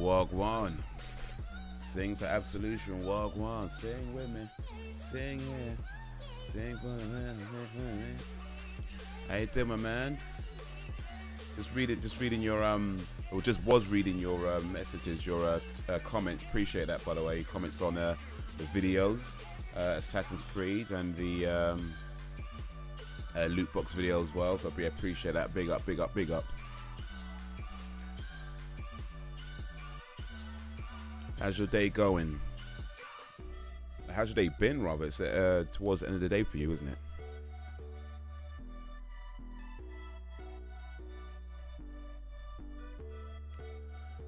Wagwan. Sing for absolution, Wagwan. Sing with me. Sing, yeah. Sing for me. How you doing, my man? Just reading your or just was reading your messages, your comments. Appreciate that, by the way. Comments on the videos, Assassin's Creed, and the loot box video as well. So I appreciate that. Big up, big up, big up. How's your day going? How's your day been, rather? It's towards the end of the day for you, isn't it?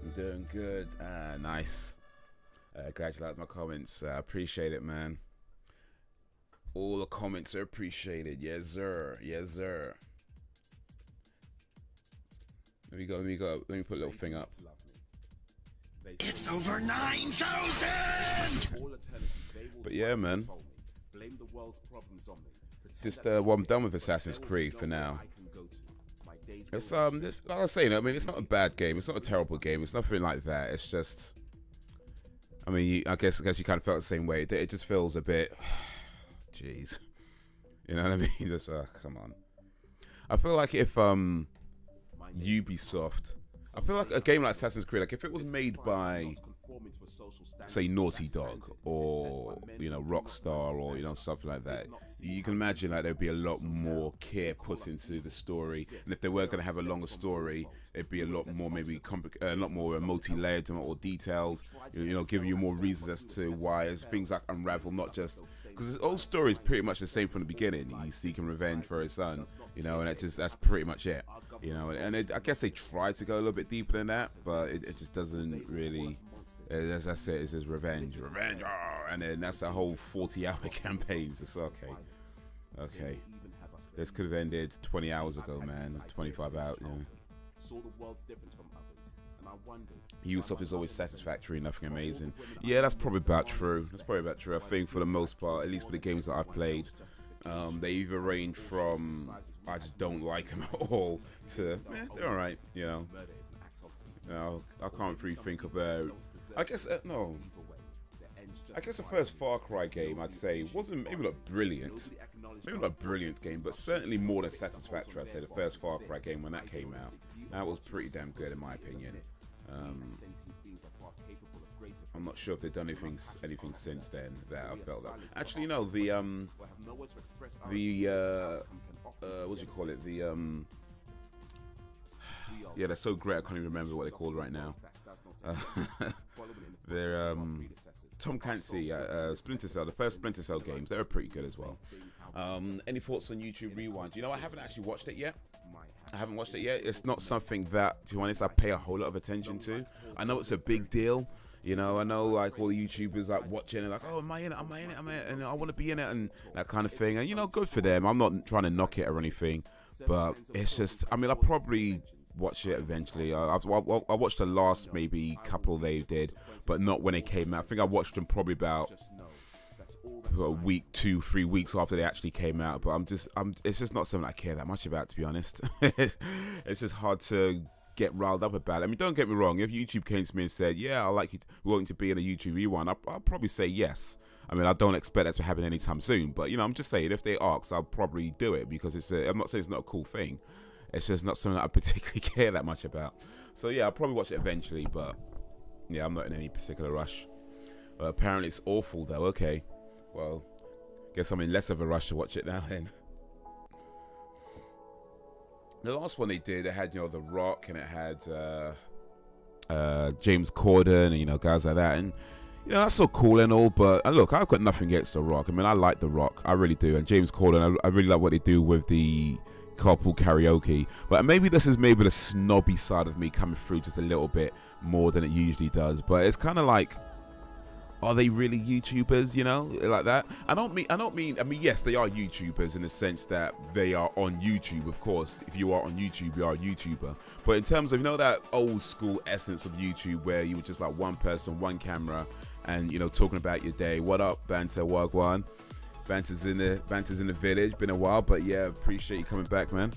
I'm doing good. Nice. Glad you liked my comments. I appreciate it, man. All the comments are appreciated. Yes, sir. Yes, sir. Let me put a little thing up. It's over 9,000! But yeah, man. Just well, I'm done with Assassin's Creed for now. It's like I was saying, I mean, it's not a bad game. It's not a terrible game. It's nothing like that. It's just, I mean, I guess you kind of felt the same way. It just feels a bit, jeez, you know what I mean? Just come on. I feel like if Ubisoft, I feel like a game like Assassin's Creed, like if it was made by, say, Naughty Dog or, you know, Rockstar or, you know, something like that, you can imagine like there'd be a lot more care put into the story, and if they were going to have a longer story, it'd be a lot more maybe a lot more multi-layered and more detailed, you know, giving you more reasons as to why things like unravel, not just because the whole story is pretty much the same from the beginning. He's seeking revenge for his son, you know, and that's pretty much it, you know, and I guess they tried to go a little bit deeper than that, but it just doesn't really. As I said, it says revenge, and then that's a whole 40-hour campaign. It's okay. Okay. This could have ended 20 hours ago, man. 25 hours. Yeah. Ubisoft is always satisfactory, nothing amazing. Yeah, that's probably about true. That's probably about true. I think for the most part, at least with the games that I've played, they either range from I just don't like them at all to they're alright, you know. I can't really think of I guess no. I guess the first Far Cry game I'd say wasn't maybe not brilliant, game, but certainly more than satisfactory. I'd say the first Far Cry game when that came out, that was pretty damn good in my opinion. I'm not sure if they've done anything since then that I felt that. Actually, no, the what do you call it? Yeah, they're so great I can't even remember what they're called right now. They're Tom Clancy, Splinter Cell, the first Splinter Cell games, they were pretty good as well. Any thoughts on YouTube Rewind? You know, I haven't actually watched it yet. It's not something that, to be honest, I pay a whole lot of attention to. I know it's a big deal. You know, I know like all the YouTubers like watching it, like, oh, am I in it? And I want to be in it and that kind of thing. And, you know, good for them. I'm not trying to knock it or anything. But it's just, I mean, I'll probably watch it eventually. I watched the last maybe couple they did, but not when it came out. I think I watched them probably about a week, 2-3 weeks after they actually came out. But it's just not something I care that much about, to be honest. It's just hard to get riled up about it. I mean, don't get me wrong. If YouTube came to me and said, yeah, I like you, wanting to be in a YouTube Rewind, I'll probably say yes. I mean, I don't expect that to happen anytime soon, but, you know, I'm just saying, if they ask, I'll probably do it, because I'm not saying it's not a cool thing. It's just not something that I particularly care that much about. So, yeah, I'll probably watch it eventually, but, yeah, I'm not in any particular rush. Apparently, it's awful, though. Okay. Well, guess I'm in less of a rush to watch it now, then. The last one they did, it had, you know, The Rock, and it had James Corden, and, you know, guys like that, and, you know, that's so cool and all, but look, I've got nothing against The Rock. I mean, I like The Rock, I really do, and James Corden, I really like what they do with the carpool karaoke. But maybe this is maybe the snobby side of me coming through just a little bit more than it usually does. But it's kind of like, are they really YouTubers? You know, like that. I mean, yes, they are YouTubers in the sense that they are on YouTube. Of course, if you are on YouTube, you are a YouTuber. But in terms of, you know, that old school essence of YouTube where you were just like one person, one camera, and, you know, talking about your day. What up, Banter Wagwan? Banter's in the village. Been a while, but yeah, appreciate you coming back, man.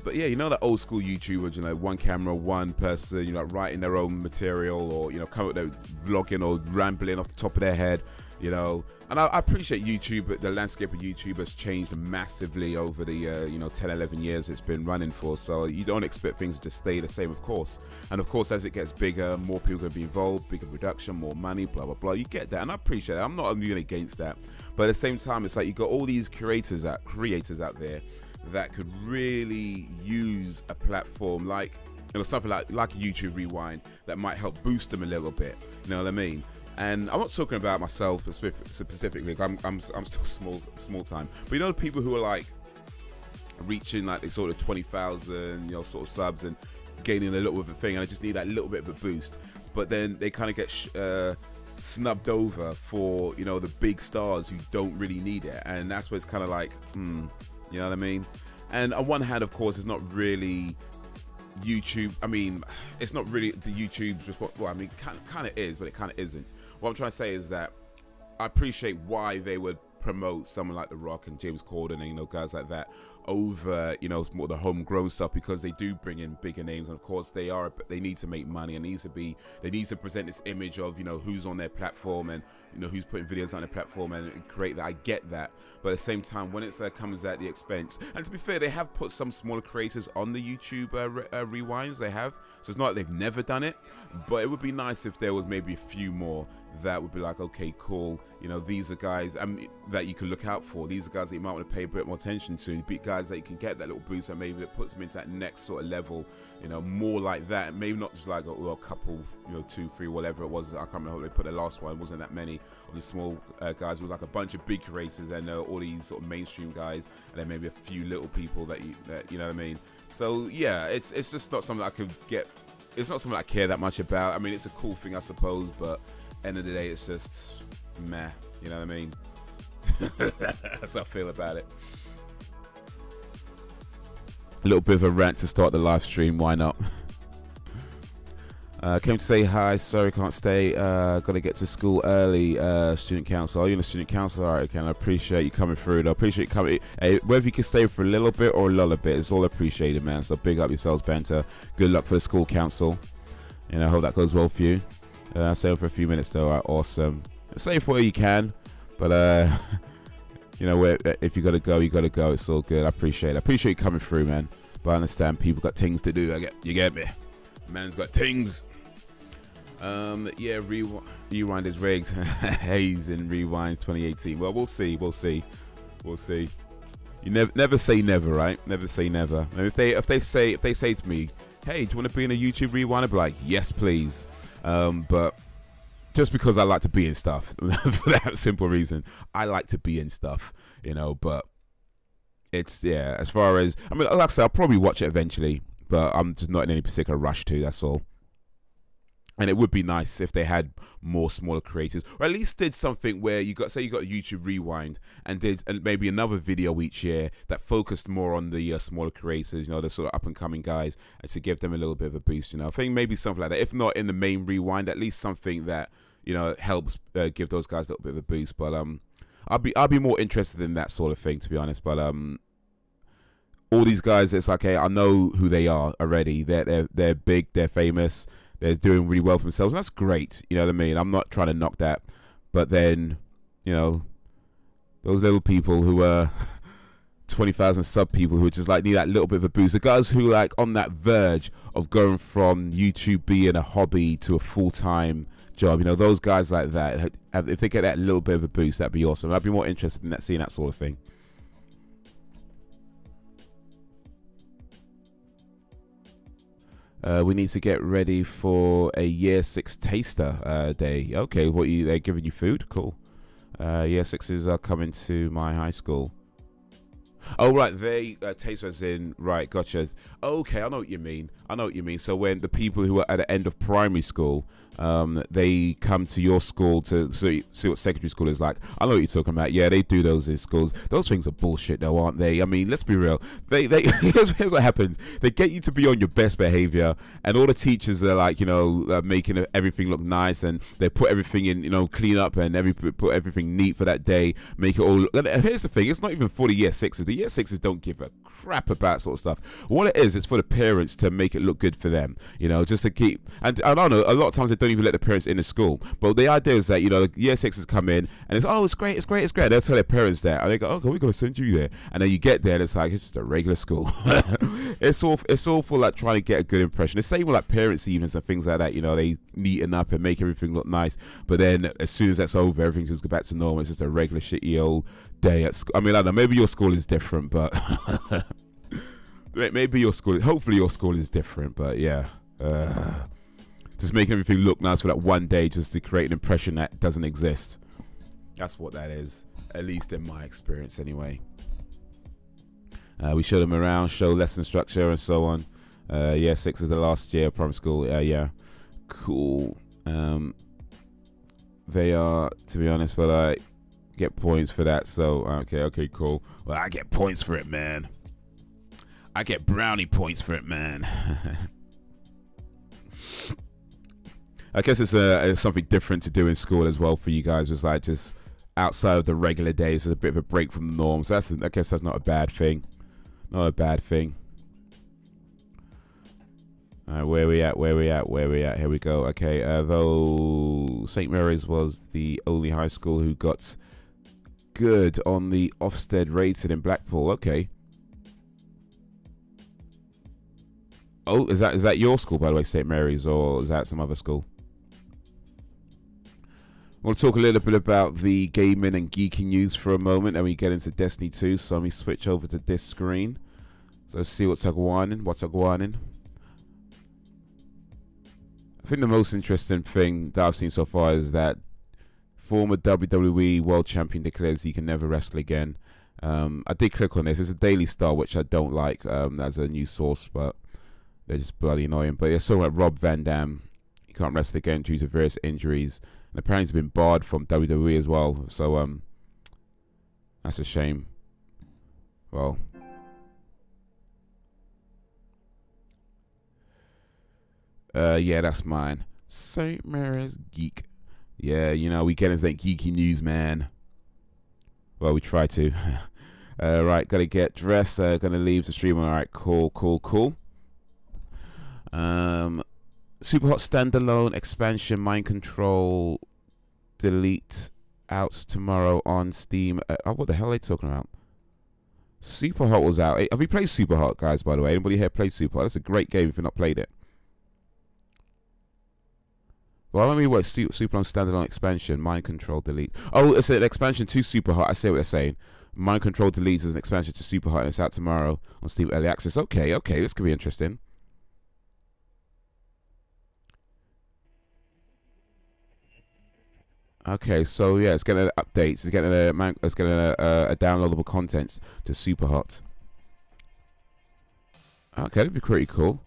But yeah, you know, that old school YouTubers, you know, one camera, one person, you know, writing their own material, or, you know, come up with vlogging or rambling off the top of their head, you know. And I appreciate YouTube. The landscape of YouTube has changed massively over the you know, 10, 11 years it's been running for. So you don't expect things to just stay the same, of course. And of course, as it gets bigger, more people are going to be involved, bigger production, more money, blah blah blah. You get that, and I appreciate that. I'm not even against that. But at the same time, it's like you got all these creators out there that could really use a platform like, you know, something like YouTube Rewind that might help boost them a little bit. You know what I mean? And I'm not talking about myself specifically. I'm still small time. But you know, the people who are like reaching like the sort of 20,000, you know, sort of subs and gaining a little bit of a thing, and I just need that little bit of a boost. But then they kind of get snubbed over for, you know, the big stars who don't really need it, and that's where it's kind of like, you know what I mean? And on one hand, of course, it's not really YouTube. I mean, it's not really the YouTube's response. Well, I mean, kind of is, but it kind of isn't. What I'm trying to say is that I appreciate why they would promote someone like The Rock and James Corden and, you know, guys like that over, you know, more the homegrown stuff, because they do bring in bigger names, and of course they need to make money, and they need to present this image of, you know, who's on their platform and, you know, who's putting videos on their platform and create that. I get that, but at the same time, when it's comes at the expense, and to be fair, they have put some smaller creators on the YouTube rewinds. They have, so it's not like they've never done it, but it would be nice if there was maybe a few more that would be like, okay, cool, you know, these are guys that you can look out for. These are guys that you might want to pay a bit more attention to. Be guys that you can get that little boost, and maybe it puts them into that next sort of level, you know, more like that. Maybe not just like a couple, you know, 2, 3, whatever it was. I can't remember how they put the last one. It wasn't that many of the small guys. It was like a bunch of big creators and all these sort of mainstream guys, and then maybe a few little people that you know what I mean. So yeah, it's just not something I could get. It's not something I care that much about. I mean, it's a cool thing, I suppose, but end of the day, it's just meh. You know what I mean? That's how I feel about it. A little bit of a rant to start the live stream. Why not? Came to say hi. Sorry, can't stay. Gotta get to school early. Student council. Are you in a student council? All right, okay. I appreciate you coming through. I appreciate you coming. Hey, whether you can stay for a little bit or a lull a bit, it's all appreciated, man. So big up yourselves, Banter. Good luck for the school council. And I hope that goes well for you. Stay for a few minutes though. All right, awesome. Stay for where you can, but you know, if you gotta go, you gotta go. It's all good. I appreciate it. I appreciate you coming through, man. But I understand people got things to do. You get me. Man's got things. Yeah, rewind is rigged. Haze in Rewinds 2018. Well, we'll see. You never say never, right? Never say never. And if they say to me, hey, do you want to be in a YouTube Rewind? I'd be like, yes, please. But just because I like to be in stuff, for that simple reason, I like to be in stuff, you know. But it's, yeah, as far as, I mean, like I said, I'll probably watch it eventually, but I'm just not in any particular rush to. That's all. And it would be nice if they had more smaller creators, or at least did something where you got, say you got a YouTube Rewind and did maybe another video each year that focused more on the smaller creators, you know, the sort of up and coming guys, and to give them a little bit of a boost, you know. I think maybe something like that. If not in the main Rewind, at least something that, you know, helps give those guys a little bit of a boost. But I'll be more interested in that sort of thing, to be honest. But all these guys, it's like, hey, I know who they are already. They're big, they're famous. They're doing really well for themselves, and that's great. You know what I mean? I'm not trying to knock that, but then, you know, those little people who are 20,000 sub people who just like need that little bit of a boost. The guys who like on that verge of going from YouTube being a hobby to a full-time job. You know, those guys like that. If they get that little bit of a boost, that'd be awesome. I'd be more interested in that, seeing that sort of thing. We need to get ready for a year 6 taster day. Okay, they're giving you food? Cool. Year 6s are coming to my high school. Oh, right, they taster as in, right, gotcha. Okay, I know what you mean. So when the people who are at the end of primary school, they come to your school to see what secondary school is like. I know what you're talking about. Yeah, they do those in schools. Those things are bullshit though, aren't they? I mean, let's be real. Here's what happens. They get you to be on your best behavior, and all the teachers are like, you know, making everything look nice, and they put everything in, you know, clean up and put everything neat for that day, make it all. And here's the thing, it's not even for the year 6s. The year year sixes don't give a crap about sort of stuff. What it is, it's for the parents to make it look good for them, you know, just to keep. And I don't know, a lot of times they don't even let the parents in the school. But the idea is that, you know, the year sixes come in and it's, oh, it's great, it's great, it's great. They'll tell their parents that, and they go, oh, we're gonna send you there. And then you get there and it's like, it's just a regular school. It's all for like trying to get a good impression. The same with like parents' evenings and things like that. You know, they neaten up and make everything look nice. But then as soon as that's over, everything just goes back to normal. It's just a regular shitty old day at school. I mean, I don't know. Maybe your school is different, but maybe your school. Hopefully, your school is different. But yeah, just making everything look nice for that one day, just to create an impression that doesn't exist. That's what that is, at least in my experience, anyway. We show them around, show lesson structure and so on. Yeah, 6 is the last year of primary school. Yeah, cool. They are, to be honest, but I get points for that. So okay, cool. Well, I get points for it, man. I get brownie points for it, man. I guess it's something different to do in school as well for you guys. It's like just outside of the regular days, it's a bit of a break from the norm. So I guess that's not a bad thing. Not a bad thing. All right, where we at? Here we go. Okay, though St. Mary's was the only high school who got good on the Ofsted rated in Blackpool. Okay. Oh, is that your school, by the way, St. Mary's, or is that some other school? We'll talk a little bit about the gaming and geeking news for a moment, and we get into Destiny 2. So let me switch over to this screen. So let's see what's going on. I think the most interesting thing that I've seen so far is that former WWE World Champion declares he can never wrestle again. I did click on this. It's a Daily Star, which I don't like as a news source, but they're just bloody annoying. But it's talking about Rob Van Dam. He can't wrestle again due to various injuries. And apparently he's been barred from WWE as well. So that's a shame. Well, yeah, that's mine. St. Mary's Geek. Yeah, you know, we get into that geeky news, man. Well, we try to. Right, gotta get dressed. Gonna leave the stream. All right, cool. Superhot standalone expansion Mind Control Delete out tomorrow on Steam. Oh, what the hell are they talking about? Superhot was out. Hey, have you played Superhot, guys, by the way? Anybody here played Superhot? That's a great game if you've not played it. Well, let me work Superhot standalone expansion Mind Control Delete. Oh, it's an expansion to Superhot. I see what they're saying. Mind Control Delete is an expansion to Superhot, and it's out tomorrow on Steam Early Access. Okay, this could be interesting. Okay, so yeah, it's getting updates. It's getting a downloadable contents to Superhot. Okay, that'd be pretty cool.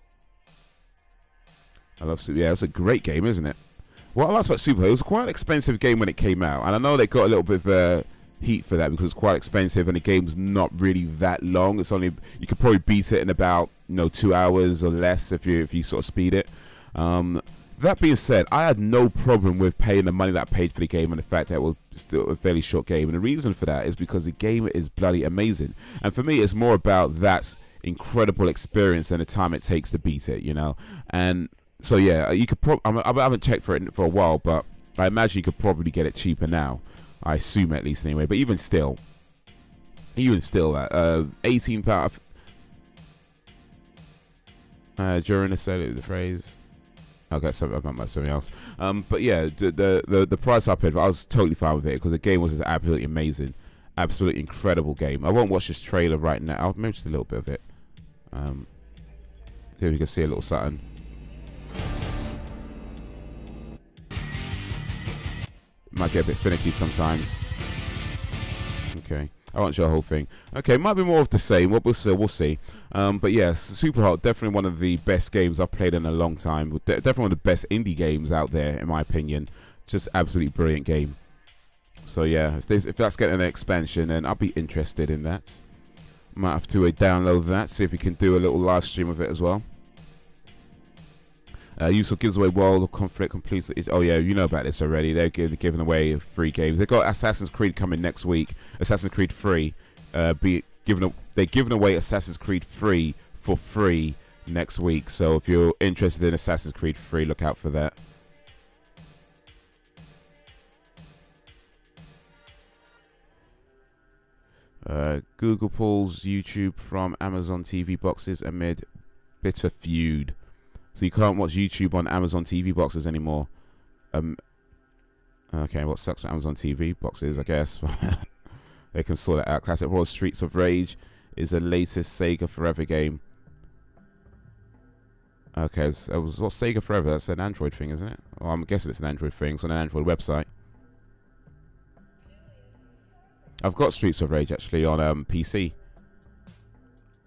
I love Superhot. Yeah, it's a great game, isn't it? What I like about Superhot, it was quite an expensive game when it came out, and I know they got a little bit of heat for that because it's quite expensive and the game's not really that long. It's only, you could probably beat it in about 2 hours or less if you sort of speed it. That being said, I had no problem with paying the money that I paid for the game and the fact that it was still a fairly short game. And the reason for that is because the game is bloody amazing. And for me, it's more about that incredible experience and the time it takes to beat it, you know. And so, yeah, you could probably, I haven't checked for it for a while, but I imagine you could probably get it cheaper now. I assume at least anyway. But even still, £18 during the sale of the phrase. Okay, something else. But yeah, the price I paid, I was totally fine with it because the game was just absolutely amazing, absolutely incredible game. I won't watch this trailer right now. I'll maybe just a little bit of it. Here we can see a little something. Might get a bit finicky sometimes. Okay. I won't show the whole thing. Okay, might be more of the same. We'll see. But yes, Superhot, definitely one of the best games I've played in a long time. Definitely one of the best indie games out there, in my opinion. Just absolutely brilliant game. So yeah, if that's getting an expansion, then I'll be interested in that. Might have to download that, see if we can do a little live stream of it as well. Ubisoft gives away World of Conflict completely. Oh yeah, you know about this already. They're giving away free games. They've got Assassin's Creed coming next week. Assassin's Creed 3, they're giving away Assassin's Creed 3 for free next week. So if you're interested in Assassin's Creed 3, look out for that. Google pulls YouTube from Amazon TV boxes amid bitter feud. So you can't watch YouTube on Amazon TV boxes anymore. Okay, what sucks for Amazon TV boxes, I guess. They can sort it out. Classic Horror Streets of Rage is the latest Sega Forever game. Okay, so what's Sega Forever? That's an Android thing, isn't it? Well, I'm guessing it's an Android thing. It's on an Android website. I've got Streets of Rage actually on PC.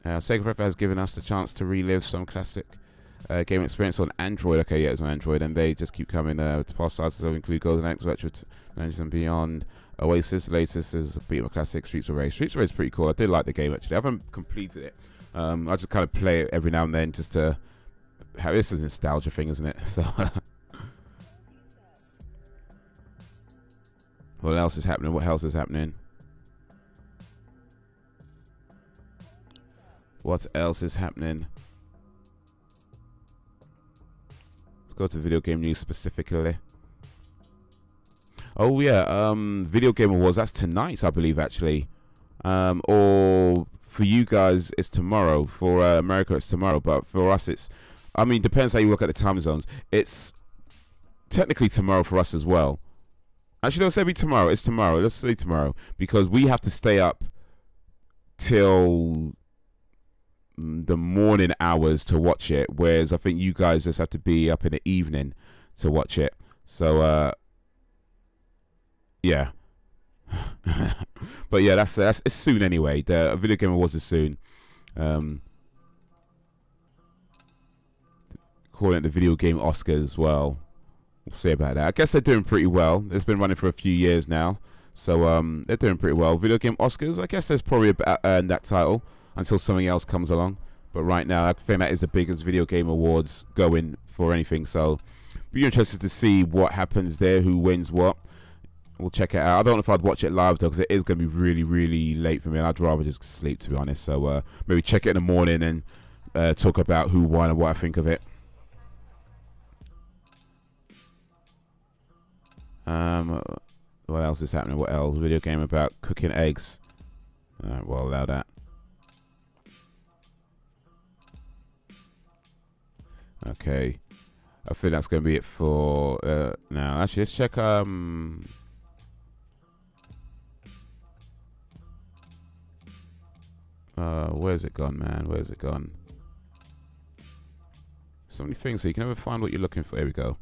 Sega Forever has given us the chance to relive some classic game experience on Android. Okay, yeah, it's on Android, and they just keep coming. Past titles include Golden Axe, Retro and Beyond, Oasis. The latest is a beat of a classic, Streets of Rage. Streets of Rage is pretty cool. I did like the game actually. I haven't completed it. I just kind of play it every now and then just to have. This is a nostalgia thing, isn't it? So. What else is happening? What else is happening? What else is happening? Let's go to video game news specifically. Oh yeah, Video Game Awards. That's tonight, I believe, actually. Or for you guys, it's tomorrow. For America, it's tomorrow. But for us, it's. I mean, depends how you look at the time zones. It's technically tomorrow for us as well. Actually, don't say be tomorrow. It's tomorrow. Let's say tomorrow because we have to stay up till the morning hours to watch it, whereas I think you guys just have to be up in the evening to watch it. So yeah. But yeah, that's it's soon anyway. The Video Game Awards is soon. Calling it the Video Game Oscars as well. We'll see about that. I guess they're doing pretty well. It's been running for a few years now, so they're doing pretty well. Video Game Oscars, I guess there's probably that title until something else comes along. But right now, I think that is the biggest Video Game Awards going for anything. So, be interested to see what happens there, who wins what. We'll check it out. I don't know if I'd watch it live though, because it is going to be really, really late for me. And I'd rather just sleep, to be honest. So maybe check it in the morning and talk about who won and what I think of it. What else is happening? What else? Video game about cooking eggs. Alright, we'll allow that. Okay, I think that's going to be it for now. Actually, let's check. Where's it gone, man? Where's it gone? So many things here. You can never find what you're looking for. Here we go.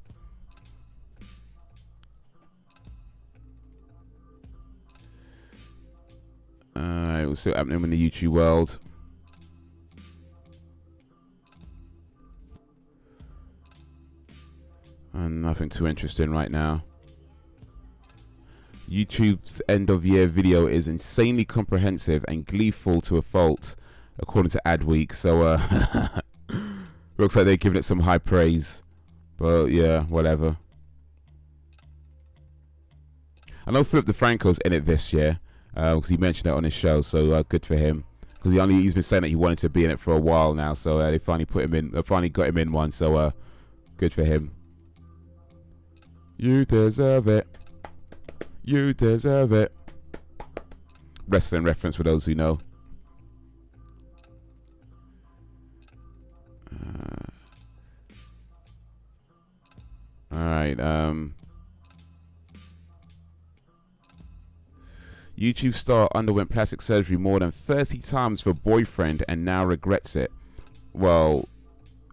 Alright, we'll see what's happening in the YouTube world. And nothing too interesting right now. YouTube's end-of-year video is insanely comprehensive and gleeful to a fault, according to Adweek. So, looks like they're giving it some high praise. But yeah, whatever. I know Philip DeFranco's in it this year, because he mentioned it on his show. So good for him. Because he's been saying that he wanted to be in it for a while now. So they finally put him in. They finally got him in one. So good for him. You deserve it. You deserve it. Wrestling reference for those who know. Alright, YouTube star underwent plastic surgery more than 30 times for boyfriend and now regrets it. Well,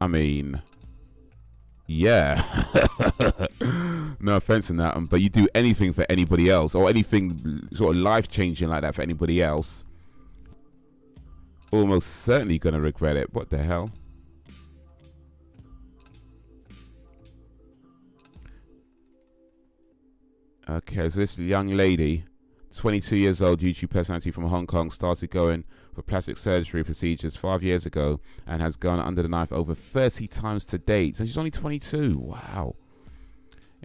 I mean, yeah. No offense in that, but you do anything for anybody else, or anything sort of life-changing like that for anybody else, almost certainly gonna regret it. What the hell? Okay, so this young lady, 22 years old, YouTube personality from Hong Kong, started going for plastic surgery procedures 5 years ago and has gone under the knife over 30 times to date. And she's only 22. Wow.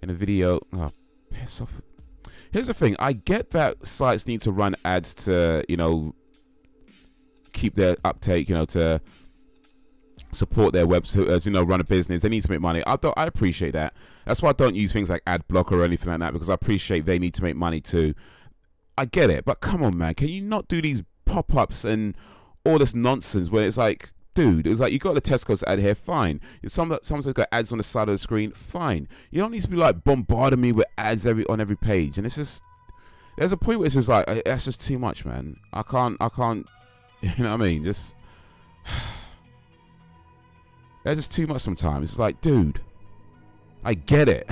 In a video, oh, piss off. Here's the thing. I get that sites need to run ads to, you know, keep their uptake, you know, to support their websites, you know, run a business. They need to make money. I appreciate that. That's why I don't use things like ad blocker or anything like that, because I appreciate they need to make money too. I get it, but come on, man, can you not do these pop-ups and all this nonsense where it's like, dude, it's like, you got the Tesco's ad here, fine. If someone's got ads on the side of the screen, fine. You don't need to be like bombarding me with ads on every page. And it's just, there's a point where it's just like, that's just too much, man. I can't, you know what I mean? Just, that's just too much sometimes. It's like, dude, I get it.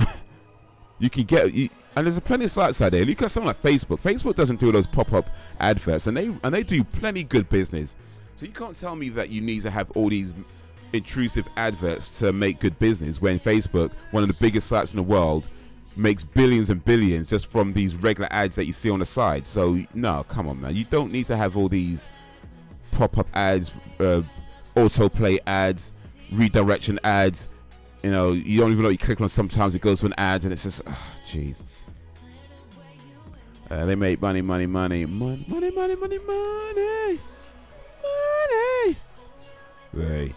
You can get, and there's plenty of sites out there. Look at something like Facebook. Facebook doesn't do those pop-up adverts, and they do plenty good business. So you can't tell me that you need to have all these intrusive adverts to make good business when Facebook, one of the biggest sites in the world, makes billions and billions just from these regular ads that you see on the side. So no, come on, man. You don't need to have all these pop-up ads, autoplay ads, redirection ads. You know, you don't even know what you click on. Sometimes it goes to an ad and it's just, jeez. They make money. Hey,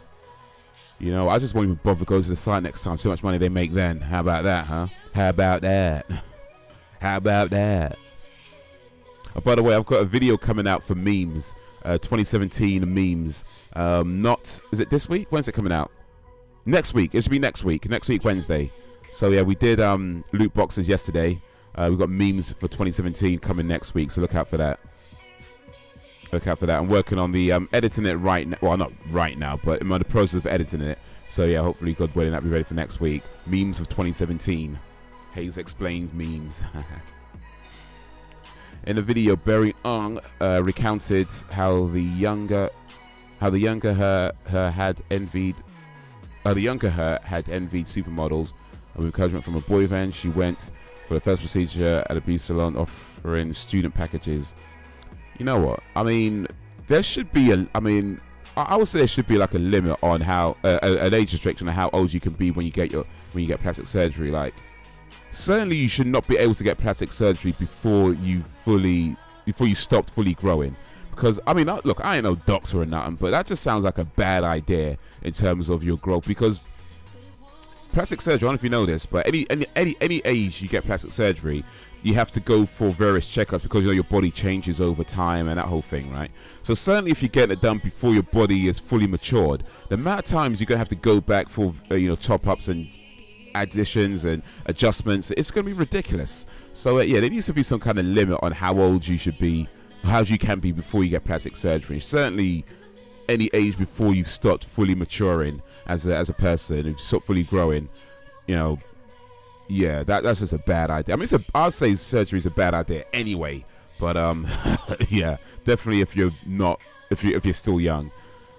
you know, I just won't even bother to go to the site next time. So much money they make then. How about that, huh? How about that? How about that? Oh, by the way, I've got a video coming out for memes, 2017 memes. Is it this week? When's it coming out? Next week. It should be next week. Next week, Wednesday. So yeah, we did loot boxes yesterday. We've got memes for 2017 coming next week. So look out for that. Look out for that. I'm working on the editing it right now. Well, not right now, but I'm in the process of editing it. So yeah, hopefully, God willing, that'll be ready for next week. Memes of 2017. Haze explains memes. In the video, Barry Ong recounted how the younger her had envied supermodels. With encouragement from a boyfriend, she went for the first procedure at a beauty salon offering student packages. You know what? I mean, there should be I would say there should be like a limit on how an age restriction on how old you can be when you get plastic surgery. Like, certainly you should not be able to get plastic surgery before you stopped fully growing. Because I mean, look, I ain't no doctor or nothing, but that just sounds like a bad idea in terms of your growth. Because plastic surgery, I don't know if you know this, but any age you get plastic surgery, you have to go for various checkups because, you know, your body changes over time and that whole thing, right? So certainly if you're getting it done before your body is fully matured, the amount of times you're gonna have to go back for you know, top-ups and additions and adjustments, it's gonna be ridiculous. So yeah, there needs to be some kind of limit on how old you should be, how old you can be before you get plastic surgery. Certainly any age before you've stopped fully maturing as a person, and stopped fully growing, you know. Yeah, that's just a bad idea. I mean, I'd say surgery is a bad idea anyway. But yeah, definitely if you're still young.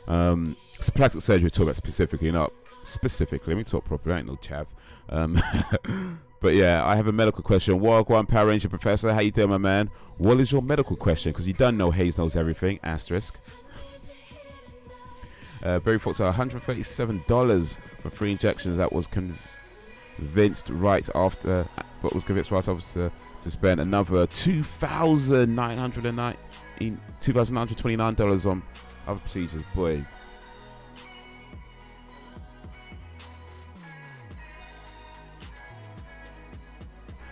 It's plastic surgery we're talking about specifically, not specifically. Let me talk properly. I ain't no chav. But yeah, I have a medical question. Wagwan Power Ranger Professor, how you doing, my man? What is your medical question? Because you don't know Haze knows everything. Asterisk. Barry Fox, $137 for 3 injections. That was convinced right after to spend another $2,929 on other procedures. Boy,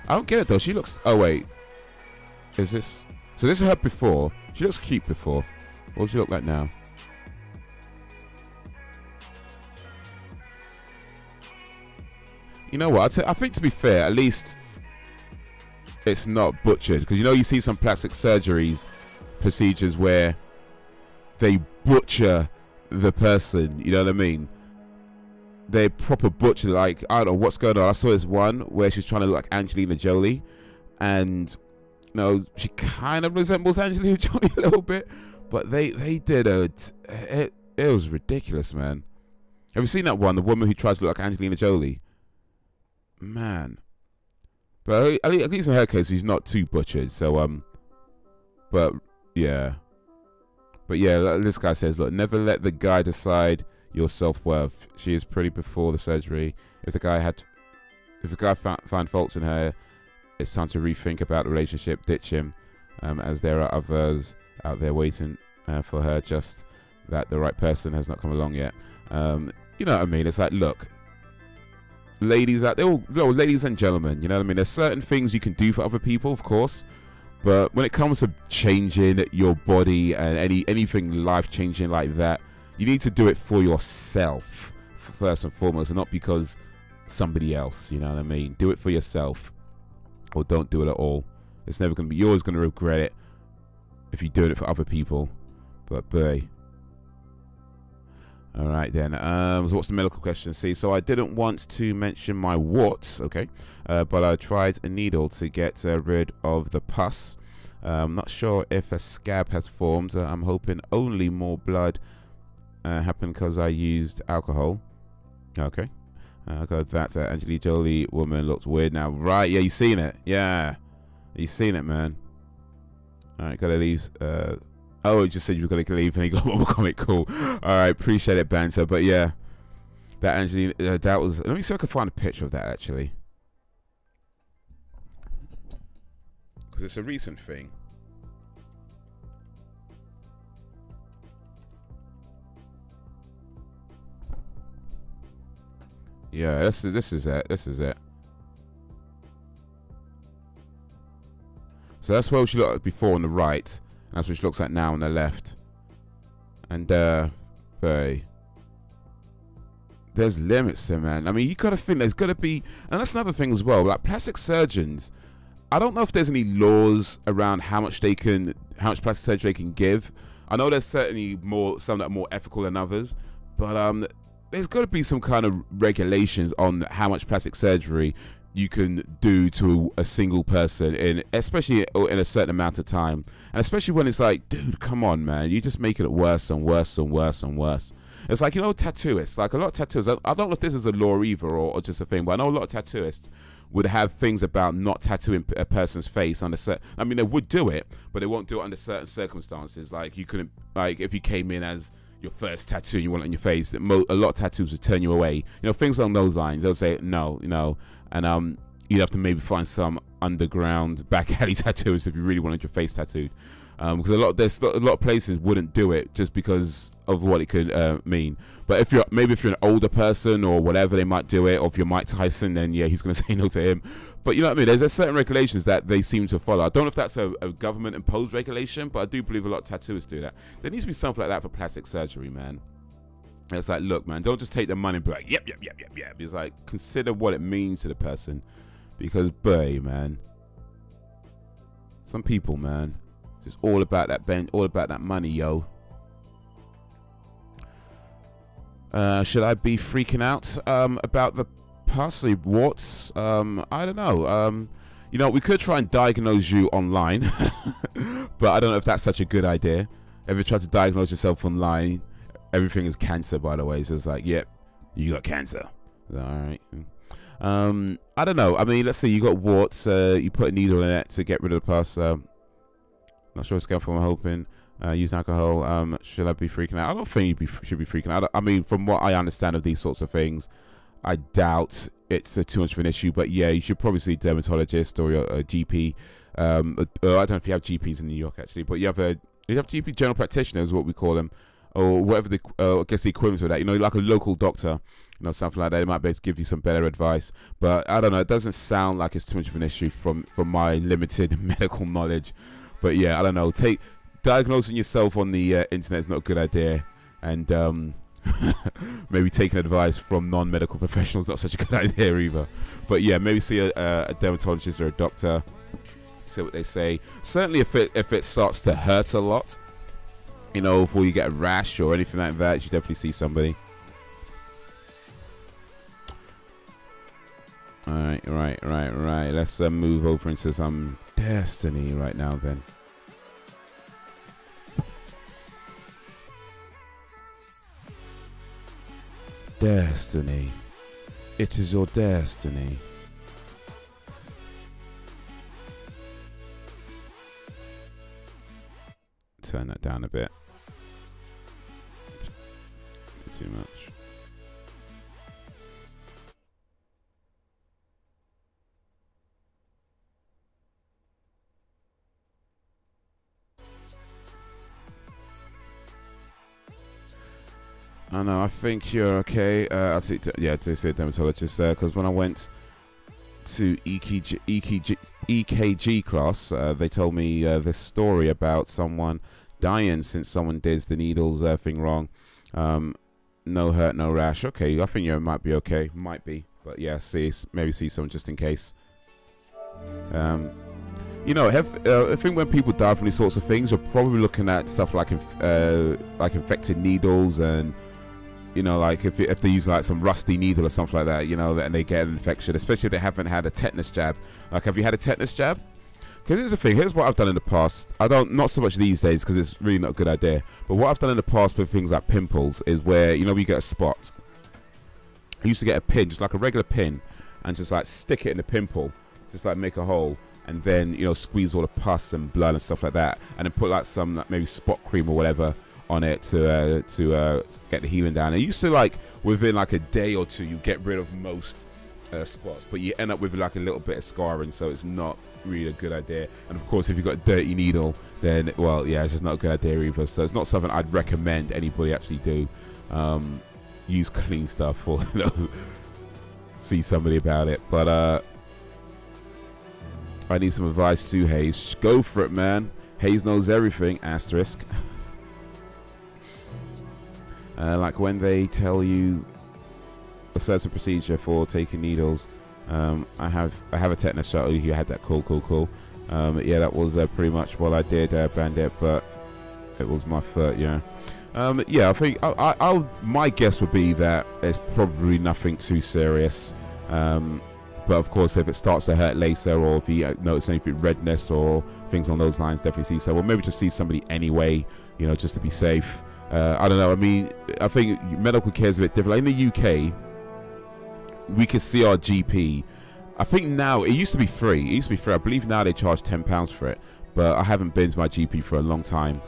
I don't get it though. She looks, oh wait, is this, so this is her before. She looks cute before. What does she look like now? You know what? I think, to be fair, at least it's not butchered. Because, you know, you see some plastic procedures where they butcher the person. You know what I mean? They proper butcher. Like, I don't know what's going on. I saw this one where she's trying to look like Angelina Jolie. And, you know, she kind of resembles Angelina Jolie a little bit. But they did it was ridiculous, man. Have you seen that one? The woman who tries to look like Angelina Jolie? Man, but at least in her case, he's not too butchered. So but yeah, this guy says, look, never let the guy decide your self-worth. She is pretty before the surgery. If the guy find faults in her, it's time to rethink about the relationship. Ditch him, as there are others out there waiting for her, just that the right person has not come along yet. You know what I mean? It's like, look, ladies out there, ladies and gentlemen, you know what I mean? There's certain things you can do for other people, of course, but when it comes to changing your body and anything life-changing like that, you need to do it for yourself first and foremost, and not because somebody else, you know what I mean? Do it for yourself, or don't do it at all. It's never going to be, you're always going to regret it if you're doing it for other people. But boy. All right then. So what's the medical question? See, so I didn't want to mention my warts, okay, but I tried a needle to get rid of the pus. I'm not sure if a scab has formed. I'm hoping only more blood happened because I used alcohol. Okay. Got that Angelina Jolie woman looks weird now. Right, yeah, you seen it. Yeah. You seen it, man. Alright, gotta leave. Oh, it just said you were gonna leave and you got one more comment. Cool. Alright, appreciate it, banter. But yeah, that Angelina, that was, let me see if I can find a picture of that actually. Because it's a recent thing. Yeah, this is it. This is it. So that's what she looked like before on the right. And that's what she looks like now on the left. And there's limits there, man. I mean, you gotta think there's gotta be, and that's another thing as well. Like plastic surgeons, I don't know if there's any laws around how much plastic surgery they can give. I know there's certainly some that are more ethical than others, but there's got to be some kind of regulations on how much plastic surgery you can do to a single person, especially in a certain amount of time, and especially when it's like, dude, come on, man, you're just making it worse and worse and worse and worse. It's like, you know, tattooists, like a lot of tattooists, I don't know if this is a law either or just a thing, but I know a lot of tattooists would have things about not tattooing a person's face under certain, I mean, they would do it, but they won't do it under certain circumstances. Like you couldn't, like if you came in as your first tattoo and you want it on your face, a lot of tattoos would turn you away, you know, things along those lines. They'll say no, you know, and you'd have to maybe find some underground back alley tattoos if you really wanted your face tattooed, because a lot of places wouldn't do it just because of what it could mean. But if you're an older person or whatever, they might do it. Or if you're Mike Tyson, then yeah, he's gonna say no to him. But you know what I mean, there's certain regulations that they seem to follow. I don't know if that's a government imposed regulation, but I do believe a lot of tattooists do that. There needs to be something like that for plastic surgery, man. It's like, look, man, don't just take the money and be like, yep. It's like, consider what it means to the person. Because, boy, man, some people, man, just all about that all about that money, yo. Should I be freaking out about the parsley warts? I don't know. You know, we could try and diagnose you online, but I don't know if that's such a good idea. If you try to diagnose yourself online, everything is cancer, by the way. So it's like, yep, you got cancer. All right. I don't know. I mean, let's see. You got warts. You put a needle in it to get rid of the pus. Not sure what's going on. I'm hoping. Use alcohol. Should I be freaking out? I don't think you should be freaking out. I mean, from what I understand of these sorts of things, I doubt it's too much of an issue. But yeah, you should probably see a dermatologist or a GP. I don't know if you have GPs in New York actually, but you have GP, general practitioners, what we call them, or whatever the I guess the equivalent of that. You know, like a local doctor. You know, something like that. They might be able to give you some better advice. But I don't know. It doesn't sound like it's too much of an issue from my limited medical knowledge. But yeah, I don't know. Diagnosing yourself on the internet is not a good idea, and maybe taking advice from non-medical professionals is not such a good idea either. But yeah, maybe see a dermatologist or a doctor, see what they say. Certainly if it starts to hurt a lot, you know, before you get a rash or anything like that, you should definitely see somebody. Alright, right. Let's move over into some Destiny right now then. Destiny. It is your destiny. Turn that down a bit. Too much. I know. I think you're okay. I see. Yeah, to see a dermatologist there because when I went to EKG class, they told me this story about someone dying since someone did the needles thing wrong. No hurt, no rash. Okay, I think you might be okay. Might be, but yeah, maybe see someone just in case. You know, I think when people die from these sorts of things, you're probably looking at stuff like infected needles, and you know, like if they use like some rusty needle or something like that, you know, and they get an infection, especially if they haven't had a tetanus jab. Like, have you had a tetanus jab? Because here's the thing. Here's what I've done in the past. Not so much these days because it's really not a good idea. But what I've done in the past with things like pimples is where, you know, you get a spot. I used to get a pin, just like a regular pin, and just like stick it in the pimple, just like make a hole, and then, you know, squeeze all the pus and blood and stuff like that, and then put like some like maybe spot cream or whatever on it to get the healing down. It used to, like, within like a day or two, you get rid of most spots, but you end up with like a little bit of scarring, so it's not really a good idea. And of course, if you've got a dirty needle, then, well, yeah, it's just not a good idea either. So it's not something I'd recommend anybody actually do. Use clean stuff, or, you know, see somebody about it. But I need some advice too, Haze. Go for it, man. Haze knows everything. Asterisk. Like when they tell you a certain procedure for taking needles. I have a tetanus shot. You had that. Cool. Yeah, that was pretty much what I did, Bandit, but it was my foot. Yeah. Yeah, I think my guess would be that it's probably nothing too serious. But of course, if it starts to hurt later, or if you notice anything, redness or things on those lines, definitely see so. Well, maybe just see somebody anyway, you know, just to be safe. I don't know. I mean, I think medical care is a bit different. Like in the UK, we could see our GP. I think now, it used to be free. I believe now they charge £10 for it. But I haven't been to my GP for a long time.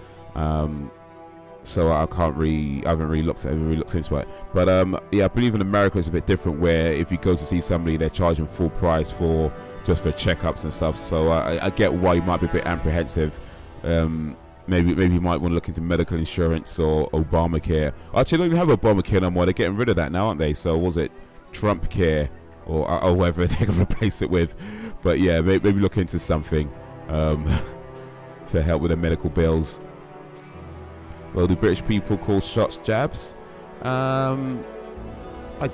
So I haven't really looked into it. But yeah, I believe in America it's a bit different, where if you go to see somebody, they're charging full price just for checkups and stuff. So I get why you might be a bit apprehensive. Maybe you might want to look into medical insurance or Obamacare. Actually, they don't even have Obamacare no more. They're getting rid of that now, aren't they? So was it Trump Care or whatever they're going to replace it with? But yeah, maybe look into something to help with the medical bills. Well, do British people call shots jabs? I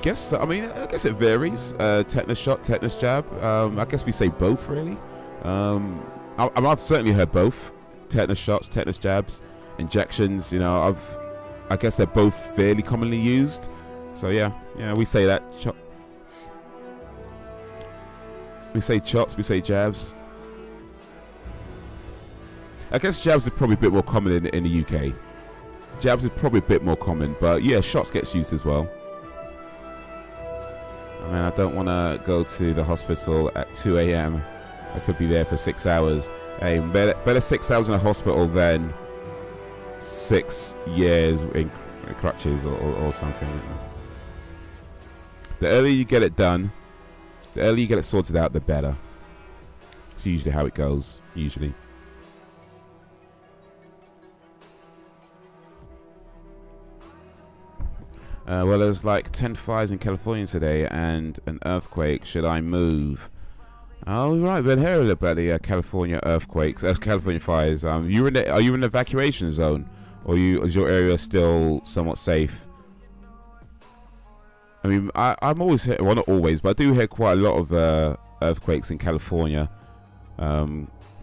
guess so. I mean, I guess it varies. Tetanus shot, tetanus jab. I guess we say both, really. I've certainly heard both. Tetanus shots, tetanus jabs, injections. You know, I guess they're both fairly commonly used. So yeah, we say that. We say shots, we say jabs. I guess jabs are probably a bit more common in the UK. Jabs is probably a bit more common, but yeah, shots gets used as well. I mean, I don't want to go to the hospital at 2 AM. I could be there for 6 hours. Hey, better 6 hours in the hospital than 6 years in crutches or something. The earlier you get it done, the earlier you get it sorted out, the better. It's usually how it goes, usually. Well, there's like 10 fires in California today and an earthquake. Should I move? Oh, right. We've been hearing about the California earthquakes. California fires. Are you in the evacuation zone, or is your area still somewhat safe? I mean, I'm always here. Well, not always, but I do hear quite a lot of earthquakes in California.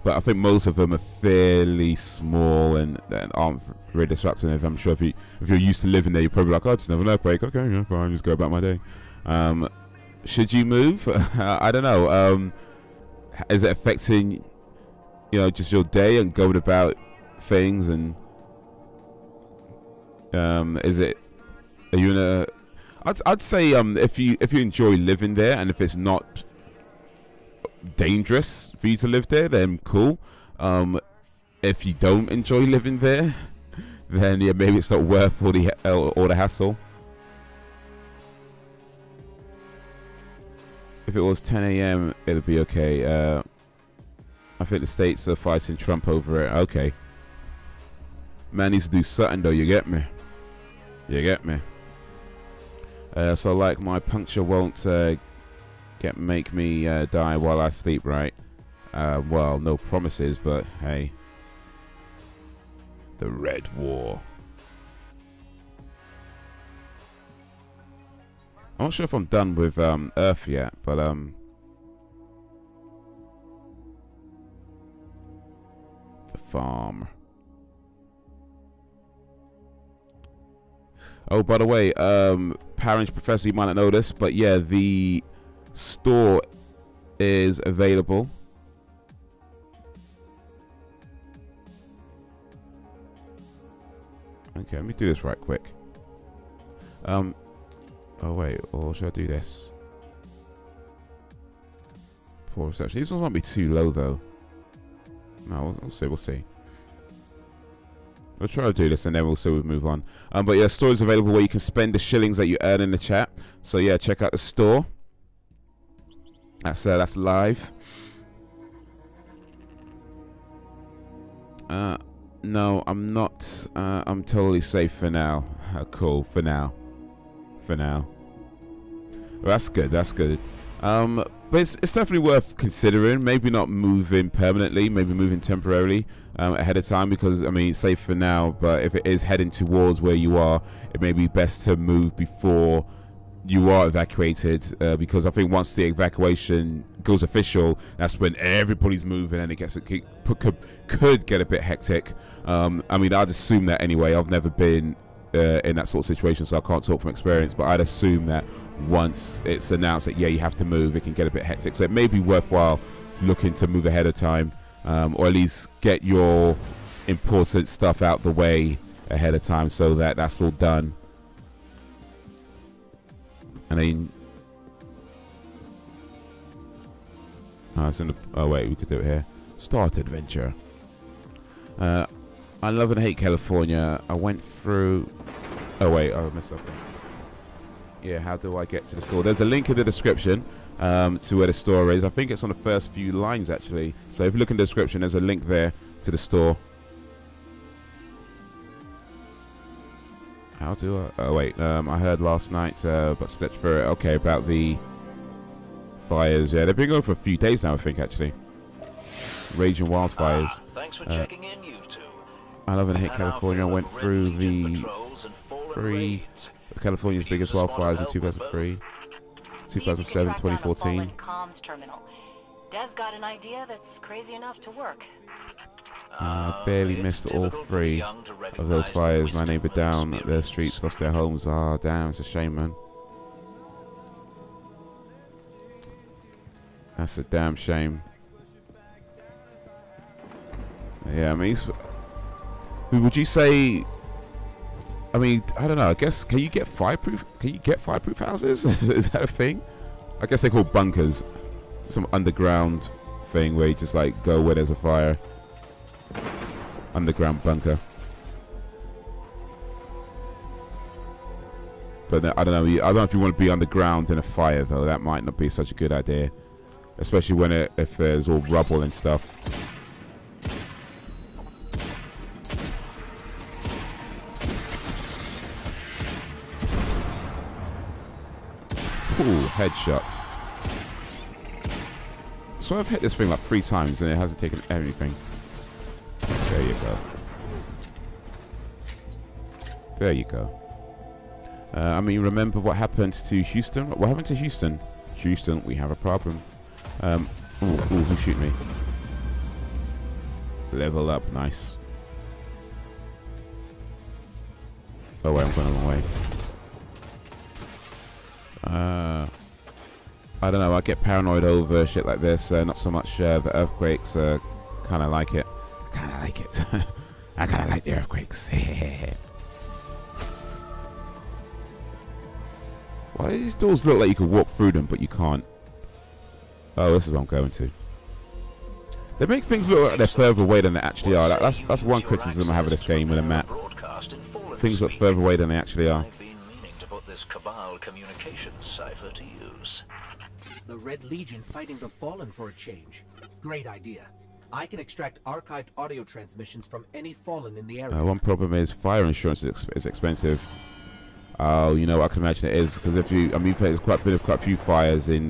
But I think most of them are fairly small and aren't very disruptive. I'm sure if you're used to living there, you're probably like, oh, just another earthquake. Okay, yeah, fine, just go about my day. Should you move? I don't know. Is it affecting, you know, just your day and going about things? And are you in a? I'd say if you enjoy living there, and if it's not dangerous for you to live there, then cool. If you don't enjoy living there, then yeah, maybe it's not worth all the hassle. If it was 10 AM, it'll be okay. I think the states are fighting Trump over it. Okay. Man needs to do something though, you get me? You get me? So like my puncture won't make me die while I sleep, right? Well, no promises, but hey. The Red War. I'm not sure if I'm done with Earth yet, but the farm. Oh, by the way, Parent Professor, you might not know this, but yeah, the store is available. Okay, let me do this right quick. Oh wait, or should I do this? Poor reception. These ones might be too low though. No, we'll see. We'll see. We'll try to do this and then we'll move on. But yeah, store is available where you can spend the shillings that you earn in the chat. So yeah, check out the store. That's live. No, I'm not. I'm totally safe for now. Cool. For now. Well, that's good. That's good. But it's definitely worth considering. Maybe not moving permanently. Maybe moving temporarily ahead of time, because I mean, it's safe for now. But if it is heading towards where you are, it may be best to move before you are evacuated, because I think once the evacuation goes official, that's when everybody's moving and it gets could get a bit hectic. I mean, I'd assume that anyway. I've never been in that sort of situation, so I can't talk from experience, but I'd assume that once it's announced that yeah, you have to move, it can get a bit hectic. So it may be worthwhile looking to move ahead of time, or at least get your important stuff out the way ahead of time, so that that's all done. I mean, it's in the, oh wait, we could do it here. Start adventure. I love and hate California. I went through. Oh wait, I messed up. Yeah, how do I get to the store? There's a link in the description to where the store is. I think it's on the first few lines actually. So if you look in the description, there's a link there to the store. How do I? Oh wait, I heard last night, but stretch for it. Okay, about the fires. Yeah, they've been going for a few days now, I think actually. Raging wildfires. Thanks for checking in, you two. I love and hate California. I went through the California's biggest wildfires in 2003, 2007, 2014. Dev's got an idea that's crazy enough to work. Barely missed all three of those fires. My neighbor down their streets lost their homes. Ah, damn, it's a shame, man. That's a damn shame. Yeah, I mean, would you say? I mean, I don't know. I guess can you get fireproof? Can you get fireproof houses? Is that a thing? I guess they're called bunkers. Some underground thing where you just like go where there's a fire. Underground bunker. But I don't know. I don't know if you want to be underground in a fire though. That might not be such a good idea, especially when if there's all rubble and stuff. Ooh, headshots. So I've hit this thing like 3 times and it hasn't taken anything. There you go. There you go. I mean, remember what happened to Houston? What happened to Houston? Houston, we have a problem. Ooh, who shoot me? Level up, nice. Oh wait, I'm going the wrong way. I don't know, I get paranoid over shit like this, not so much the earthquakes, kinda like it. Kinda like it. I kinda like the earthquakes. Why do these doors look like you can walk through them, but you can't? Oh, this is what I'm going to. They make things look like they're further away than they actually are. That's one criticism I have of this game with a map. Things look further away than they actually are. This Cabal communications cipher to use. The Red Legion fighting the Fallen for a change. Great idea. I can extract archived audio transmissions from any Fallen in the area. One problem is fire insurance is expensive. Oh, you know, I can imagine it is, because if you, I mean, there's quite a few fires in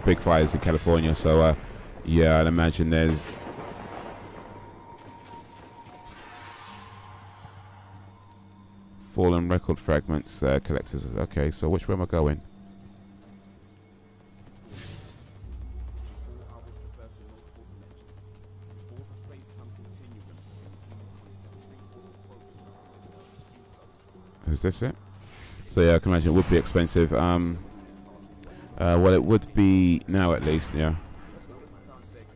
big fires in California, so yeah, I'd imagine there's fallen record fragments collectors. Okay, so which way am I going? Is this it? So yeah, I can imagine it would be expensive. Well, it would be now at least. Yeah.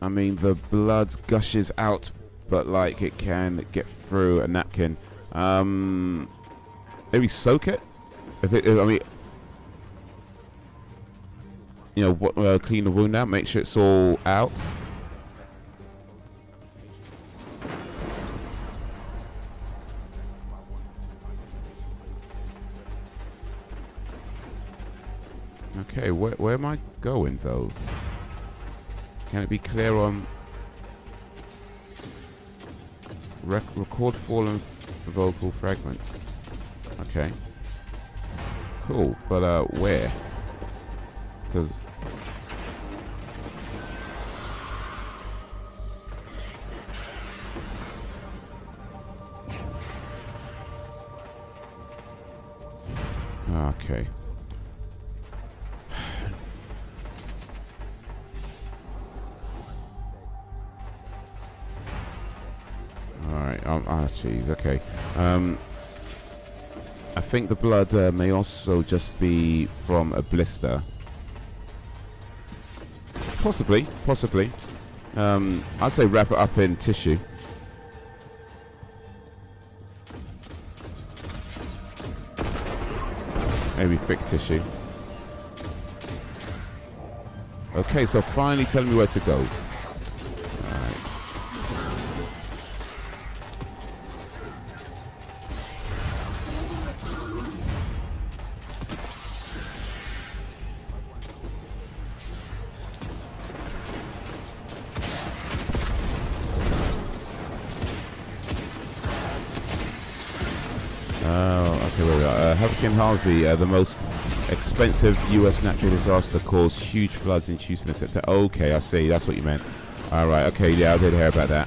I mean, the blood gushes out, but like it can get through a napkin. Maybe soak it. I mean, you know, clean the wound out, make sure it's all out. Okay, where am I going though? Can it be clear on record fallen vocal fragments? Okay, cool, but where? Because okay. Jeez, okay. I think the blood may also just be from a blister. Possibly. I'd say wrap it up in tissue. Maybe thick tissue. Okay, so finally tell me where to go. Harvey, the most expensive U.S. natural disaster caused huge floods in Houston, etc. Okay, I see. That's what you meant. All right. Okay. Yeah, I did hear about that.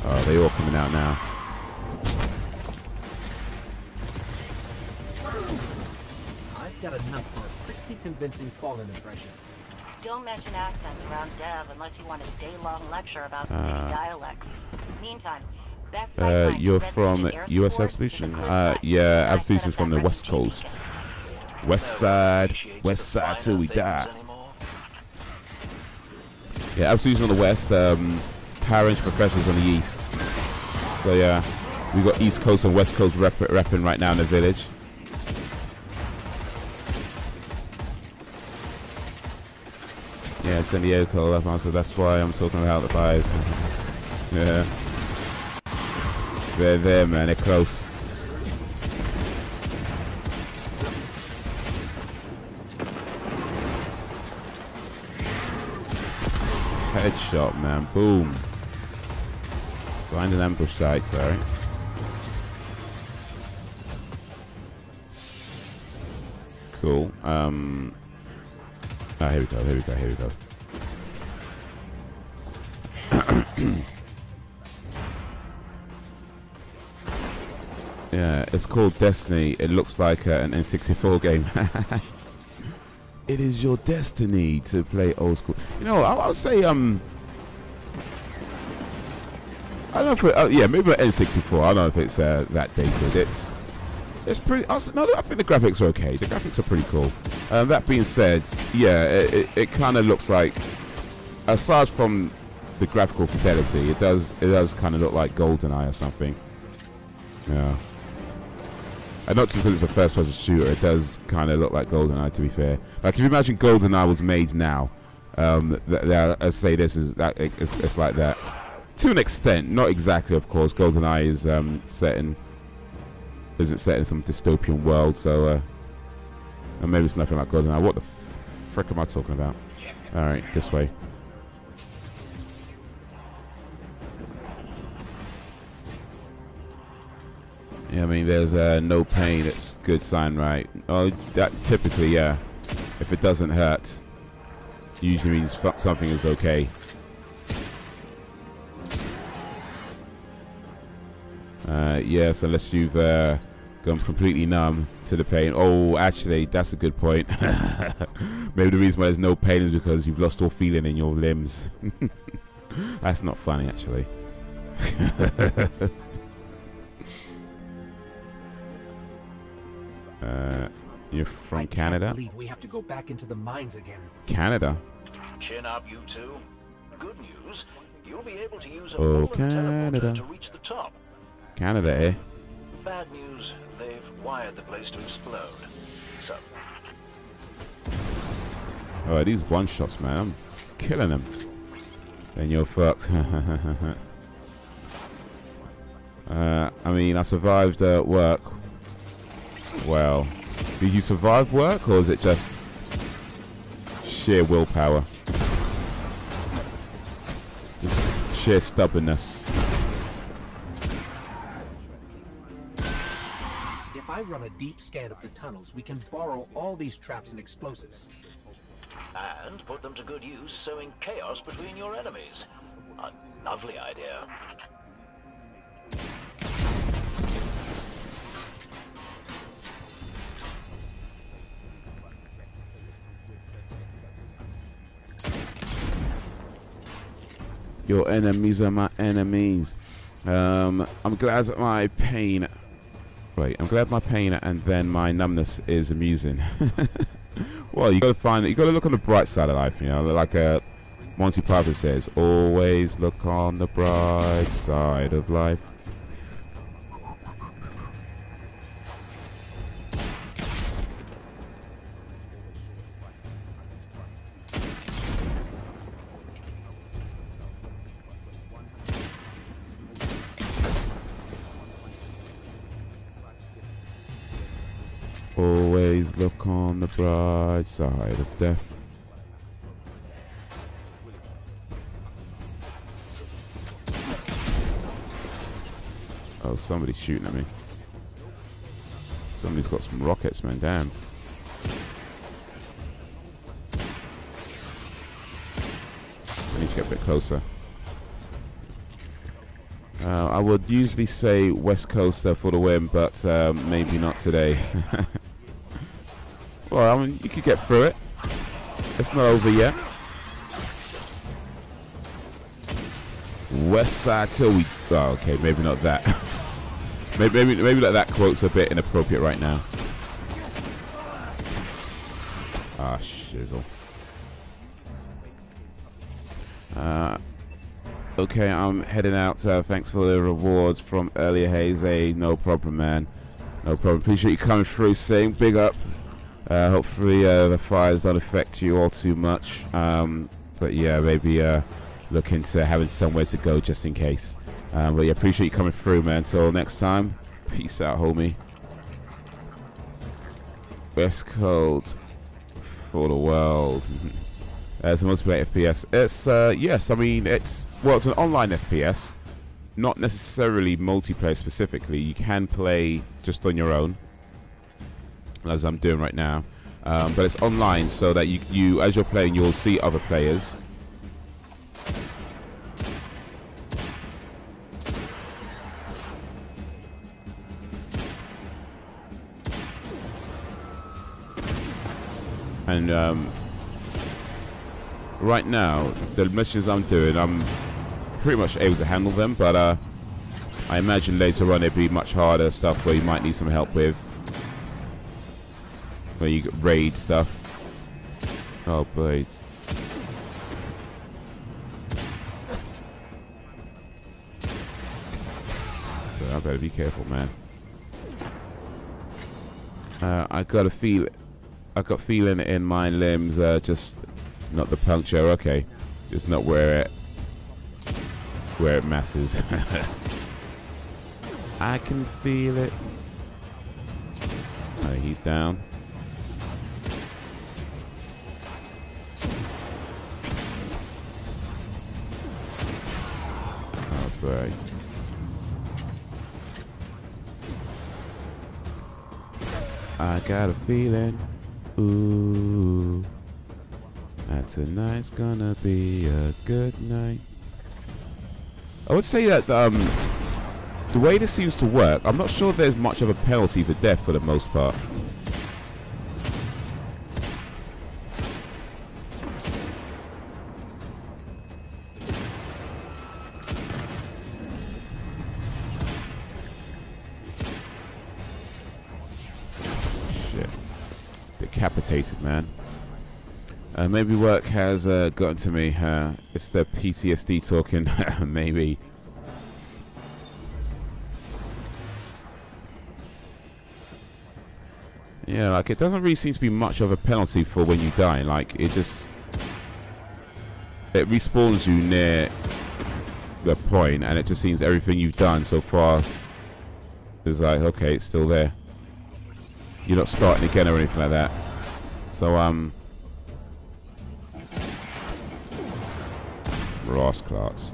Oh, they're all coming out now. I've got enough for a pretty convincing Fallen impression. Don't mention accents around Dev unless you want a day-long lecture about city dialects. Meantime, best you're from US Absolution? Yeah, Absolution's from the West Coast. West side till we die. Yeah, Absolution's on the West, Parents Professors on the East. So yeah, we got East Coast and West Coast repping right now in the village. Yeah, San Diego, so that's why I'm talking about the buyers. Yeah. They're there, man. They're close. Headshot, man. Boom. Find an ambush site, sorry. Cool. Oh, here we go. Yeah, it's called Destiny. It looks like an N64 game. It is your destiny to play old school. You know, I'll say, I don't know if it, yeah, maybe an N64. I don't know if it's that dated. It's pretty. No, I think the graphics are okay. The graphics are pretty cool. That being said, yeah, it kind of looks like, aside from the graphical fidelity, it does kind of look like GoldenEye or something. Yeah. And not just because it's a first-person shooter, it does kind of look like GoldenEye. To be fair, like if you imagine GoldenEye was made now, I say this is that it's like that to an extent, not exactly, of course. GoldenEye is isn't set in some dystopian world, so and maybe it's nothing like GoldenEye. What the frick am I talking about? All right, this way. Yeah, I mean, there's no pain. It's good sign, right? Oh, that typically, yeah. If it doesn't hurt, usually means something is okay. Yes, unless you've gone completely numb to the pain. Oh, actually, that's a good point. Maybe the reason why there's no pain is because you've lost all feeling in your limbs. That's not funny, actually. You're from Canada? I believe we have to go back into the mines again. Canada? Chin up, you two. Good news, you'll be able to use a Oh, polar Canada. teleporter to reach the top. Canada, eh? Bad news, they've wired the place to explode. So, Oh, these one-shots, man. I'm killing them. Then you're fucked. I mean, I survived work. Well, did you survive work, or is it just sheer willpower? Just sheer stubbornness. If I run a deep scan of the tunnels, we can borrow all these traps and explosives. and put them to good use sowing chaos between your enemies. A lovely idea. Your enemies are my enemies. I'm glad that my pain... Wait, I'm glad my pain and then my numbness is amusing. Well, you gotta look on the bright side of life, you know, like Monty Python says, always look on the bright side of life. Always look on the bright side of death. Oh, somebody's shooting at me. Somebody's got some rockets, man. Damn. I need to get a bit closer. I would usually say West Coaster for the win, but maybe not today. Well, I mean, you could get through it. It's not over yet. West side till we... Oh, okay, maybe not that. maybe like that quote's a bit inappropriate right now. Ah, shizzle. Okay, I'm heading out. Thanks for the rewards from earlier, Haze. Hey, no problem, man. No problem. Appreciate you coming through, saying big up. Hopefully the fires don't affect you all too much. But yeah, maybe look into having somewhere to go just in case. But yeah, appreciate you coming through, man. Until next time, peace out, homie. Best code for the world. It's a multiplayer FPS. It's yes, I mean it's an online FPS, not necessarily multiplayer specifically. You can play just on your own, as I'm doing right now, but it's online so that you as you're playing, you'll see other players. And right now, the missions I'm doing, I'm pretty much able to handle them, but I imagine later on it'd be much harder stuff where you might need some help with. Where you raid stuff. Oh boy. I better be careful, man. I got feeling in my limbs, just not the puncture, okay. Just not where it masses. I can feel it. Oh, he's down. Oh boy. I got a feeling, ooh, that tonight's gonna be a good night. I would say that the way this seems to work, I'm not sure there's much of a penalty for death for the most part. Shit. Decapitated, man. Maybe work has gotten to me. It's the PTSD talking. Maybe. Yeah, like it doesn't really seem to be much of a penalty for when you die. Like it respawns you near the point, and it just seems everything you've done so far is like, okay, it's still there. You're not starting again or anything like that. So Rasclats.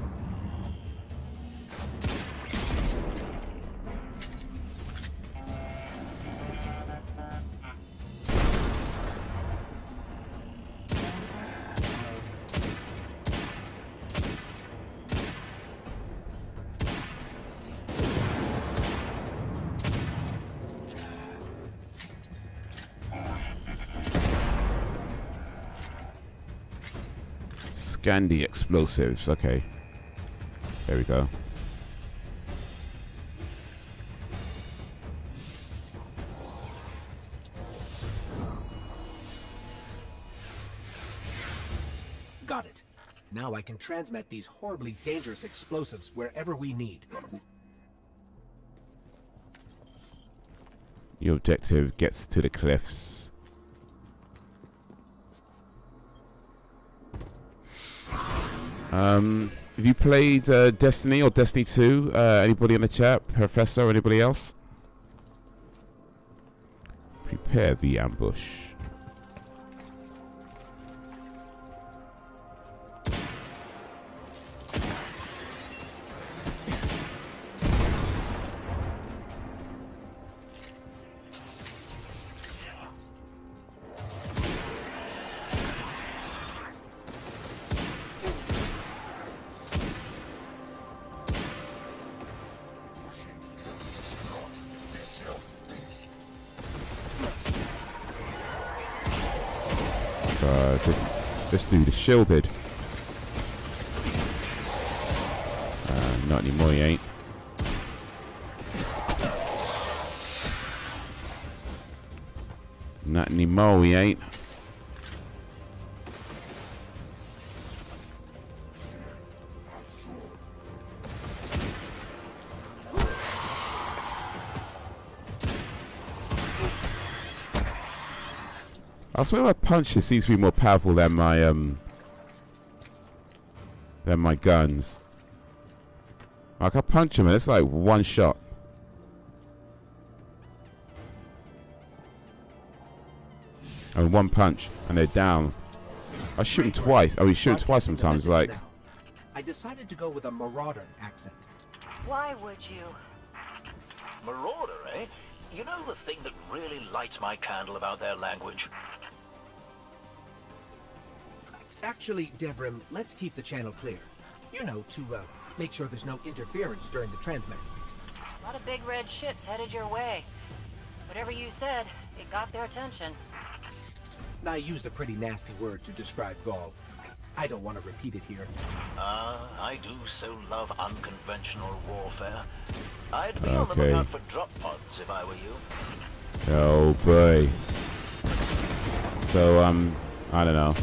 Scandi explosives. Okay. There we go. Got it. Now I can transmit these horribly dangerous explosives wherever we need. Your objective gets to the cliffs. Have you played Destiny or Destiny 2? Anybody in the chat? Professor or anybody else? Prepare the ambush. This dude is shielded. Not anymore, he ain't. Not anymore, he ain't. I swear my punches seems to be more powerful than my guns. Like I punch them and it's like one shot. And one punch and they're down. I shoot them twice. Oh, we shoot them twice sometimes. Like I decided to go with a marauder accent. Why would you? Marauder, eh? You know the thing that really lights my candle about their language? Actually, Devrim, let's keep the channel clear. You know, to make sure there's no interference during the transmit. A lot of big red ships headed your way. Whatever you said, it got their attention. I used a pretty nasty word to describe Gaul. I don't want to repeat it here. I do so love unconventional warfare. I'd be on the lookout for drop pods if I were you. oh boy. So I don't know.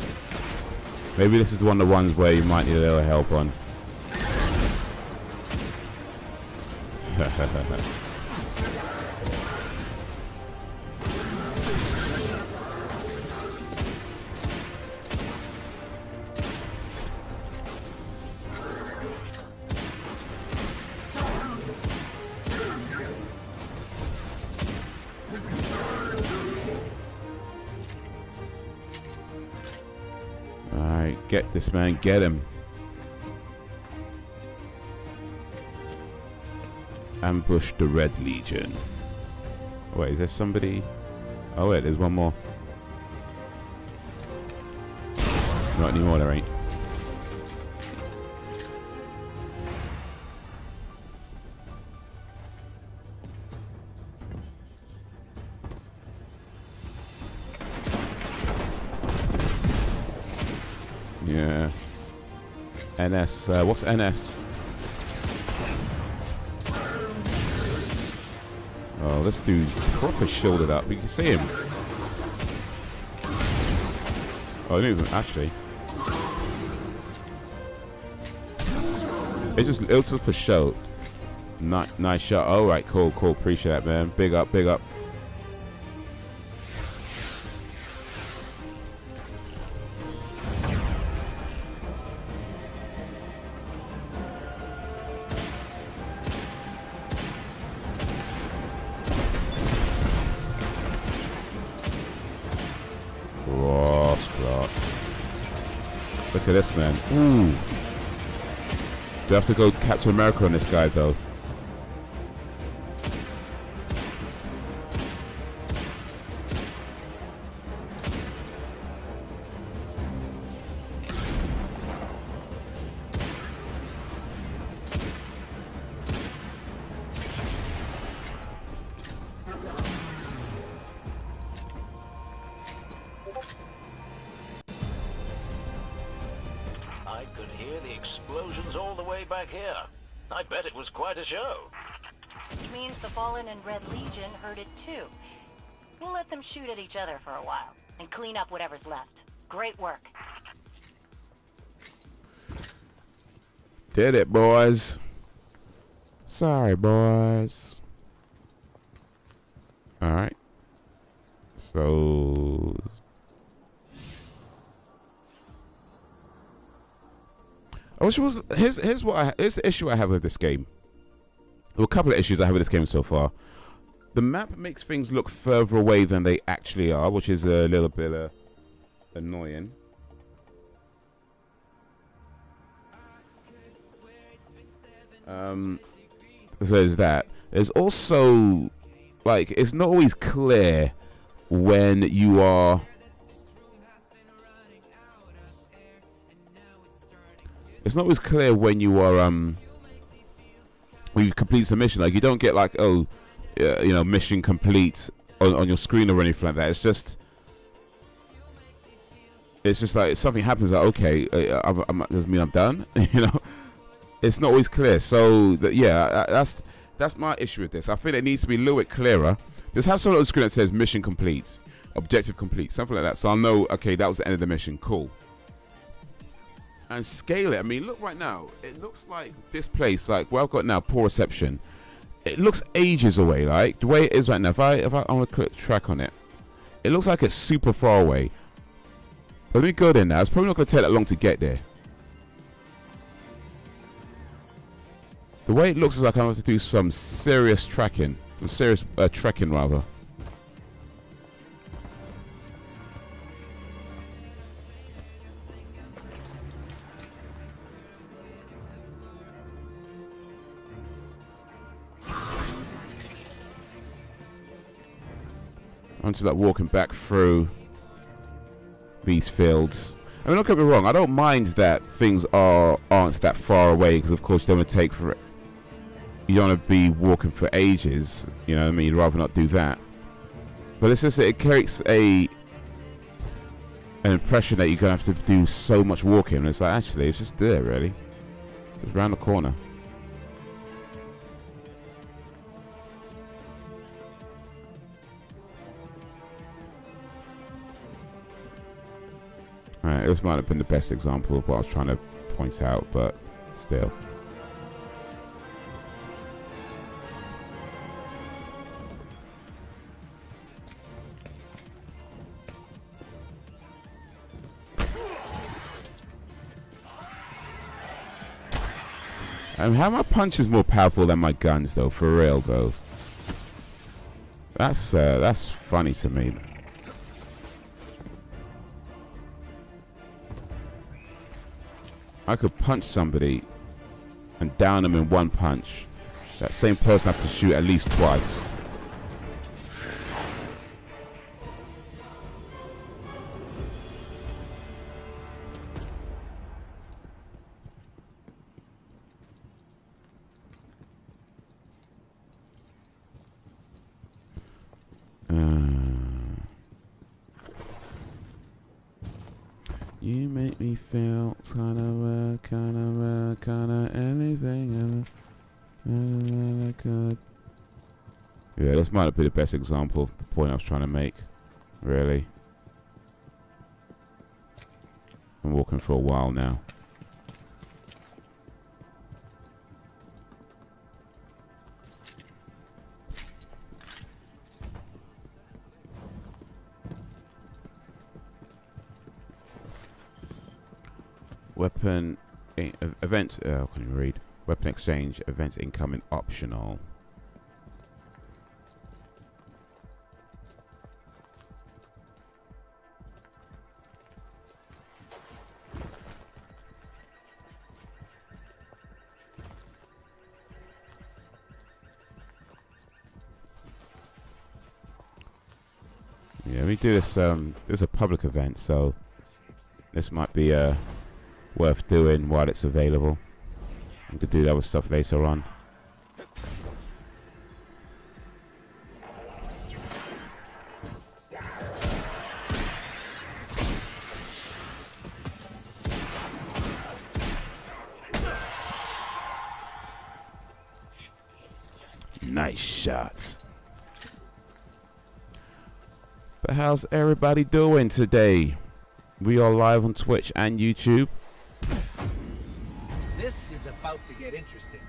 Maybe this is one of the ones where you might need a little help on. Alright, get this man, get him. Ambush the Red Legion. Wait, is there somebody? Oh wait, there's one more. Not anymore, there ain't. Yeah. NS, what's NS? Oh, this dude's proper shielded up. You can see him. Oh, I didn't even actually. It was just for show. Nice shot. All right, cool. Appreciate that, man. Big up. Look at this, man. Ooh. Do I have to go Captain America on this guy, though? I could hear the explosions all the way back here. I bet it was quite a show. Which means the Fallen and Red Legion heard it too. We'll let them shoot at each other for a while and clean up whatever's left. Great work. Did it, boys. Sorry, boys. Alright. So... I wish it was... Here's the issue I have with this game. Well, a couple of issues I have with this game so far. The map makes things look further away than they actually are, which is a little bit annoying. So there's that. There's also, like, it's not always clear when you are... It's not always clear when you are, when you complete the mission. Like, you don't get, like, oh, you know, mission complete on your screen or anything like that. It's just like something happens, like, okay, doesn't mean I'm done, you know? It's not always clear. So, yeah, that's my issue with this. I think it needs to be a little bit clearer. Just have something on the screen that says mission complete, objective complete, something like that. So I'll know, okay, that was the end of the mission. Cool. And scale it. I mean, look right now. It looks like this place, like where I've got now, poor reception. It looks ages away. Like the way it is right now. If I want to click track on it, it looks like it's super far away. But let me go there now. It's probably not going to take that long to get there. The way it looks is like I have to do some serious tracking, some serious trekking rather. I'm just like walking back through these fields. I mean, don't get me wrong, I don't mind that things aren't that far away, because of course you don't want to take for it. You don't want to be walking for ages, you know what I mean? You'd rather not do that. But it's just, it creates an impression that you're going to have to do so much walking. And it's like, actually, it's just there, really. Just around the corner. Alright, this might have been the best example of what I was trying to point out, but still. How my punches more powerful than my guns, though? For real, though. That's funny to me. I could punch somebody and down them in one punch. That same person have to shoot at least twice. You make me feel kinda anything I could. Yeah, this might not be the best example of the point I was trying to make. Really. I'm walking for a while now. Weapon event. I can't even read. Weapon exchange events incoming optional. Yeah, we do this. There's a public event, so this might be worth doing while it's available. We could do that with stuff later on. Nice shots. But how's everybody doing today? We are live on Twitch and YouTube. This is about to get interesting.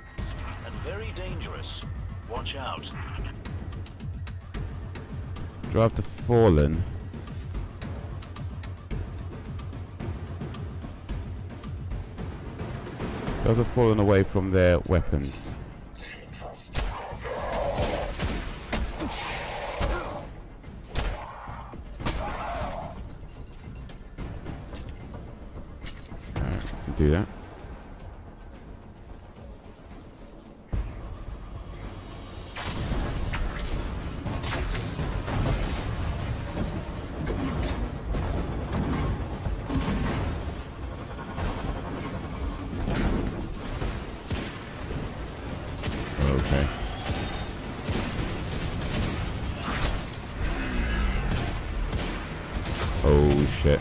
And very dangerous. Watch out. Drive the Fallen. Drive the Fallen away from their weapons. Alright, we can do that. Oh shit.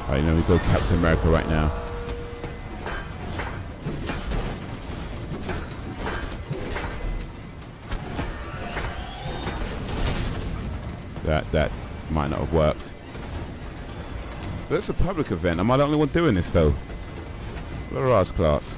Alright, now we go Captain America right now. That might not have worked. So it's a public event. Am I the only one doing this though? What are ours, class?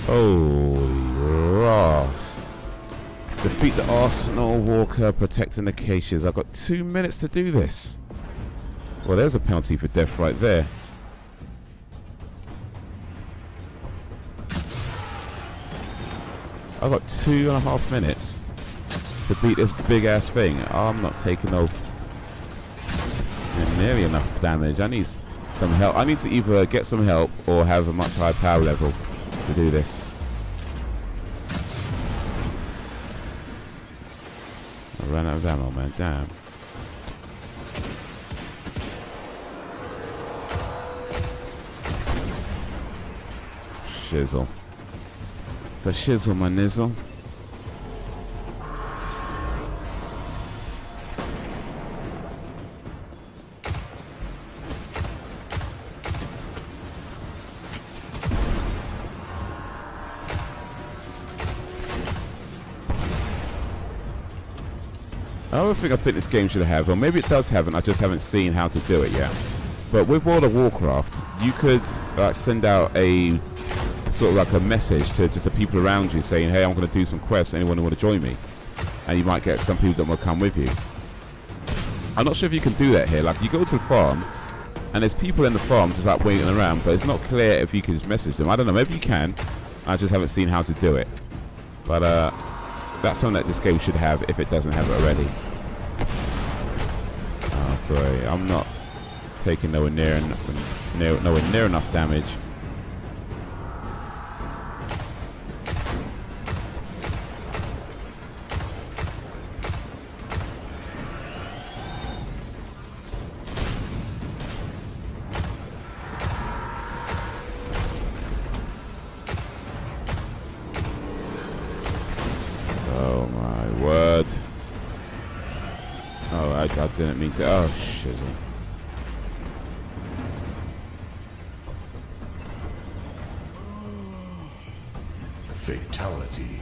Holy Ross. Defeat the Arsenal Walker protecting the caches. I've got 2 minutes to do this. Well, there's a penalty for death right there. I've got 2.5 minutes to beat this big ass thing. I'm not taking no nearly enough damage. I need some help. I need to either get some help or have a much higher power level to do this. I ran out of ammo, man. Damn. Shizzle. For shizzle, my nizzle. I think this game should have, or maybe it does have, and I just haven't seen how to do it yet. But with World of Warcraft, you could send out a sort of like a message to just the people around you saying, hey, I'm going to do some quests, anyone who want to join me? And you might get some people that will come with you. I'm not sure if you can do that here. Like, you go to the farm, and there's people in the farm just like waiting around, but it's not clear if you can just message them. I don't know. Maybe you can. I just haven't seen how to do it. But that's something that this game should have if it doesn't have it already. Oh boy, I'm not taking nowhere near enough damage. Oh my word. Oh, I didn't mean to. Oh, shizzle. Fatality.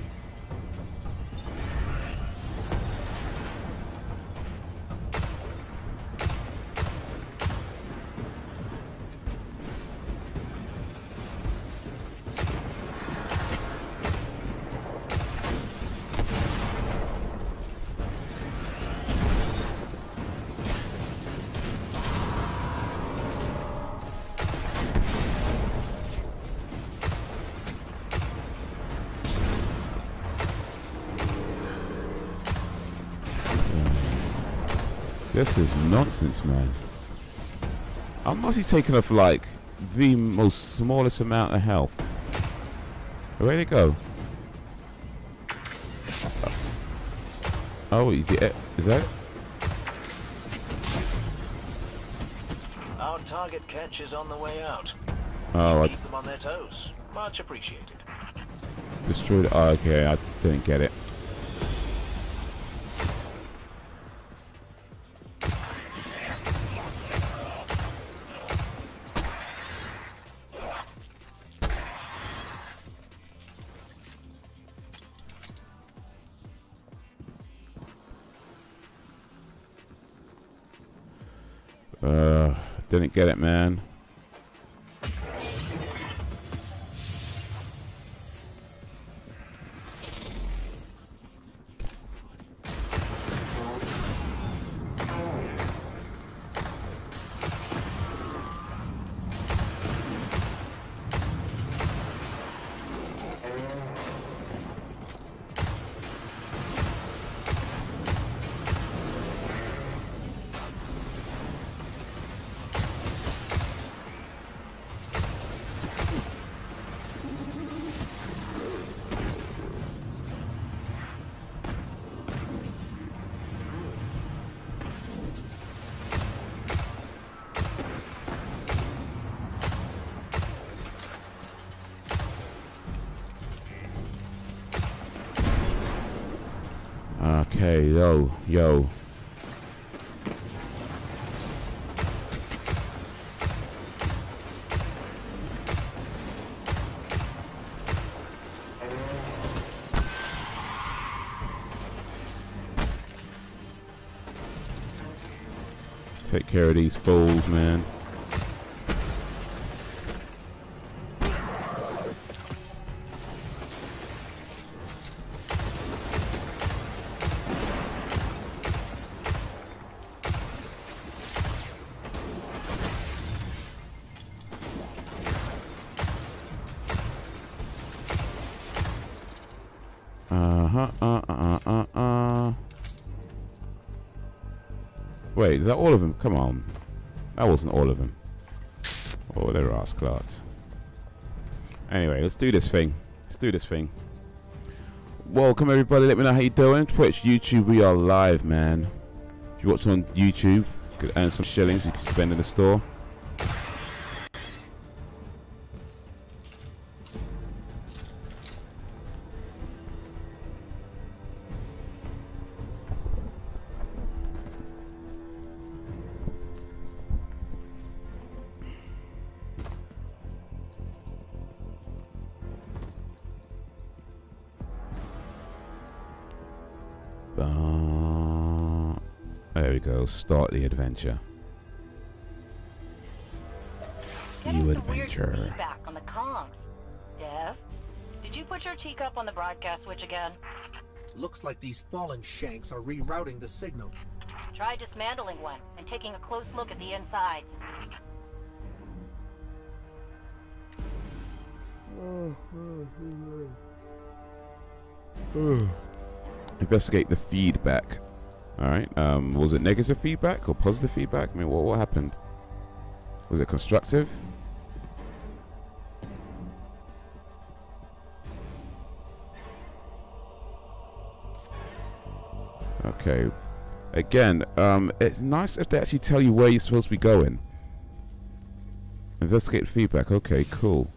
This is nonsense, man. I'm mostly taking off like the most smallest amount of health. Where'd it go? Oh, is it? Is that it? Our target catch is on the way out. Oh, Keep them on their toes. Much appreciated. destroyed. Oh, okay, I didn't get it. Didn't get it, man. Okay, yo. Take care of these fools, man. Wait, is that all of them? Come on. That wasn't all of them. Oh, they're ass clots. Anyway, let's do this thing. Welcome, everybody. Let me know how you're doing. Twitch, YouTube, we are live, man. If you watch on YouTube, you could earn some shillings you can spend in the store. There we go. Start the adventure. Getting some weird feedback on the comms. Dev, did you put your teacup on the broadcast switch again? Looks like these fallen shanks are rerouting the signal. Try dismantling one and taking a close look at the insides. Investigate the feedback. Alright, was it negative feedback or positive feedback? I mean, what happened? Was it constructive? Okay. Again, it's nice if they actually tell you where you're supposed to be going. Investigate feedback. Okay, cool.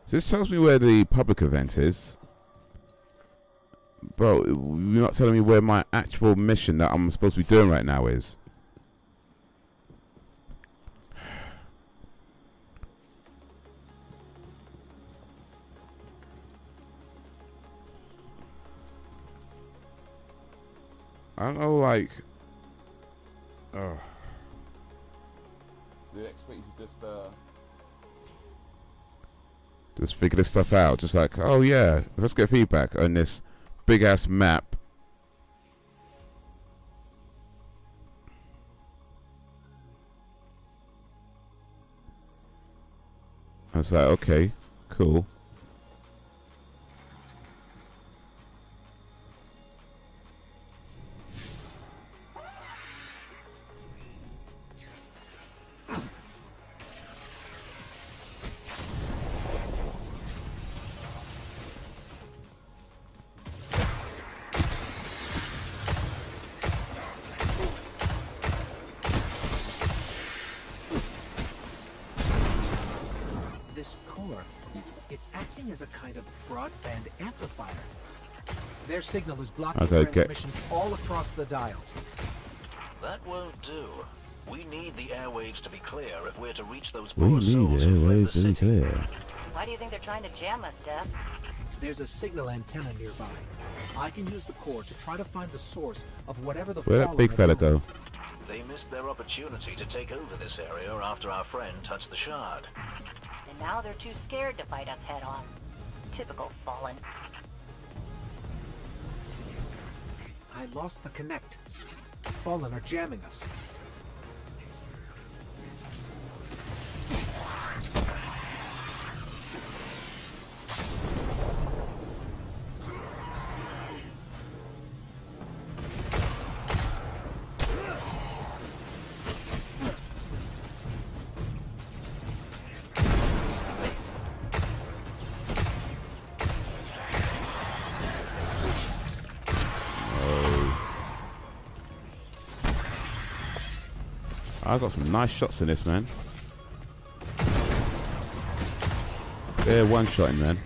So this tells me where the public event is. Bro, you're not telling me where my actual mission that I'm supposed to be doing right now is. I don't know, like... Do they expect you to just figure this stuff out? Just like, oh yeah, let's get feedback on this big ass map. I was like, okay, cool. Their signal is blocking transmissions all across the dial. That won't do. We need the airwaves to be clear if we're to reach those poor souls who fled the city. Why do you think they're trying to jam us, Def? There's a signal antenna nearby. I can use the core to try to find the source of whatever the Where'd that big fella go? They missed their opportunity to take over this area after our friend touched the shard. And now they're too scared to fight us head on. Typical Fallen. I lost the connect. Fallen are jamming us. I got some nice shots in this, man. They're one-shotting, man.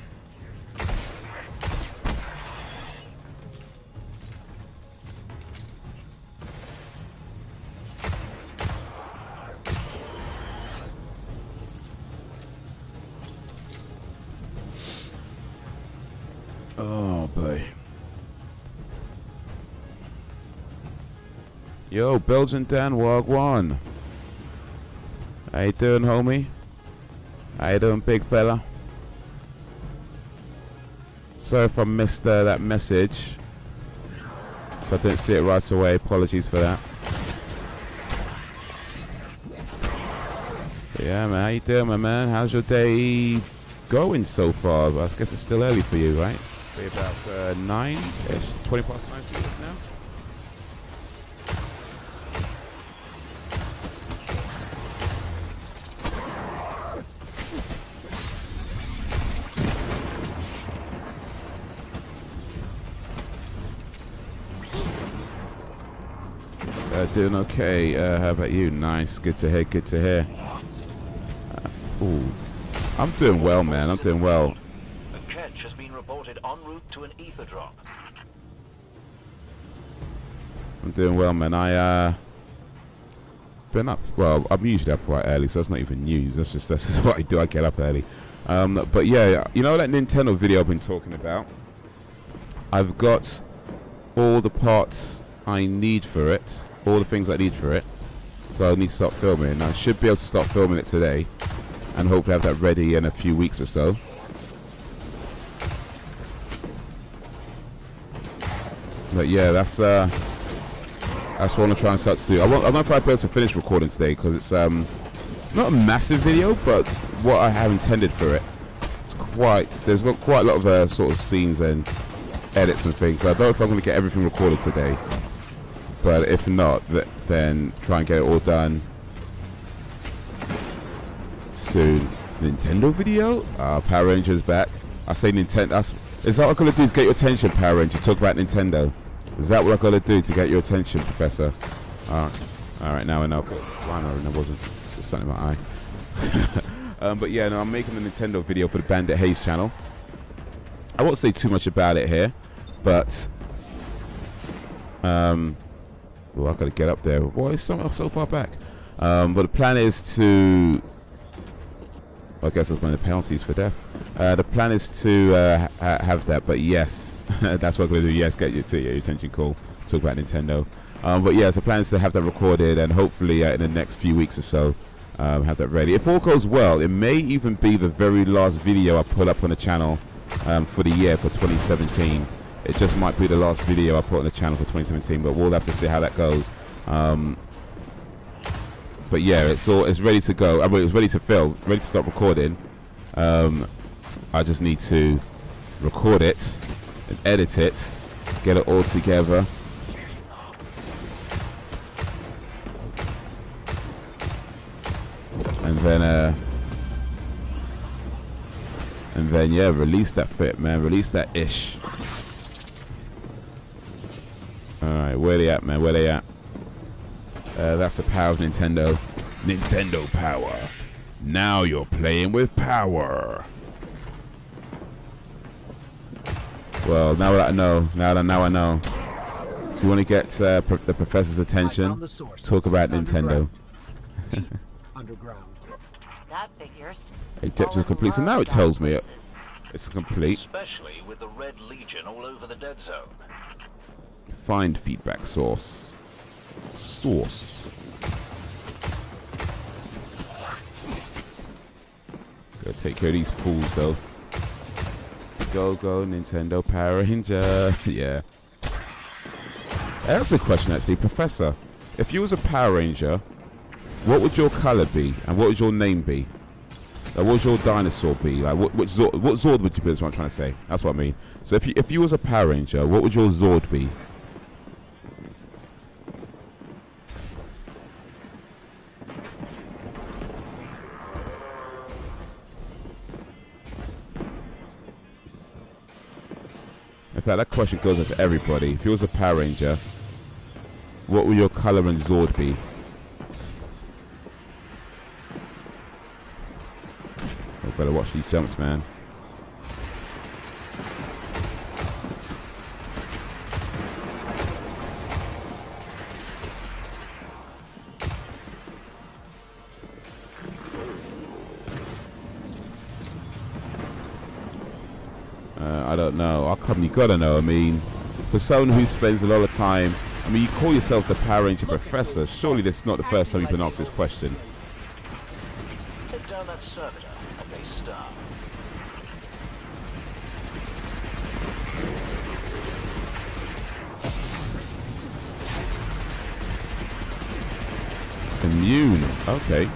Oh, boy. Yo, Belgian Dan Wagwan. How you doing, homie? How you doing, big fella? Sorry if I missed that message. If I didn't see it right away, apologies for that. But yeah, man, how you doing, my man? How's your day going so far? I guess it's still early for you, right? Be about 9-ish, 20 past 9 for you now. Doing okay. How about you? Nice. Good to hear. Good to hear. Ooh, I'm doing well, man. I'm doing well. A catch has been reported en route to an ether drop. I'm doing well, man. I been up. Well, I'm usually up quite early, so that's not even news. That's just what I do. I get up early. But yeah, you know that Nintendo video I've been talking about. I've got all the parts I need for it, all the things I need for it. So I need to start filming. I should be able to start filming it today, and hopefully have that ready in a few weeks or so. But yeah, that's what I'm trying to start to do. I don't know if I'll be able to finish recording today, because it's not a massive video, but what I have intended for it, there's quite a lot of sort of scenes and edits and things. So I don't know if I'm going to get everything recorded today, but if not, then try and get it all done soon. Nintendo video? Power Rangers back. I say Nintendo. Is that what I'm going to do to get your attention, Power Rangers? Talk about Nintendo. Is that what I'm going to do to get your attention, Professor? Alright, now I know. I know, that wasn't just something in my eye. But yeah, no, I'm making the Nintendo video for the Bandit Haze channel. I won't say too much about it here, but well, I gotta get up there. Why is so far back? But the plan is to, I guess that's one of the penalties for death. The plan is to have that, but yes, that's what I'm gonna do. Yes, get your attention. Cool. Talk about Nintendo. But yeah, so the plan is to have that recorded, and hopefully in the next few weeks or so, have that ready. If all goes well, it may even be the very last video I put up on the channel for the year, for 2017. It just might be the last video I put on the channel for 2017, but we'll have to see how that goes. But yeah, it's ready to go. I mean, it's ready to film, ready to start recording. I just need to record it and edit it, get it all together. And then yeah, release that fit, man. Release that ish. Alright, where they at, man? Where they at? That's the power of Nintendo. Nintendo power. Now you're playing with power. Well, now that I know, now I know. If you want to get the professor's attention, talk about Nintendo. Underground. That figures. Eject is complete, so now it tells me it's complete. Especially with the Red Legion all over the dead zone. Find feedback source. Gotta take care of these fools though. Go Nintendo Power Ranger. Yeah. That's a question actually, Professor. If you was a Power Ranger, what would your color be, and what would your name be? Like, what would your dinosaur be? Like, what Zord would you be? Is what I'm trying to say. That's what I mean. So if you was a Power Ranger, what would your Zord be? In fact, that question goes out to everybody. If you was a Power Ranger, what would your color and Zord be? Better watch these jumps, man. I don't know. How come you gotta know? I mean, for someone who spends a lot of time, I mean, you call yourself the Power Ranger Professor. Surely this is not the first time you've been asked this question. Take down that servitor. Stop. Immune. Okay.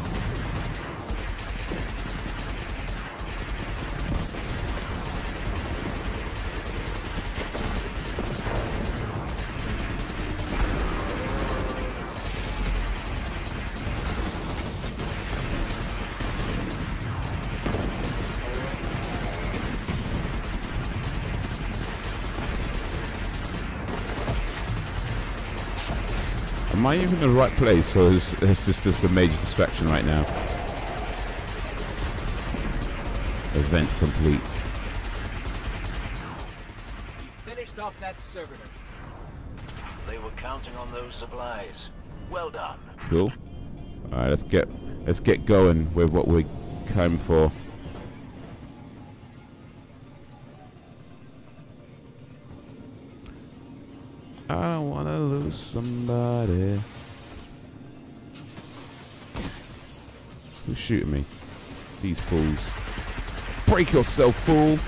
Am I even in the right place, or is this just a major distraction right now? Event complete. We finished off that servitor. They were counting on those supplies. Well done. Cool. All right, let's get going with what we came for. I don't wanna lose somebody. Who's shooting me? These fools. Break yourself, fool!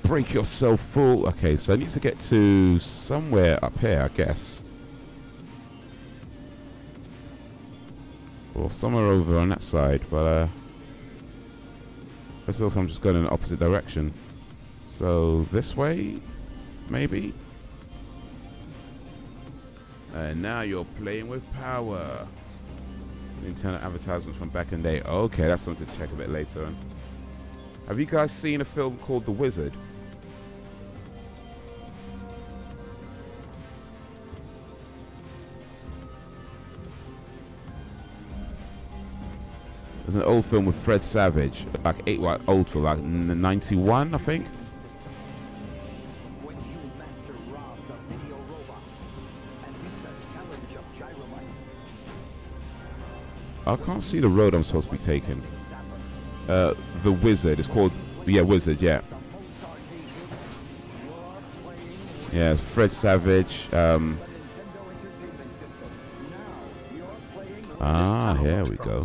Break yourself, fool. Okay, so I need to get to somewhere up here, I guess. Or somewhere over on that side, but first of all, I'm just going in the opposite direction. So this way, maybe. And now you're playing with power. Internet advertisements from back in the day. Okay, that's something to check a bit later on. Have you guys seen a film called The Wizard? There's an old film with Fred Savage, like old film, like 91, I think. I can't see the road I'm supposed to be taking. The Wizard. It's called, yeah, Wizard. Yeah. Yeah, Fred Savage. Here we go.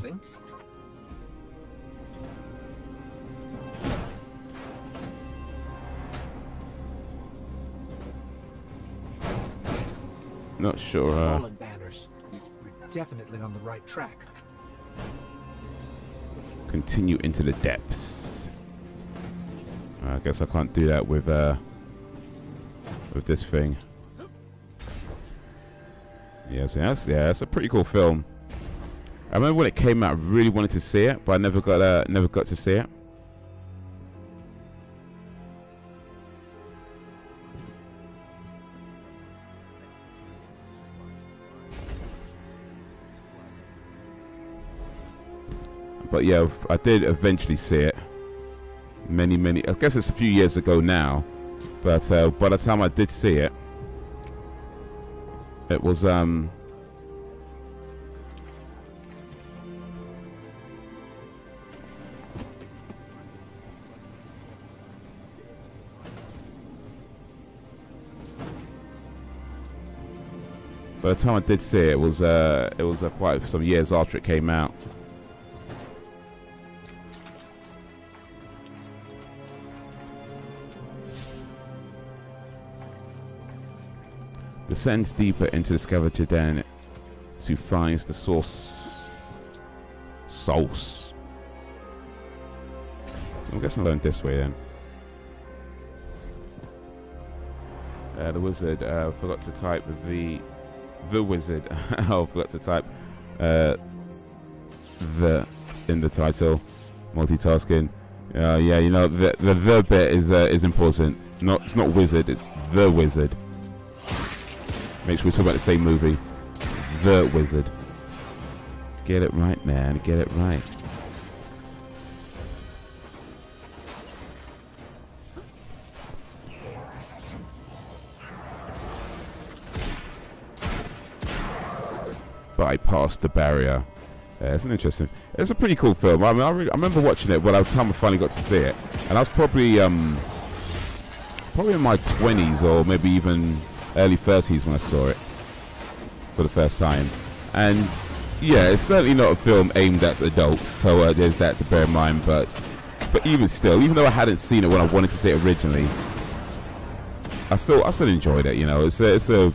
Not sure. Fallen banners. We're definitely on the right track. Continue into the depths. I guess I can't do that with this thing. Yeah, so that's a pretty cool film. I remember when it came out, I really wanted to see it, but I never got to see it. But yeah, I did eventually see it. Many, I guess it's a few years ago now. But by the time I did see it, it was by the time I did see it, it was quite some years after it came out. Descends deeper into the scavenger den to find the source. So I'm guessing I learned this way then. The Wizard. Forgot to type the Wizard. Oh, forgot to type the in the title. Multitasking. Yeah, you know the bit is important. It's not Wizard. It's The Wizard. Make sure we talk about the same movie. The Wizard. Get it right, man. Get it right. Bypass the barrier. Yeah, it's an interesting. It's a pretty cool film. I mean, I remember watching it when I finally got to see it, and I was probably in my 20s or maybe even early 30s when I saw it for the first time. And yeah, it's certainly not a film aimed at adults, so there's that to bear in mind. But even still, even though I hadn't seen it when I wanted to see it originally, I still enjoyed it. You know, it's a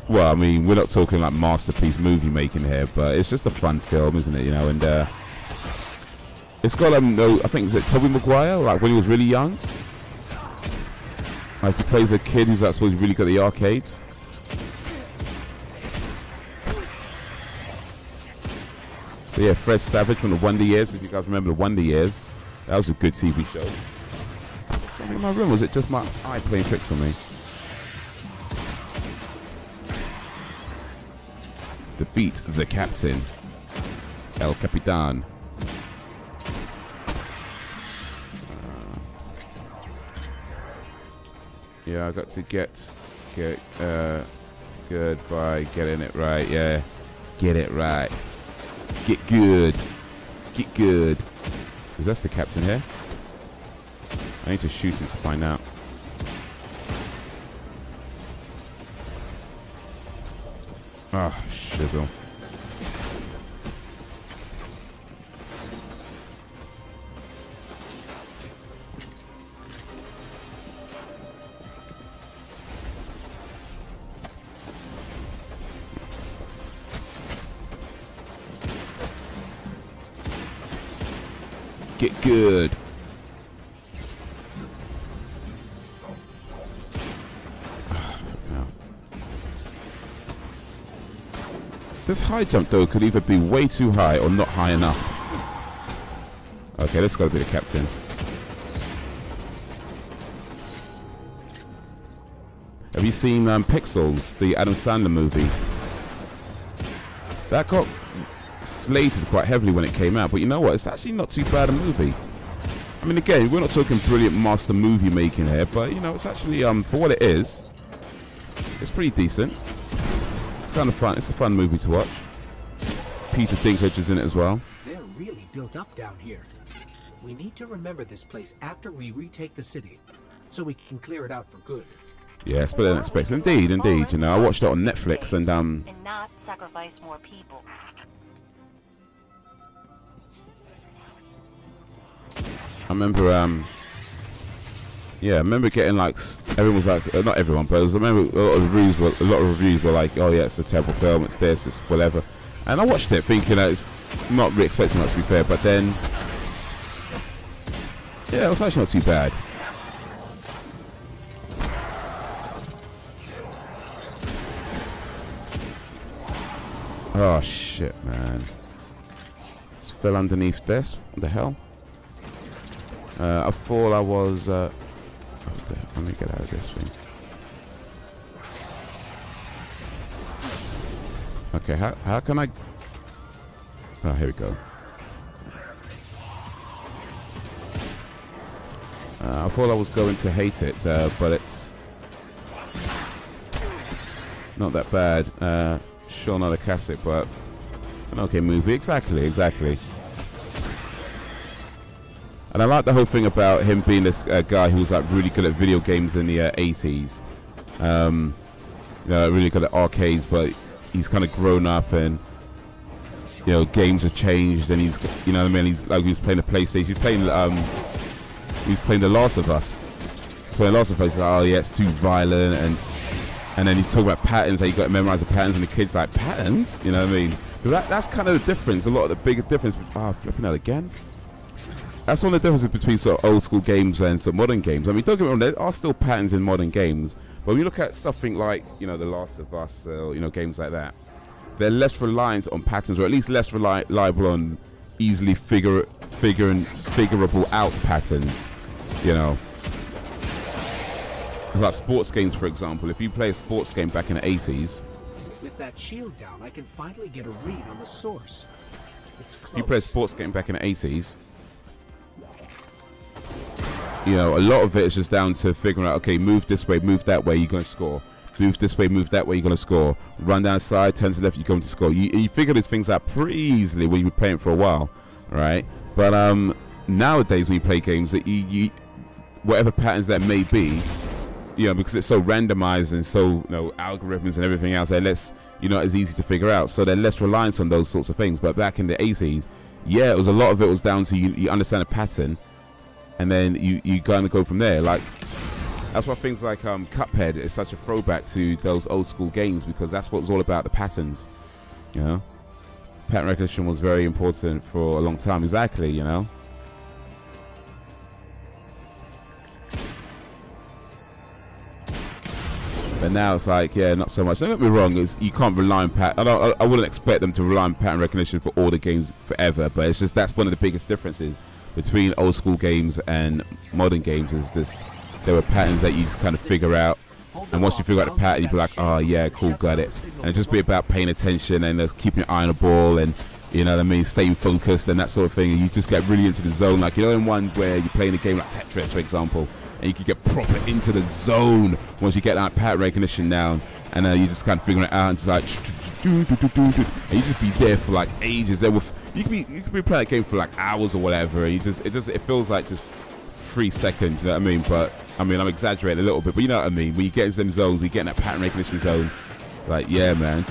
well, I mean, we're not talking like masterpiece movie making here, but it's just a fun film, isn't it? You know, and it's got I think is it Tobey Maguire, like when he was really young. Like he plays a kid who's like supposed to be really good at the arcades. So yeah, Fred Savage from the Wonder Years. If you guys remember the Wonder Years, that was a good TV show. Something in my room, was it just my eye playing tricks on me? Defeat the Captain, El Capitan. Yeah, I got to get good by getting it right. Yeah, get it right. Get good. Get good. Is that the captain here? I need to shoot him to find out. Ah, oh, shizzle. Get good. This high jump though could either be way too high or not high enough. Okay, that's got to be the captain. Have you seen Pixels, the Adam Sandler movie? That got slated quite heavily when it came out, but you know what? It's actually not too bad a movie. I mean, again, we're not talking brilliant master movie making here, but you know, it's actually for what it is, it's pretty decent. It's kind of fun. It's a fun movie to watch. Peter Dinklage is in it as well. They're really built up down here. We need to remember this place after we retake the city, so we can clear it out for good. Yeah, it's better than expected. Indeed, indeed. You know, I watched it on Netflix and not sacrifice more people. I remember yeah, I remember getting like everyone was like, not everyone, but I remember a lot of reviews were like, oh yeah, it's a terrible film, it's this, it's whatever. And I watched it thinking that it's not really expecting that to be fair, but then yeah, it was actually not too bad. Oh shit, man. Just fell underneath this. What the hell? I thought I was let me get out of this thing. Okay, how can I? Oh, here we go. I thought I was going to hate it, but it's not that bad. Sure, not a classic, but an okay movie. Exactly. And I like the whole thing about him being this guy who was like really good at video games in the 80s. You know, really good at arcades, but he's kind of grown up and, you know, games have changed and he's, you know what I mean, he's like, he was playing a PlayStation, he was playing The Last of Us. Playing The Last of Us, like, oh yeah, it's too violent, and then he talk about patterns, how you got to memorize the patterns, and the kid's like, patterns? You know what I mean? That's kind of the difference, a lot of the bigger difference. Flipping out again. That's one of the differences between sort of old school games and some modern games. I mean, don't get me wrong, there are still patterns in modern games, but when you look at something like, you know, The Last of Us, you know, games like that, they're less reliant on patterns, or at least less reliable on easily figurable out patterns, you know. Like sports games, for example, if you play a sports game back in the 80s, with that shield down, I can finally get a read on the source. It's close. If you play a sports game back in the 80s, you know, a lot of it is just down to figuring out, okay, move this way, move that way, you're going to score. Move this way, move that way, you're going to score. Run down the side, turn to the left, you're going to score. You figure these things out pretty easily when you've been playing for a while, right? But nowadays when you play games, that you whatever patterns that may be, you know, because it's so randomized and so, you know, algorithms and everything else, they're less, you know, as easy to figure out. So they're less reliant on those sorts of things. But back in the 80s, yeah, it was a lot of it was down to you understand a pattern, and then you kind of go from there. Like, that's why things like Cuphead is such a throwback to those old school games, because that's what was all about, the patterns, you know. Pattern recognition was very important for a long time. Exactly, you know. But now it's like, yeah, not so much. Don't get me wrong, you can't rely on I wouldn't expect them to rely on pattern recognition for all the games forever, but it's just that's one of the biggest differences between old school games and modern games, is just there were patterns that you just kind of figure out, and once you figure out the pattern, you'd be like, oh yeah, cool, got it. And it just be about paying attention and keeping your eye on the ball, and you know what I mean, staying focused and that sort of thing, and you just get really into the zone. Like, you know, in ones where you're playing a game like Tetris, for example, and you can get proper into the zone once you get that pattern recognition down, and you just kind of figure it out, and it's like, and you just be there for like ages. There with you can be playing that game for like hours or whatever, and it feels like just 3 seconds. You know what I mean? But I mean, I'm exaggerating a little bit, but you know what I mean. When you get into them zones, when you get in that pattern recognition zone, like, yeah, man.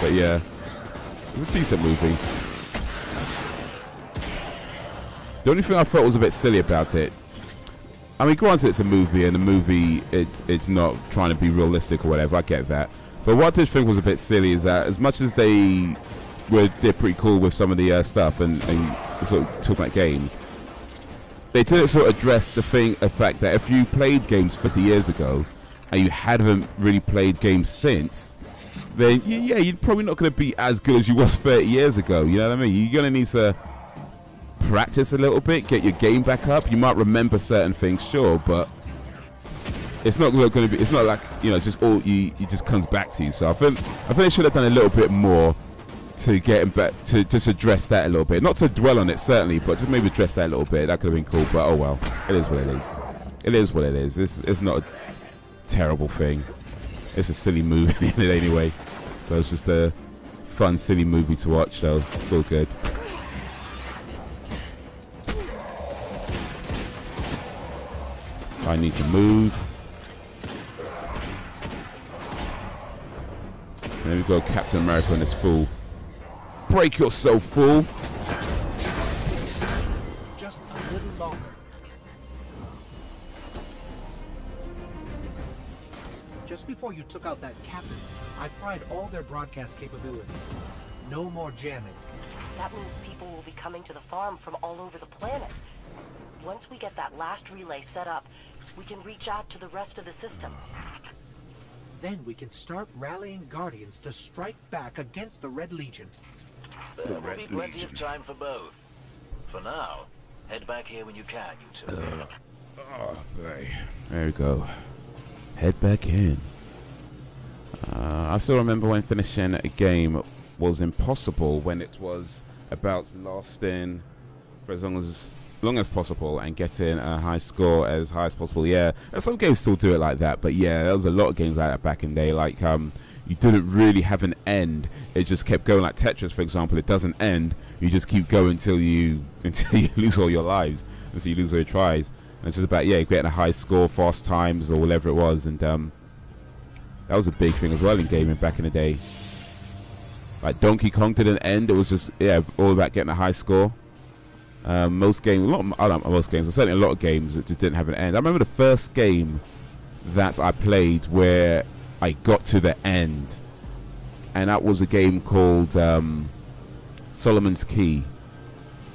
But yeah, it's a decent movie. The only thing I thought was a bit silly about it, I mean, granted it's a movie, and the movie it's not trying to be realistic or whatever, I get that. But what I did think was a bit silly is that as much as they're pretty cool with some of the stuff and sort of talk about games, they didn't sort of address the fact that if you played games 30 years ago and you hadn't really played games since, then yeah, you're probably not going to be as good as you was 30 years ago. You know what I mean? You're going to need to practice a little bit, get your game back up. You might remember certain things, sure, but it's not going to be. It's not like, you know, it's just all it just comes back to you. So I think they should have done a little bit more to get him back, to just address that a little bit. Not to dwell on it certainly, but just maybe address that a little bit. That could have been cool. But oh well, it is what it is. It is what it is. It's not a terrible thing. It's a silly movie anyway. So it's just a fun, silly movie to watch. So it's all good. I need to move. And there we go, Captain America and this fool. Break yourself, fool. Just a little longer. Just before you took out that captain, I fried all their broadcast capabilities. No more jamming. That means people will be coming to the farm from all over the planet. Once we get that last relay set up, we can reach out to the rest of the system. Then we can start rallying Guardians to strike back against the Red Legion. There will be plenty of time for both. For now, head back here when you can, you two. Oh, boy. There we go. Head back in. I still remember when finishing a game was impossible, when it was about lasting for as long as possible and getting a high score as high as possible. Yeah, and some games still do it like that, but yeah, there was a lot of games like that back in the day. Like you didn't really have an end. It just kept going. Like Tetris, for example, it doesn't end. You just keep going until you lose all your lives, until you lose all your tries. And it's just about, yeah, getting a high score, fast times, or whatever it was. And that was a big thing as well in gaming back in the day. Like Donkey Kong didn't end. It was just, yeah, all about getting a high score. Most games, most games, but certainly a lot of games that just didn't have an end. I remember the first game that I played where I got to the end, and that was a game called Solomon's Key.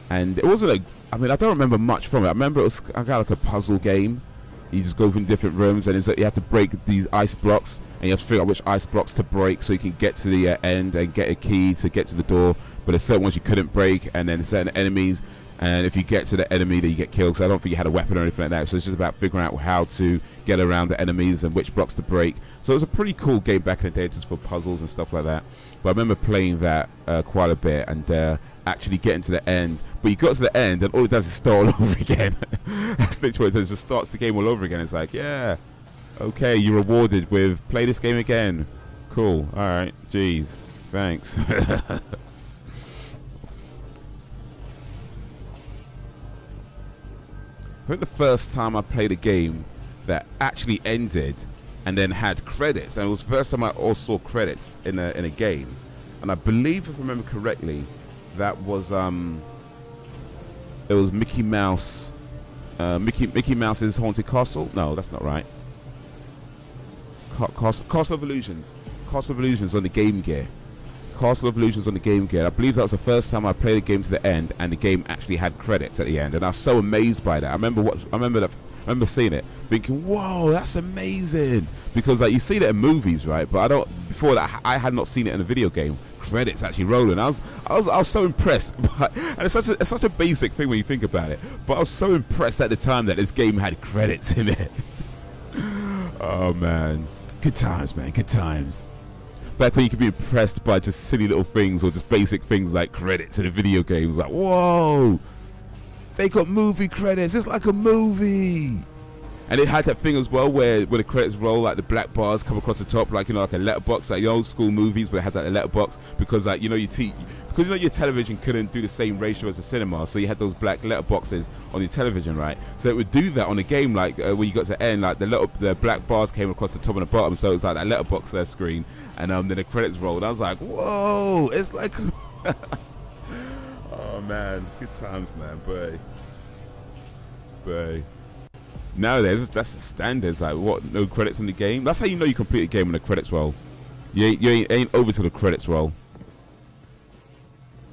And it wasn't like, I mean, I don't remember much from it. I remember it was kind of like a puzzle game. You just go from different rooms, and it's like you have to break these ice blocks, and you have to figure out which ice blocks to break so you can get to the end and get a key to get to the door. But there's certain ones you couldn't break, and then certain enemies, and if you get to the enemy, then you get killed. Because I don't think you had a weapon or anything like that. So it's just about figuring out how to get around the enemies and which blocks to break. So it was a pretty cool game back in the day, just for puzzles and stuff like that. But I remember playing that quite a bit, and actually getting to the end. But you got to the end, and all it does is start all over again. That's literally what it does. It just starts the game all over again. It's like, yeah, okay, you're rewarded with play this game again. Cool. All right. Jeez. Thanks. I think the first time I played a game that actually ended and then had credits, and it was the first time I also saw credits in a game, and I believe, if I remember correctly, that was it was Mickey Mouse, Mickey Mouse's Haunted Castle. No, that's not right. Castle of Illusions. Castle of Illusions on the Game Gear. Castle of Illusions on the Game Gear. I believe that was the first time I played a game to the end, and the game actually had credits at the end, and I was so amazed by that. I remember seeing it, thinking, "Whoa, that's amazing!" Because like you see that in movies, right? But before that, I had not seen it in a video game. Credits actually rolling. I was so impressed. And it's such a basic thing when you think about it. But I was so impressed at the time that this game had credits in it. Oh man, good times, man, good times. Back when you could be impressed by just silly little things or just basic things like credits in a video game. It was like, whoa, they got movie credits. It's like a movie. And it had that thing as well where the credits roll, like the black bars come across the top, like, you know, like a letterbox, like the old school movies where it had that letterbox, because, like, you know, your television couldn't do the same ratio as the cinema, so you had those black letterboxes on your television, right? So it would do that on a game, like when you got to end, like the black bars came across the top and the bottom, so it was like that letterbox screen, and then the credits rolled. I was like, whoa, it's like, oh man, good times, man, boy. Nowadays, that's the standards. Like, what? No credits in the game? That's how you know you complete a game when the credits roll. You ain't over till the credits roll.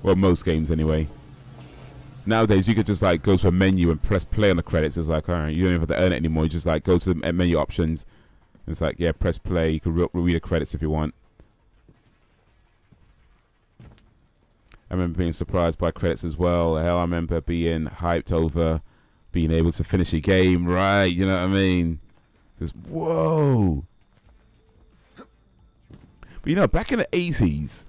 Well, most games anyway. Nowadays, you could just like go to a menu and press play on the credits. It's like, all right, you don't even have to earn it anymore. You just like go to the menu options. It's like, yeah, press play. You can read the credits if you want. I remember being surprised by credits as well. Hell, I remember being hyped over being able to finish a game, right? You know what I mean? Just whoa. But you know, back in the 80s,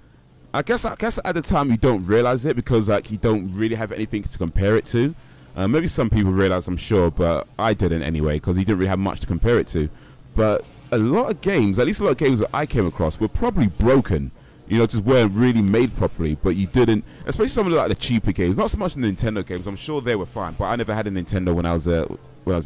I guess at the time you don't realize it because like you don't really have anything to compare it to. Maybe some people realize, I'm sure, but I didn't anyway because you didn't really have much to compare it to. But a lot of games, at least a lot of games that I came across, were probably broken. You know, just weren't really made properly, but you didn't, especially some of the cheaper games, not so much the Nintendo games. I'm sure they were fine, but I never had a Nintendo when I was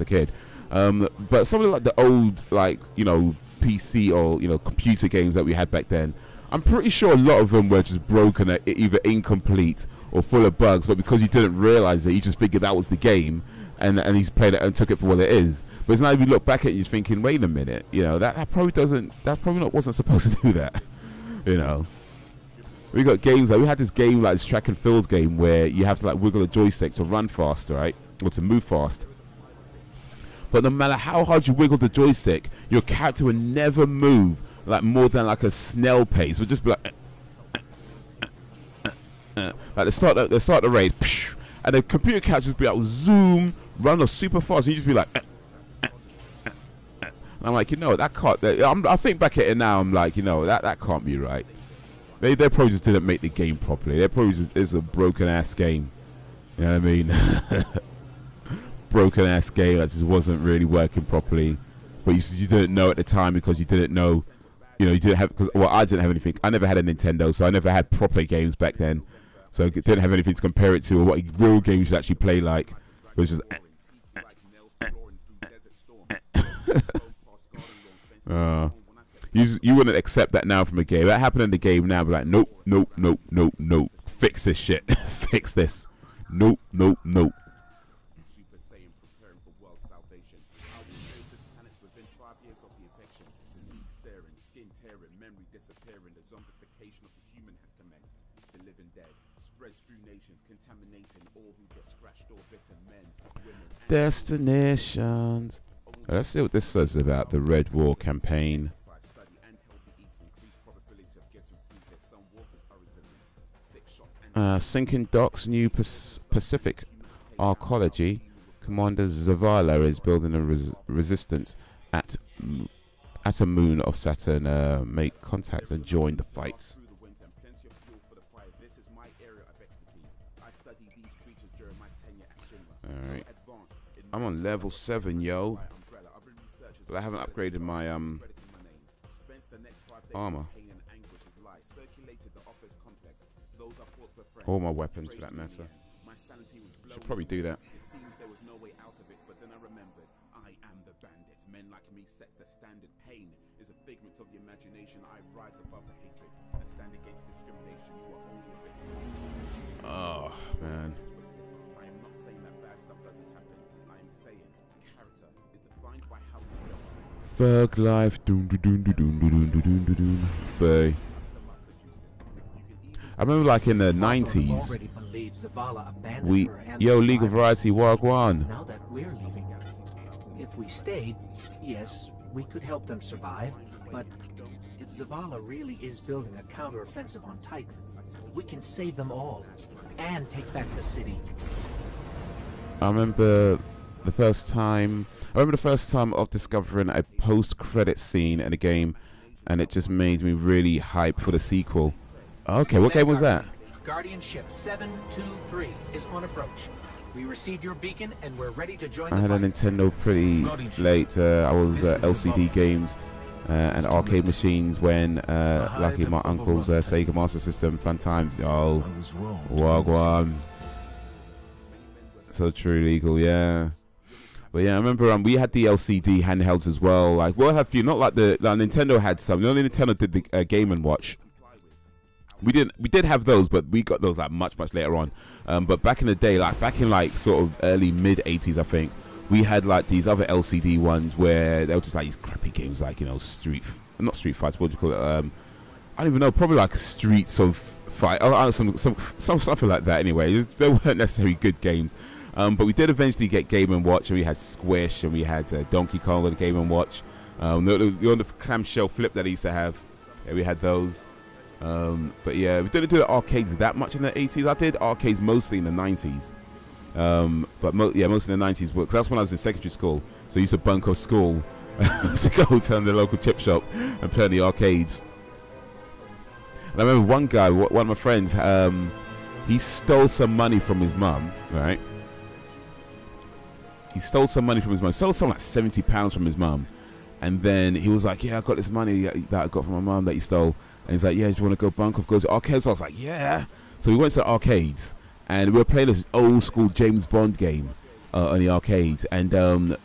a kid. But some of the old, like, you know, PC or, you know, computer games that we had back then, I'm pretty sure a lot of them were just broken, either incomplete or full of bugs, but because you didn't realize it, you just figured that was the game, and he's played it and took it for what it is. But it's now if you look back at it, you're thinking, wait a minute, you know, that probably wasn't supposed to do that. You know, we got games like we had this game like this track and field game where you have to like wiggle a joystick to run faster, right, or to move fast. But no matter how hard you wiggle the joystick, your character would never move like more than like a snail pace. Would just be like, like they start the raid, and the computer character just be like zoom, run super fast, and you just be like. And I'm like, you know, that can't. I think back at it now. I'm like, you know, that can't be right. They probably just didn't make the game properly. They probably just it's a broken ass game. You know what I mean? Broken ass game that just wasn't really working properly. But you didn't know at the time because you didn't know. You know, you didn't have. Well, I didn't have anything. I never had a Nintendo, so I never had proper games back then. So I didn't have anything to compare it to or what real games you should actually play like. It was just. You wouldn't accept that now from a game. That happened in the game now. Be like, nope, nope, nope, nope, nope. Fix this shit. Fix this. Nope, nope, nope. Destinations. Let's see what this says about the Red War campaign. Sinking docks, new Pacific arcology. Commander Zavala is building a resistance at a moon of Saturn. Make contact and join the fight. Alright. I'm on level 7, yo. But I haven't upgraded my armor. Or my weapons for that matter. Should probably do that. Oh man. Thug life, doon doon doon doon doon doon doon doon doon. But I remember, like in the 90s, League of Variety Wagwan. Now that we're leaving, if we stayed, yes, we could help them survive. But if Zavala really is building a counteroffensive on Titan, we can save them all and take back the city. I remember the first time of discovering a post-credit scene in a game, and it just made me really hype for the sequel. Okay, what game was that? Guardian ship 723 is on approach. We received your beacon and we're ready to join I had a Nintendo pretty late. I was LCD games and arcade machines when lucky my uncle's Sega Master System. Fun times. Oh, wagwan. So true, legal, yeah. But yeah, I remember we had the LCD handhelds as well. Like, we'll have few, not like the Nintendo had some. The only Nintendo did the Game & Watch. We did have those, but we got those like much later on. But back in the day, like back in like sort of early mid 80s, I think we had like these other LCD ones where they were just like these crappy games, like, you know, not Street Fights. What do you call it? I don't even know. Probably like Streets of Fight, something like that. Anyway, they weren't necessarily good games. But we did eventually get Game & Watch, and we had Squish, and we had Donkey Kong with the Game & Watch. The clamshell flip that I used to have, yeah, we had those. But yeah, we didn't do the arcades that much in the 80s. I did arcades mostly in the 90s. But yeah, mostly in the 90s, because that's when I was in secondary school. So I used to bunk off school to go to the local chip shop and play in the arcades. And I remember one guy, one of my friends, he stole some money from his mum, right? He stole some money from his mum. Stole something like £70 from his mum. And then he was like, yeah, I got this money that I got from my mum that he stole. And he's like, yeah, do you want to go bunk off, go to arcades? So I was like, yeah. So we went to the arcades, and we were playing this old school James Bond game on the arcades. And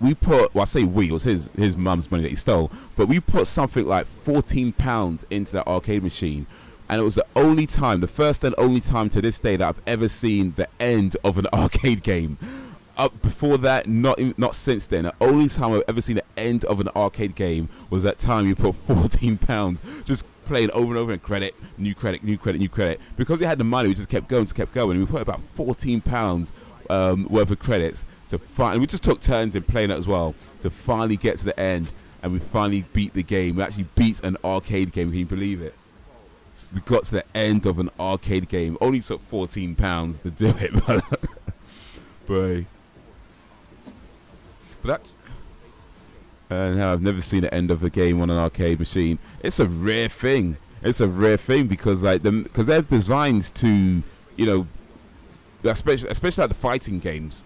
we put, well, I say we, it was his mum's money that he stole, but we put something like £14 into that arcade machine. And it was the only time, the first and only time to this day that I've ever seen the end of an arcade game. Up before that, not since then. The only time I've ever seen the end of an arcade game was that time you put £14, just playing over and over, and credit, new credit, new credit, new credit. Because we had the money, we just kept going, and we put about £14 worth of credits. So finally, we just took turns in playing it as well to finally get to the end, and we finally beat the game. We actually beat an arcade game. Can you believe it? So we got to the end of an arcade game. Only took £14 to do it, boy. But that's, I've never seen the end of a game on an arcade machine. It's a rare thing. It's a rare thing because like because they're designed to, you know, especially like the fighting games.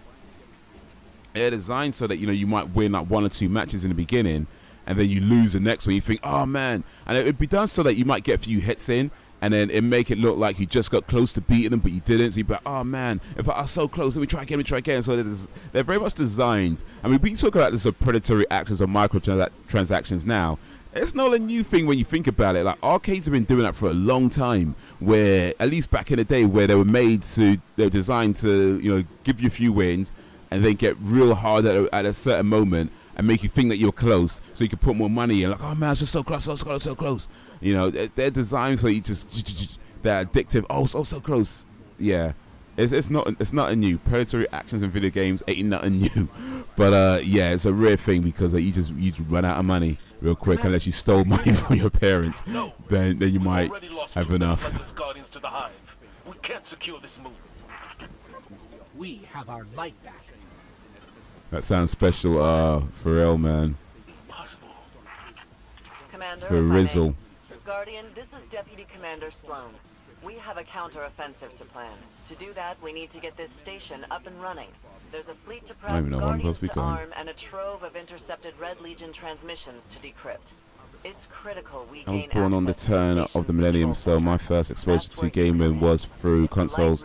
They're designed so that, you know, you might win like 1 or 2 matches in the beginning, and then you lose the next one. You think, oh man, and it'd be done so that you might get a few hits in. And then it make it look like you just got close to beating them, but you didn't. So you'd be like, oh man, if I was so close, let me try again. So they're very much designed. I mean, we talk about this of predatory actions or microtransactions now. It's not a new thing when you think about it. Like, arcades have been doing that for a long time, where, at least back in the day, where they were designed to, you know, give you a few wins and then get real hard at a certain moment and make you think that you're close, so you can put more money in. Like, oh man, it's just so close, so close. You know, they're designed so you just, they're addictive. Oh, so close. Yeah, it's not a new. Predatory actions in video games ain't nothing new. But yeah, it's a rare thing because you just run out of money real quick unless you stole money from your parents. Then you might have enough. We can't secure this move. We have our light back. That sounds special, for real, man. Impossible. Commander, For Rizzle. Guardian, this is Deputy Commander Sloan. We have a counter-offensive to plan. To do that, we need to get this station up and running. There's a fleet to prep, Guardians to arm, and a trove of intercepted Red Legion transmissions to decrypt. It's critical we I was born on the turn of the millennium, so my first exposure to gaming was through consoles.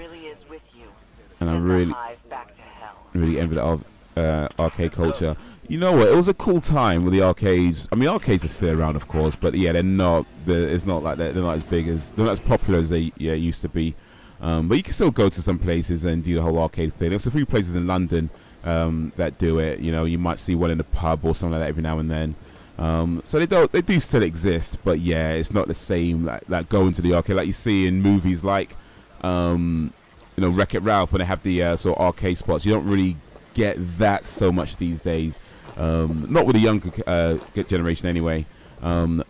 And I really envied of arcade culture. You know what? It was a cool time with the arcades. I mean, arcades are still around, of course, but yeah, they're not. It's not like they're not as big as, they're not as popular as they used to be. But you can still go to some places and do the whole arcade thing. There's a few places in London that do it. You know, you might see one in the pub or something like that every now and then. So they do still exist, but yeah, it's not the same like going to the arcade like you see in movies like you know, Wreck-It Ralph, when they have the sort of arcade spots. You don't really get that so much these days, not with the younger generation anyway. But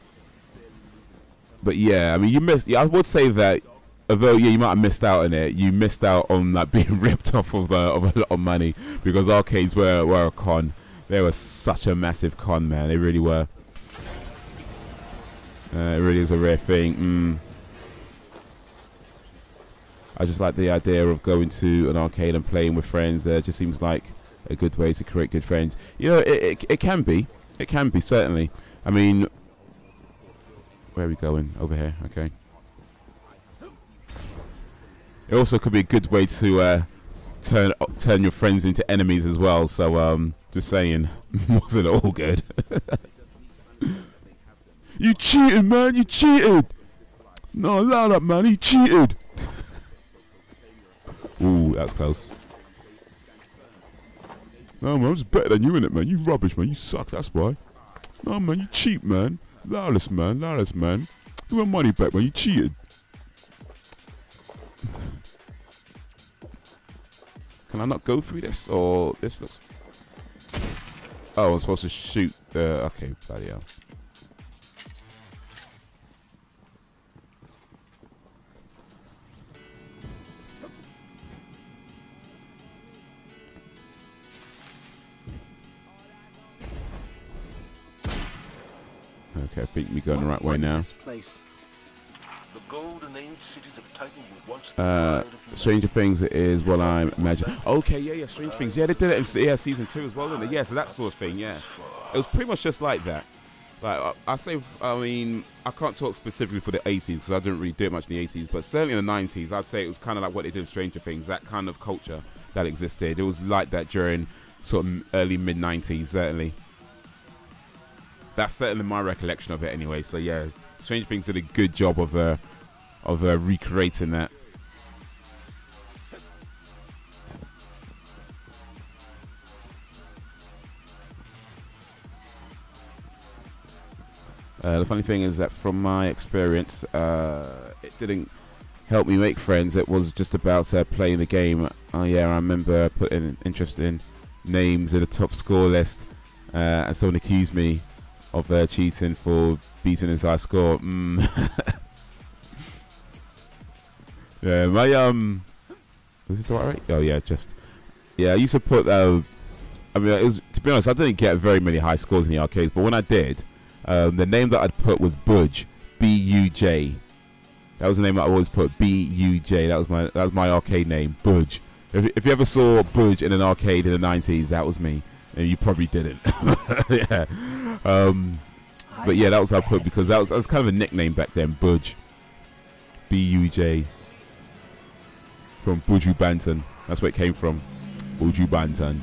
yeah, I mean, you missed. Yeah, I would say that, although yeah, you might have missed out on it, you missed out on like being ripped off of a lot of money, because arcades were a con. They were such a massive con, man. They really were. It really is a rare thing. I just like the idea of going to an arcade and playing with friends. It just seems like a good way to create good friends. You know, it can be. It can be, certainly. I mean, where are we going? Over here, okay. It also could be a good way to turn your friends into enemies as well. So, just saying, wasn't all good. You cheated, man! You cheated! No, allow that, man! He cheated! Ooh, that's close. No, man, I'm just better than you, innit, man? You rubbish, man. You suck, that's why. No, man, you cheat, man. Lawless, man. Lawless, man. Give my money back, man. You cheated. Can I not go through this? Or this looks... Oh, I'm supposed to shoot the... Okay, bloody hell. Okay, I think we're going the right way now. The golden age cities of Titan were once Stranger Things is what I'm imagining. Okay, yeah, Stranger Things. Yeah, they did it in season 2 as well, didn't they? Yeah, so that sort of thing, yeah. It was pretty much just like that. Like, I mean, I can't talk specifically for the 80s because I didn't really do it much in the 80s, but certainly in the 90s, I'd say it was kind of like what they did in Stranger Things, that kind of culture that existed. It was like that during sort of early, mid-90s, certainly. That's certainly my recollection of it anyway. So yeah, Stranger Things did a good job of recreating that. The funny thing is that from my experience, it didn't help me make friends. It was just about playing the game. Oh yeah, I remember putting interesting names in the top score list, and someone accused me of cheating for beating his high score. Yeah, my is this all right? Oh yeah, I used to put I mean, it was, to be honest, I didn't get very many high scores in the arcades, but when I did, the name that I'd put was Budge, B-U-J. That was the name that I always put, B-U-J. That was my arcade name, Budge. If you ever saw Budge in an arcade in the 90s, that was me. And you probably didn't. Yeah. But yeah, that was what I put because that was kind of a nickname back then, Budge. B-U-J. From Buju Banton. That's where it came from. Buju Banton.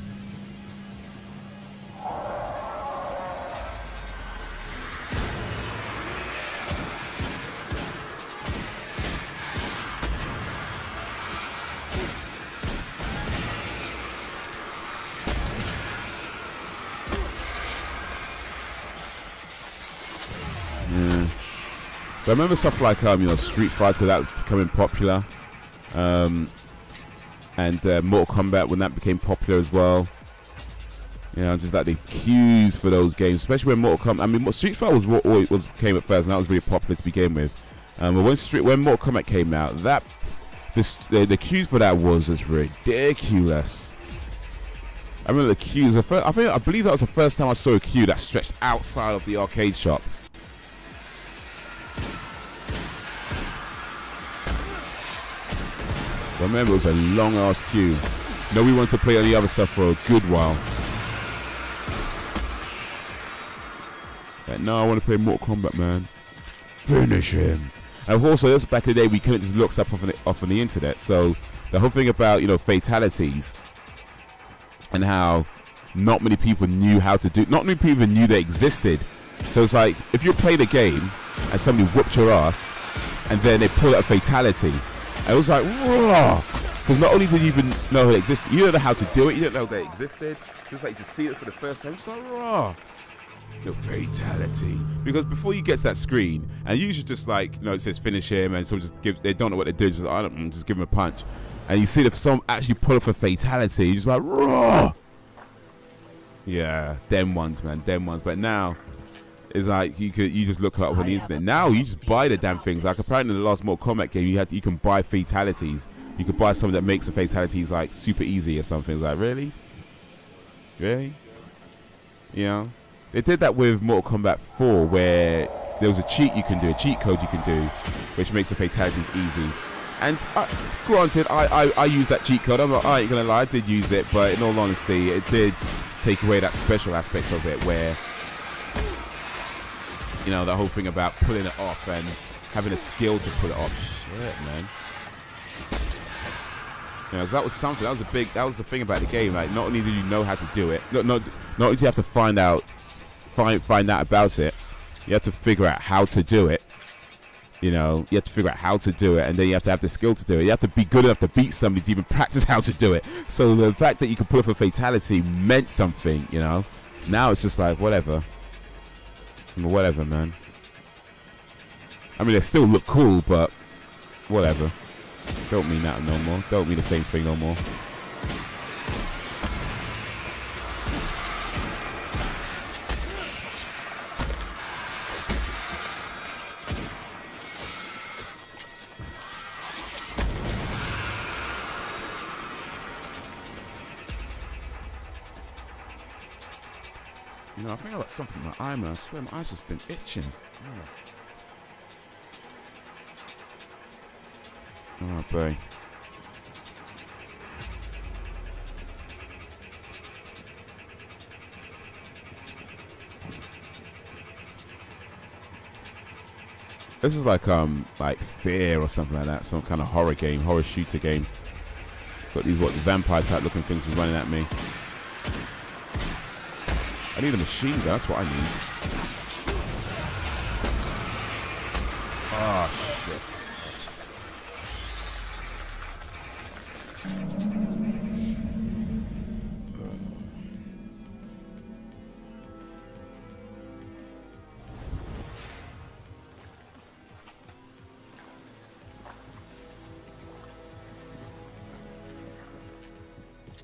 I remember stuff like Street Fighter, that becoming popular, and Mortal Kombat when that became popular as well. You know, just like the queues for those games, especially when Mortal Kombat. I mean, Street Fighter came at first, and that was really popular to begin with. But when Mortal Kombat came out, the queues for that was just ridiculous. I remember the queues. I believe that was the first time I saw a queue that stretched outside of the arcade shop. I remember it was a long ass queue. We wanted to play on the other stuff for a good while. Like, no, I want to play Mortal Kombat, man. Finish him. And also, this back in the day, we couldn't just look stuff off on the internet. So the whole thing about fatalities and how not many people knew how to do. Not many people knew they existed. So it's like if you played a game and somebody whooped your ass, and then they pull out a fatality. I was like, raw, because not only did you even know it existed, you didn't know how to do it, you didn't know they existed. Just like to see it for the first time, it's like, raw, the fatality. Because before you get to that screen, and you should just like, it says finish him, and someone they don't know what they do, just just give him a punch, and you see if someone actually pull off a fatality, you're just like, raw. Yeah, them ones, man, them ones. But now, it's like you just look up on the internet. Now you just buy the damn things. Like apparently in the last Mortal Kombat game, you can buy fatalities. You could buy something that makes the fatalities like super easy or something. It's like really, they did that with Mortal Kombat 4, where there was a cheat you can do, a cheat code you can do, which makes the fatalities easy. And granted, I use that cheat code. I ain't gonna lie, I did use it, but in all honesty, it did take away that special aspect of it where, you know, the whole thing about pulling it off and having a skill to pull it off. Shit, man. You know, that was something. That was the thing about the game. Like, not only did you know how to do it, not only do you have to find out about it, you have to figure out how to do it. You know, you have to figure out how to do it, and then you have to have the skill to do it. You have to be good enough to beat somebody to even practice how to do it. So the fact that you could pull off a fatality meant something, you know. Now it's just like, whatever. Whatever, man. I mean, they still look cool, but whatever. Don't mean that no more. Don't mean the same thing no more. You know, I think I got something in my eye, man. I swear my eyes just been itching. Oh, boy. This is like Fear or something like that. Some kind of horror game, horror shooter game. Got these vampire type looking things running at me. I need a machine gun, that's what I need. Oh, shit.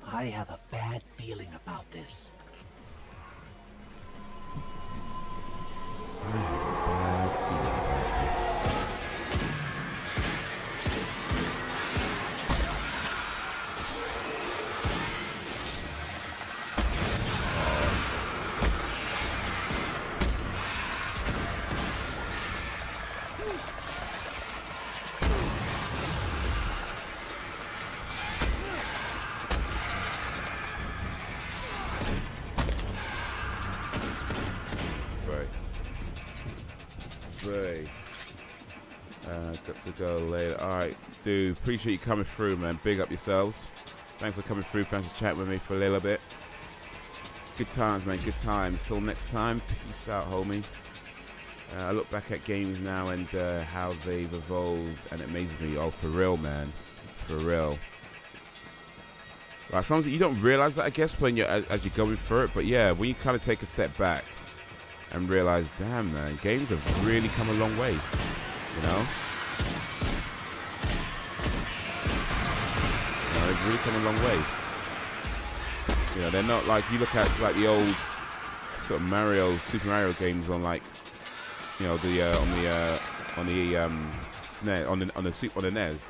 I have a bad feeling about this. Got to go later. Alright, dude, appreciate you coming through, man. Big up yourselves. Thanks for coming through. Thanks for chatting with me for a little bit. Good times, man. Good times. Till next time. Peace out, homie. I look back at games now and how they've evolved, and it amazes me. Oh, for real, man. For real. Like, sometimes you don't realize that, I guess, when you're as you're going through it. But yeah, when you kind of take a step back and realize, damn, man, games have really come a long way. You know? They've really come a long way. You know, they're not like, you look at like the old sort of Super Mario games on like, you know, the on the NES.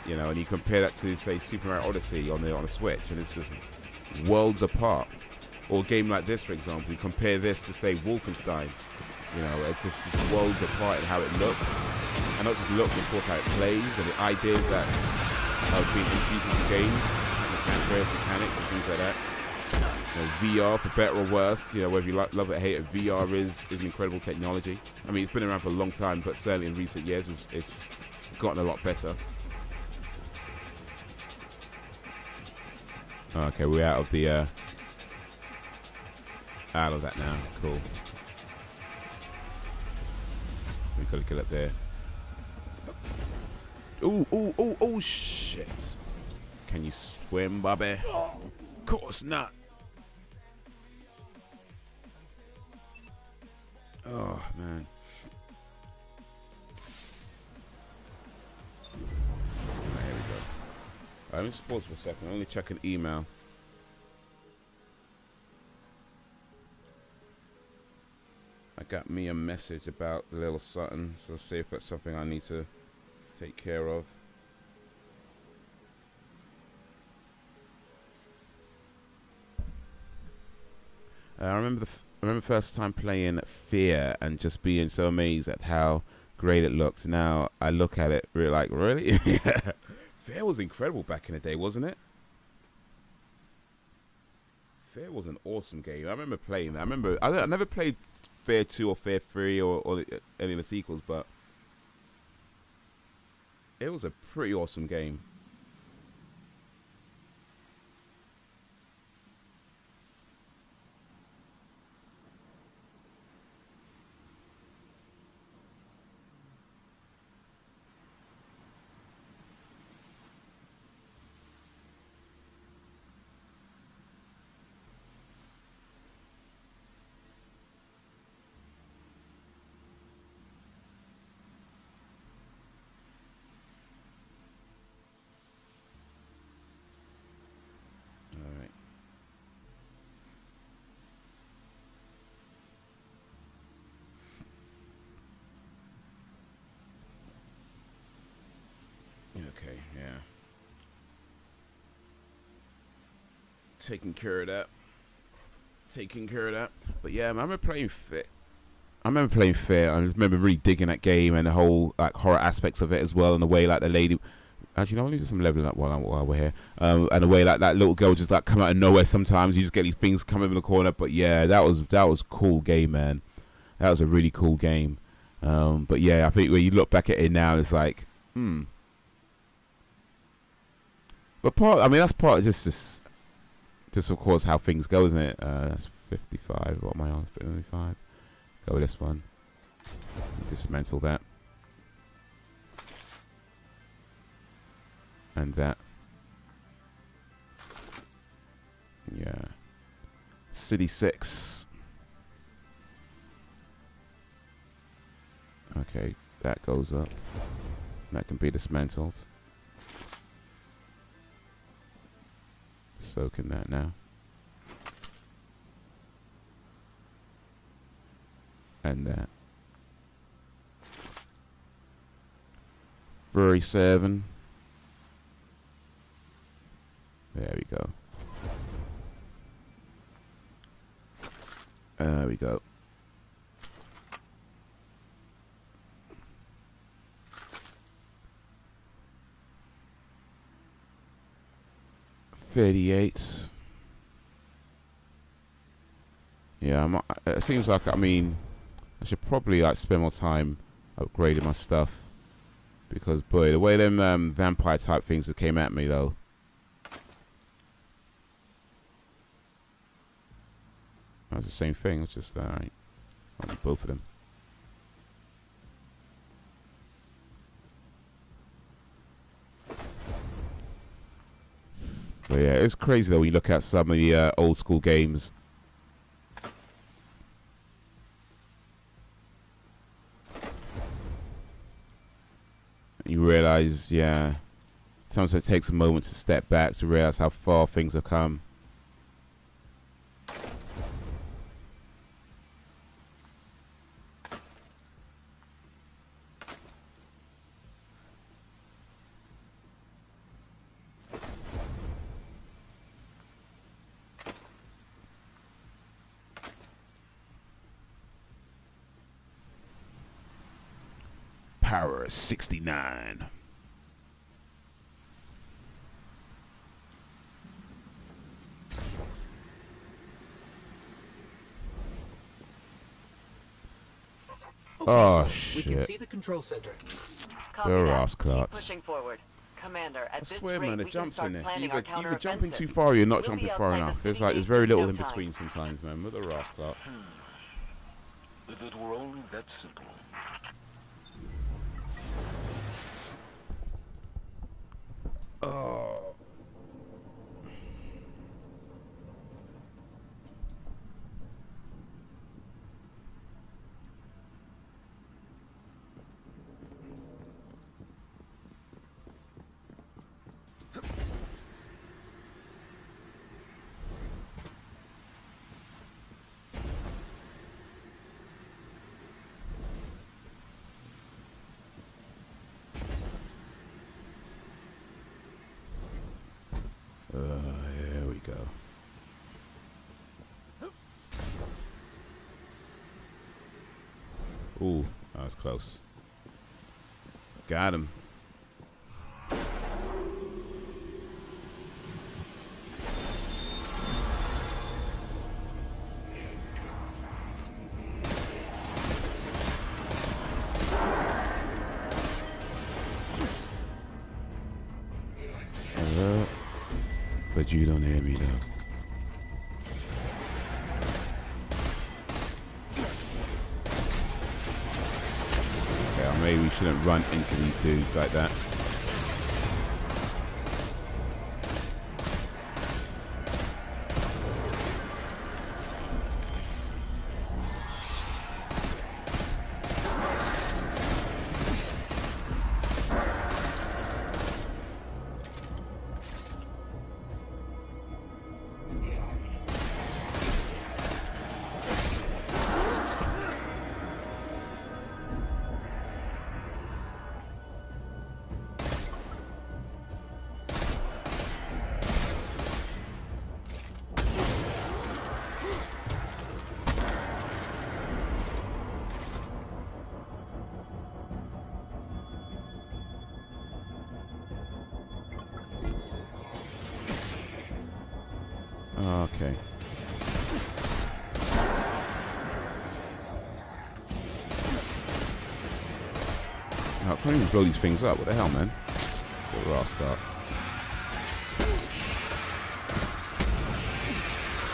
You know, and you compare that to, say, Super Mario Odyssey on the Switch, and it's just worlds apart. Or a game like this, for example, you compare this to, say, Wolfenstein. You know, it's just worlds apart in how it looks, and not just looks, of course, how it plays, and the ideas that have been introduced into games, and various mechanics and things like that. You know, VR, for better or worse, you know, whether you love it or hate it, VR is an incredible technology. I mean, it's been around for a long time, but certainly in recent years, it's gotten a lot better. Okay, we're out of that now. Cool. We gotta get up there. Oh, shit. Can you swim, Bobby? Of course not. Oh, man. There we go. Alright, let me just pause for a second. Only check an email. I got me a message about a little something, so see if that's something I need to take care of. I remember the first time playing Fear and just being so amazed at how great it looked. Now I look at it, like, really? Fair was incredible back in the day, wasn't it? Fair was an awesome game. I remember playing that. I never played Fair 2 or Fair 3 or any of the sequels, but it was a pretty awesome game. Okay, yeah. Taking care of that. But yeah, I remember playing Fair. I remember really digging that game and the whole like horror aspects of it as well, and the way like the lady. Actually, no, I'll do some leveling up while we're here. And the way like that little girl just like come out of nowhere. Sometimes you just get these things coming in the corner. But yeah, that was a cool game, man. That was a really cool game. But yeah, I think when you look back at it now, it's like, But that's part of just of course how things go, isn't it? That's 55. What am I on? 55. Go with this one. Dismantle that. And that. Yeah. City 6. Okay, that goes up. That can be dismantled. So can that now. And that. 37. There we go. There we go. $38. Yeah, it seems like, I mean, I should probably like spend more time upgrading my stuff, because boy, the way them vampire type things that came at me though. That's the same thing. It's just alright. I'll do both of them. But yeah, it's crazy though when you look at some of the old school games. You realize, yeah, sometimes it takes a moment to step back to realize how far things have come. Power 69. Oh shit! We can see the control center. They're rascals. Pushing forward. Commander, at I swear, man, the jumps in this. Either jumping counteroffensive. too far or you're not jumping far outside enough. the There's very little in between sometimes, man. With a rascal. If it were only that simple. Oh. Here we go. Ooh, that was close. Got him. But you don't hear me though. Okay, maybe we shouldn't run into these dudes like that. Okay. I can't even blow these things up. What the hell, man? The rascals.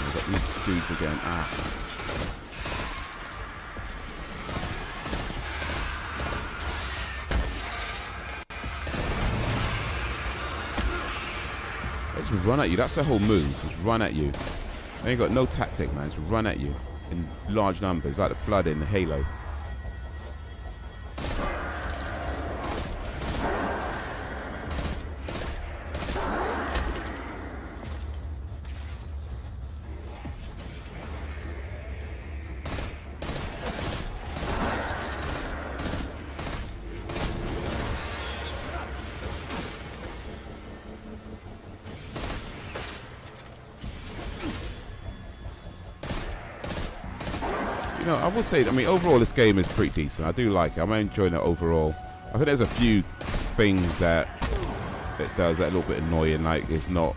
We've got these dudes again. Ah. Just run at you. That's the whole move. Just run at you. They ain't got no tactic, man. Just run at you in large numbers, like the flood in the Halo. No, I will say, I mean, overall this game is pretty decent. I do like it. I'm enjoying it overall. I think there's a few things that it does that are a little bit annoying, like it's not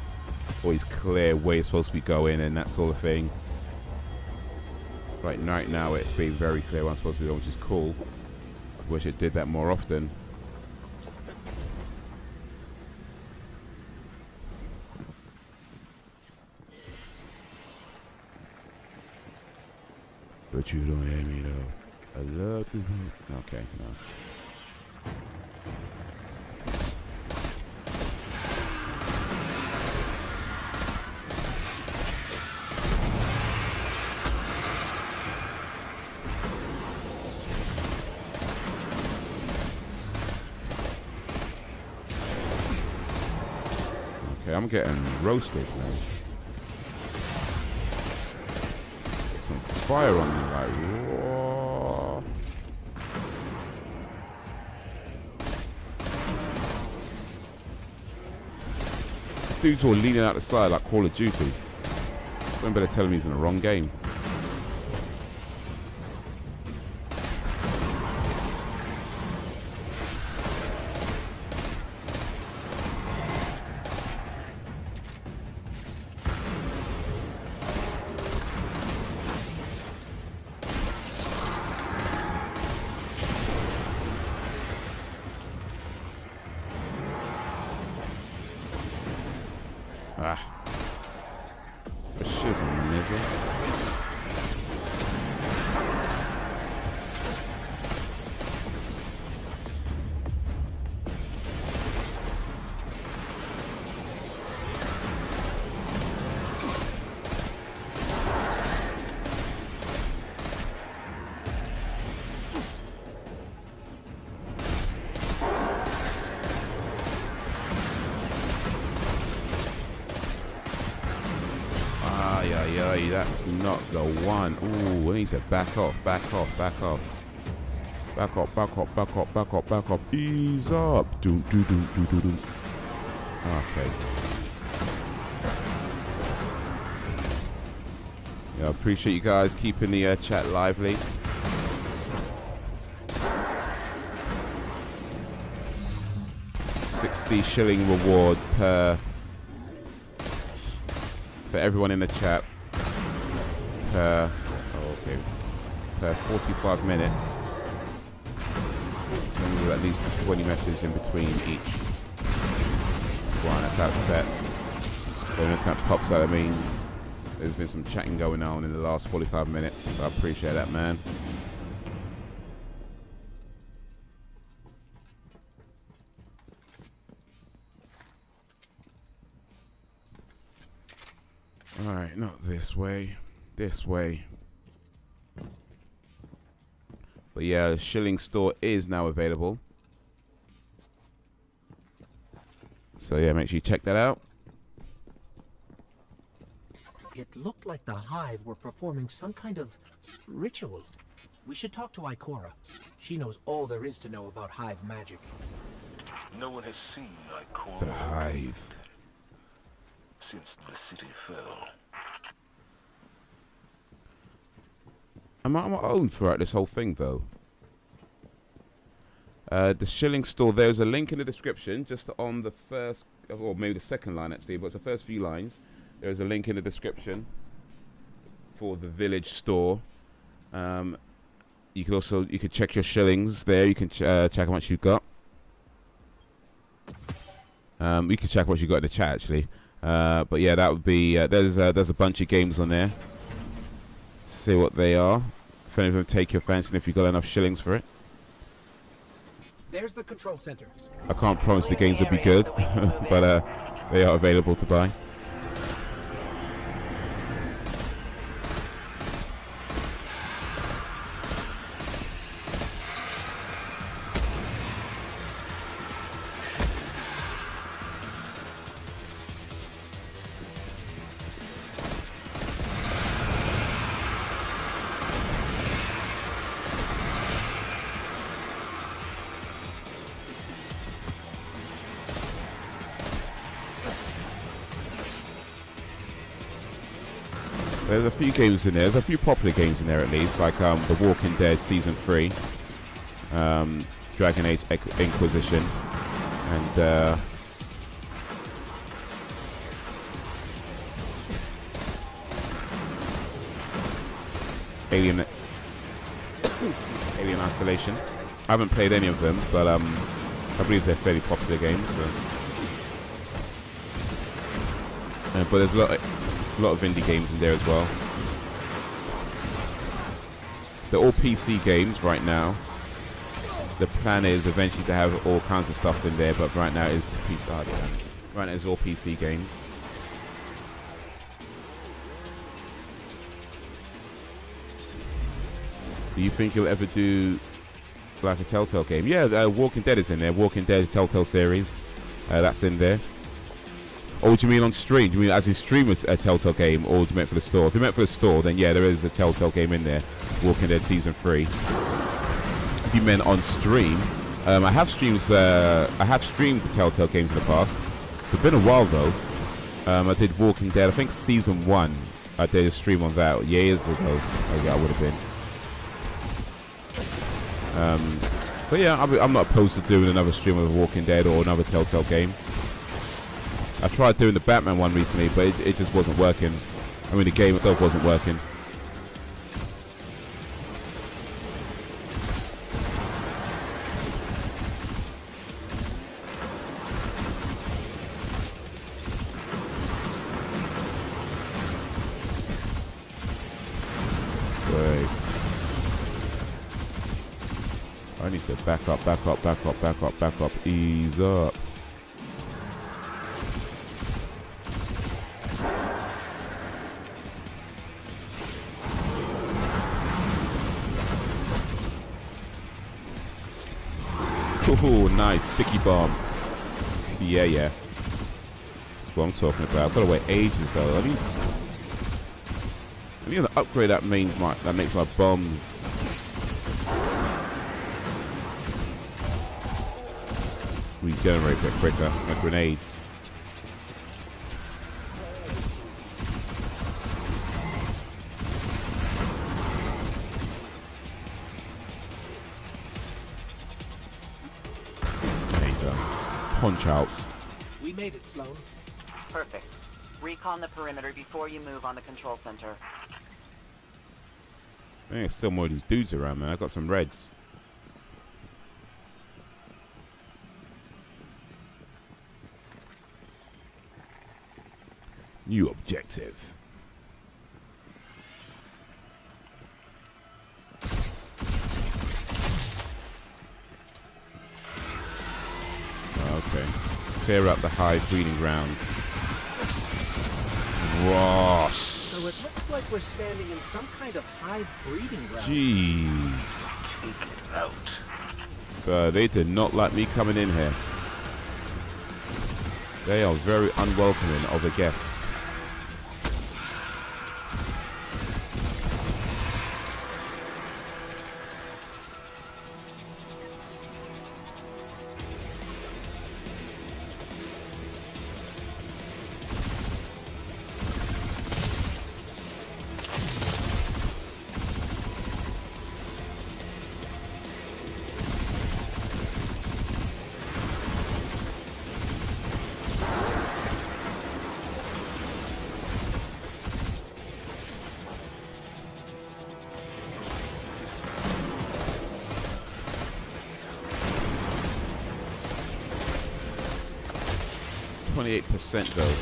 always clear where you're supposed to be going and that sort of thing. Right now it's being very clear where I'm supposed to be going, which is cool. I wish it did that more often. But you don't hear me though. I love to be. Okay, no. Okay, I'm getting roasted, man. Some fire on me, like, whoa. This dude's all leaning out the side like Call of Duty. Someone better tell him he's in the wrong game. Ah. For shizzle, nigga. That's not the one. Ooh, he said back off, back off, back off. Back off, back off, back off, back off, back off. Ease up. Do, do, do, do, do, do. Okay. Yeah, I appreciate you guys keeping the chat lively. 60 shilling reward per for everyone in the chat per 45 minutes. And we'll at least 20 messages in between each. Right, that's how it's set. So when that pops out, it means there's been some chatting going on in the last 45 minutes. So I appreciate that, man. Alright, not this way. This way. But yeah, the shilling store is now available. So yeah, make sure you check that out. It looked like the Hive were performing some kind of ritual. We should talk to Ikora. She knows all there is to know about Hive magic. No one has seen Ikora The Hive. since the city fell. Am I on my own throughout this whole thing, though? The shilling store, there's a link in the description, just on the first, or maybe the second line actually, but it's the first few lines. There's a link in the description for the village store. You could check your shillings there. You can check how much you got. You can check what you got in the chat actually. But yeah, that would be there's a bunch of games on there. See what they are. If any of them take your fancy, and if you got enough shillings for it. There's the control center. I can't promise the games will be good, but they are available to buy. There's a few games in there. There's a few popular games in there at least, like The Walking Dead Season 3, Dragon Age Inquisition, and Alien Isolation. I haven't played any of them, but I believe they're fairly popular games. So. But there's a lot of indie games in there as well. They're all PC games right now. The plan is eventually to have all kinds of stuff in there, but right now it's PC. Right now it's all PC games. Do you think you'll ever do like a Telltale game? Yeah, Walking Dead is in there. Walking Dead is Telltale series. That's in there. Or do you mean on stream? Do you mean as in stream a Telltale game, or do you mean for the store? If you meant for the store, then yeah, there is a Telltale game in there, Walking Dead Season 3. If you meant on stream, I have streamed the Telltale games in the past. It's been a while though. I did Walking Dead, I think Season 1. I did a stream on that years ago. Oh yeah, I would have been. But yeah, I'm not opposed to doing another stream of Walking Dead or another Telltale game. I tried doing the Batman one recently, but it just wasn't working. I mean, the game itself wasn't working. Wait. I need to back up, back up, back up, back up, back up. Ease up. Oh, nice. Sticky bomb. Yeah, yeah. That's what I'm talking about. I've got to wait ages, though. I need to upgrade that makes my bombs regenerate a bit quicker. My grenades. punch outs. We made it, Sloan. Perfect. Recon the perimeter before you move on the control center. There's still more of these dudes around, man. I got some reds. New objective. Okay. Clear up the high breeding grounds. Ross. So it looks like we're standing in some kind of hive breeding ground. Gee. Take it out. They did not like me coming in here. They are very unwelcoming of a guest. %, though.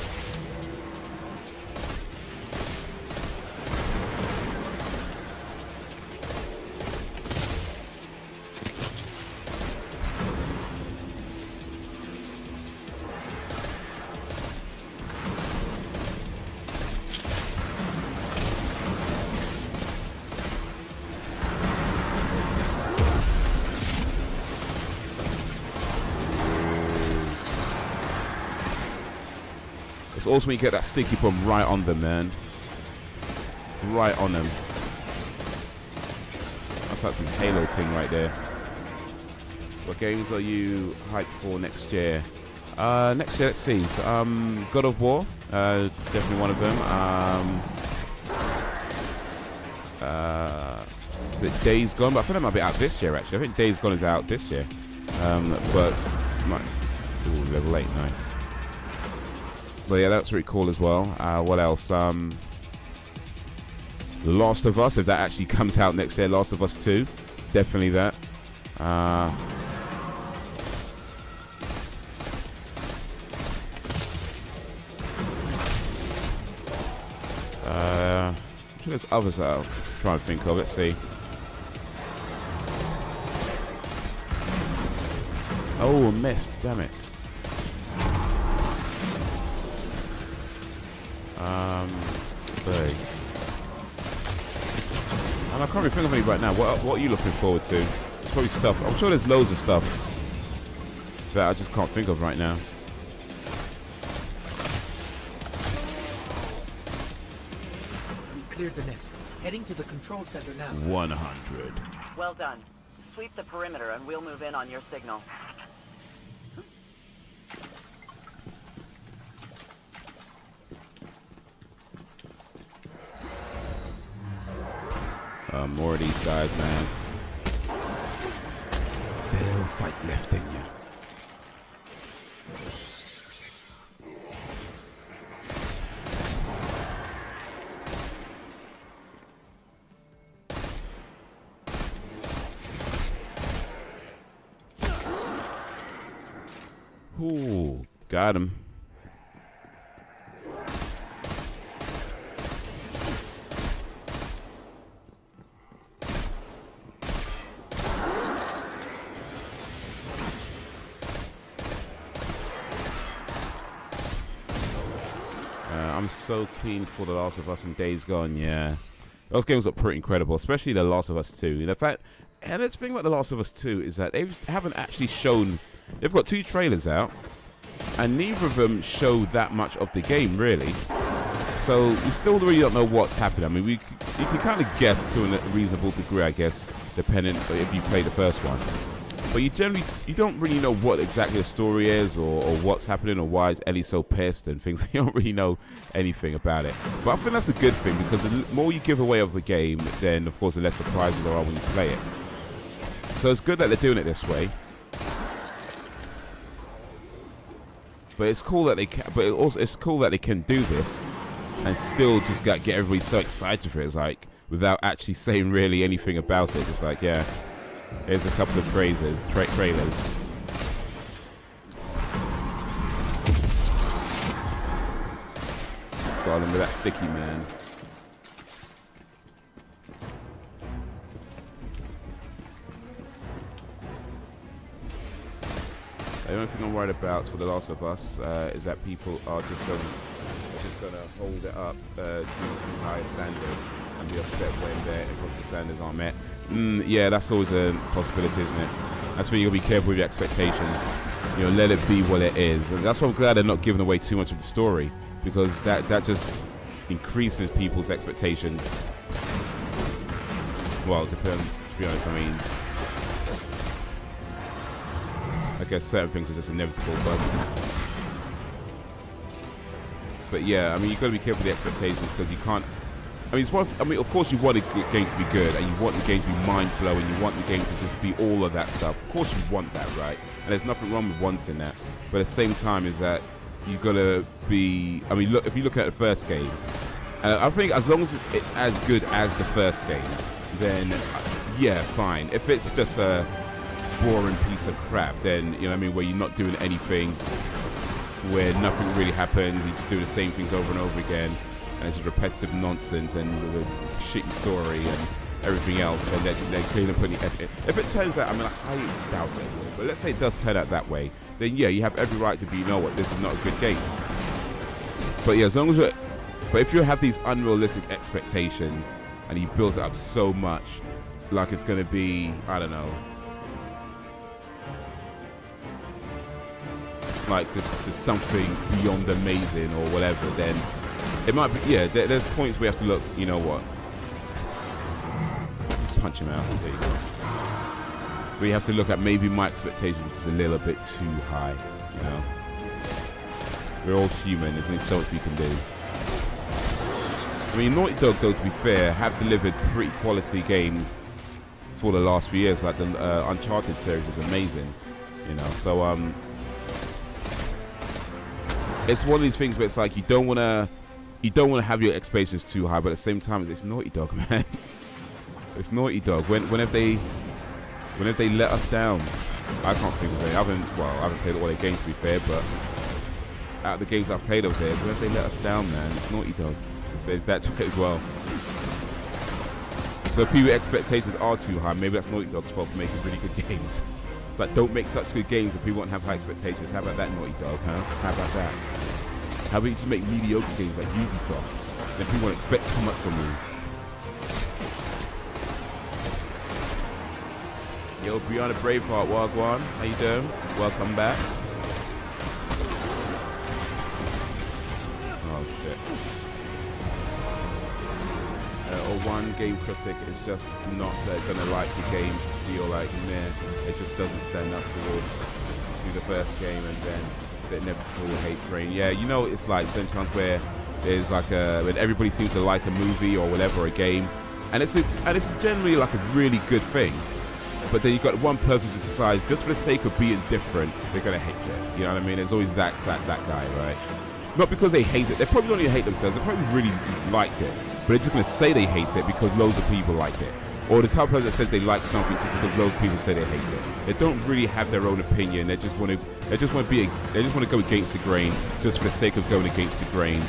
It's also when you get that sticky bomb right on them, man. Right on them. That's like some Halo thing right there. What games are you hyped for next year? Next year, let's see. So, God of War, definitely one of them. Is it Days Gone? But I think that might be out this year, actually. I think Days Gone is out this year. But, ooh, level 8, nice. But yeah, that's really cool as well. What else? The Last of Us, if that actually comes out next year. Last of Us 2, definitely that. I'm sure there's others that I'm trying to think of. Let's see. Oh, missed. Damn it. Big. And I can't really think of any right now. What are you looking forward to? There's probably stuff. I'm sure there's loads of stuff that I just can't think of right now. We cleared the nest. Heading to the control center now. 100. Well done. Sweep the perimeter and we'll move in on your signal. More of these guys, man. Still a little fight left in you. Ooh, got him. I'm so keen for The Last of Us and Days Gone, yeah. Those games look pretty incredible, especially The Last of Us 2. In fact, and the thing about The Last of Us 2 is that they haven't actually shown... They've got 2 trailers out, and neither of them show that much of the game, really. So we still really don't know what's happening. I mean, you can kind of guess to a reasonable degree, I guess, depending if you play the first one. But you don't really know what exactly the story is or what's happening or why is Ellie so pissed and things. You don't really know anything about it. But I think that's a good thing because the more you give away of the game, then of course the less surprises there are when you play it. So it's good that they're doing it this way. But it's cool that they can. But it's cool that they can do this, and still just get everybody so excited for it. It's like without actually saying really anything about it. Just like, yeah, here's a couple of trailers. Got them with that sticky, man. The only thing I'm worried about for The Last of Us is that people are just gonna hold it up to a higher standard and be upset when their impossible standards aren't met. Yeah, that's always a possibility, isn't it? That's when you gotta be careful with your expectations. You know, let it be what it is. And that's why I'm glad they're not giving away too much of the story, because that just increases people's expectations. Well, to be honest, I mean, I guess certain things are just inevitable, but yeah, I mean, you've got to be careful with the expectations, because you can't. I mean, of course, you want the game to be good, and you want the game to be mind-blowing. You want the game to just be all of that stuff. Of course, you want that, right? And there's nothing wrong with wanting that. But at the same time, is that you've got to be. I mean, look, if you look at the first game, I think as long as it's as good as the first game, then yeah, fine. If it's just a boring piece of crap, then, you know what I mean, where you're not doing anything, where nothing really happens, you just do the same things over and over again, and it's just repetitive nonsense and a shitty story and everything else, and they're clearly putting effort. If it turns out, I mean, I doubt it will, but let's say it does turn out that way, then yeah, you have every right to be, you know what, this is not a good game. But yeah, as long as but if you have these unrealistic expectations and you build it up so much, like it's gonna be, I don't know, like just something beyond amazing or whatever, then it might be, yeah, there's points where you have to look, you know what, punch him out, there you go. Where you have to look at maybe my expectation, which is a little bit too high, you know. We're all human, there's only so much we can do. I mean, Naughty Dog, though, to be fair, have delivered pretty quality games for the last few years. Like the Uncharted series is amazing, you know. So it's one of these things where it's like you don't want to have your expectations too high, but at the same time, it's Naughty Dog, man. It's Naughty Dog. When have they let us down? I can't think of it. I haven't played all their games, to be fair, but out of the games I've played over there, when have they let us down, man? It's Naughty Dog. There's that to it as well. So if people's expectations are too high, maybe that's Naughty Dog's fault for making really good games. It's like, don't make such good games if people won't have high expectations. How about that, Naughty Dog, huh? How about that? How about you just make mediocre games like Ubisoft? Then people won't expect so much from you. Yo, Brianna Braveheart, Wagwan, how you doing? Welcome back. Oh shit. Or one game critic is just not gonna like the game, feel like meh, it just doesn't stand up to the first game, and then they never full hate train. Yeah, you know, it's like sometimes where there's like when everybody seems to like a movie or whatever, a game, and it's generally like a really good thing. But then you've got one person who decides, just for the sake of being different, they're gonna hate it. You know what I mean? There's always that guy, right? Not because they hate it. They probably don't even hate themselves. They probably really liked it, but they're just gonna say they hate it because loads of people like it. Or the type of person that says they like something because loads of people say they hate it. They don't really have their own opinion. They just want to go against the grain just for the sake of going against the grain,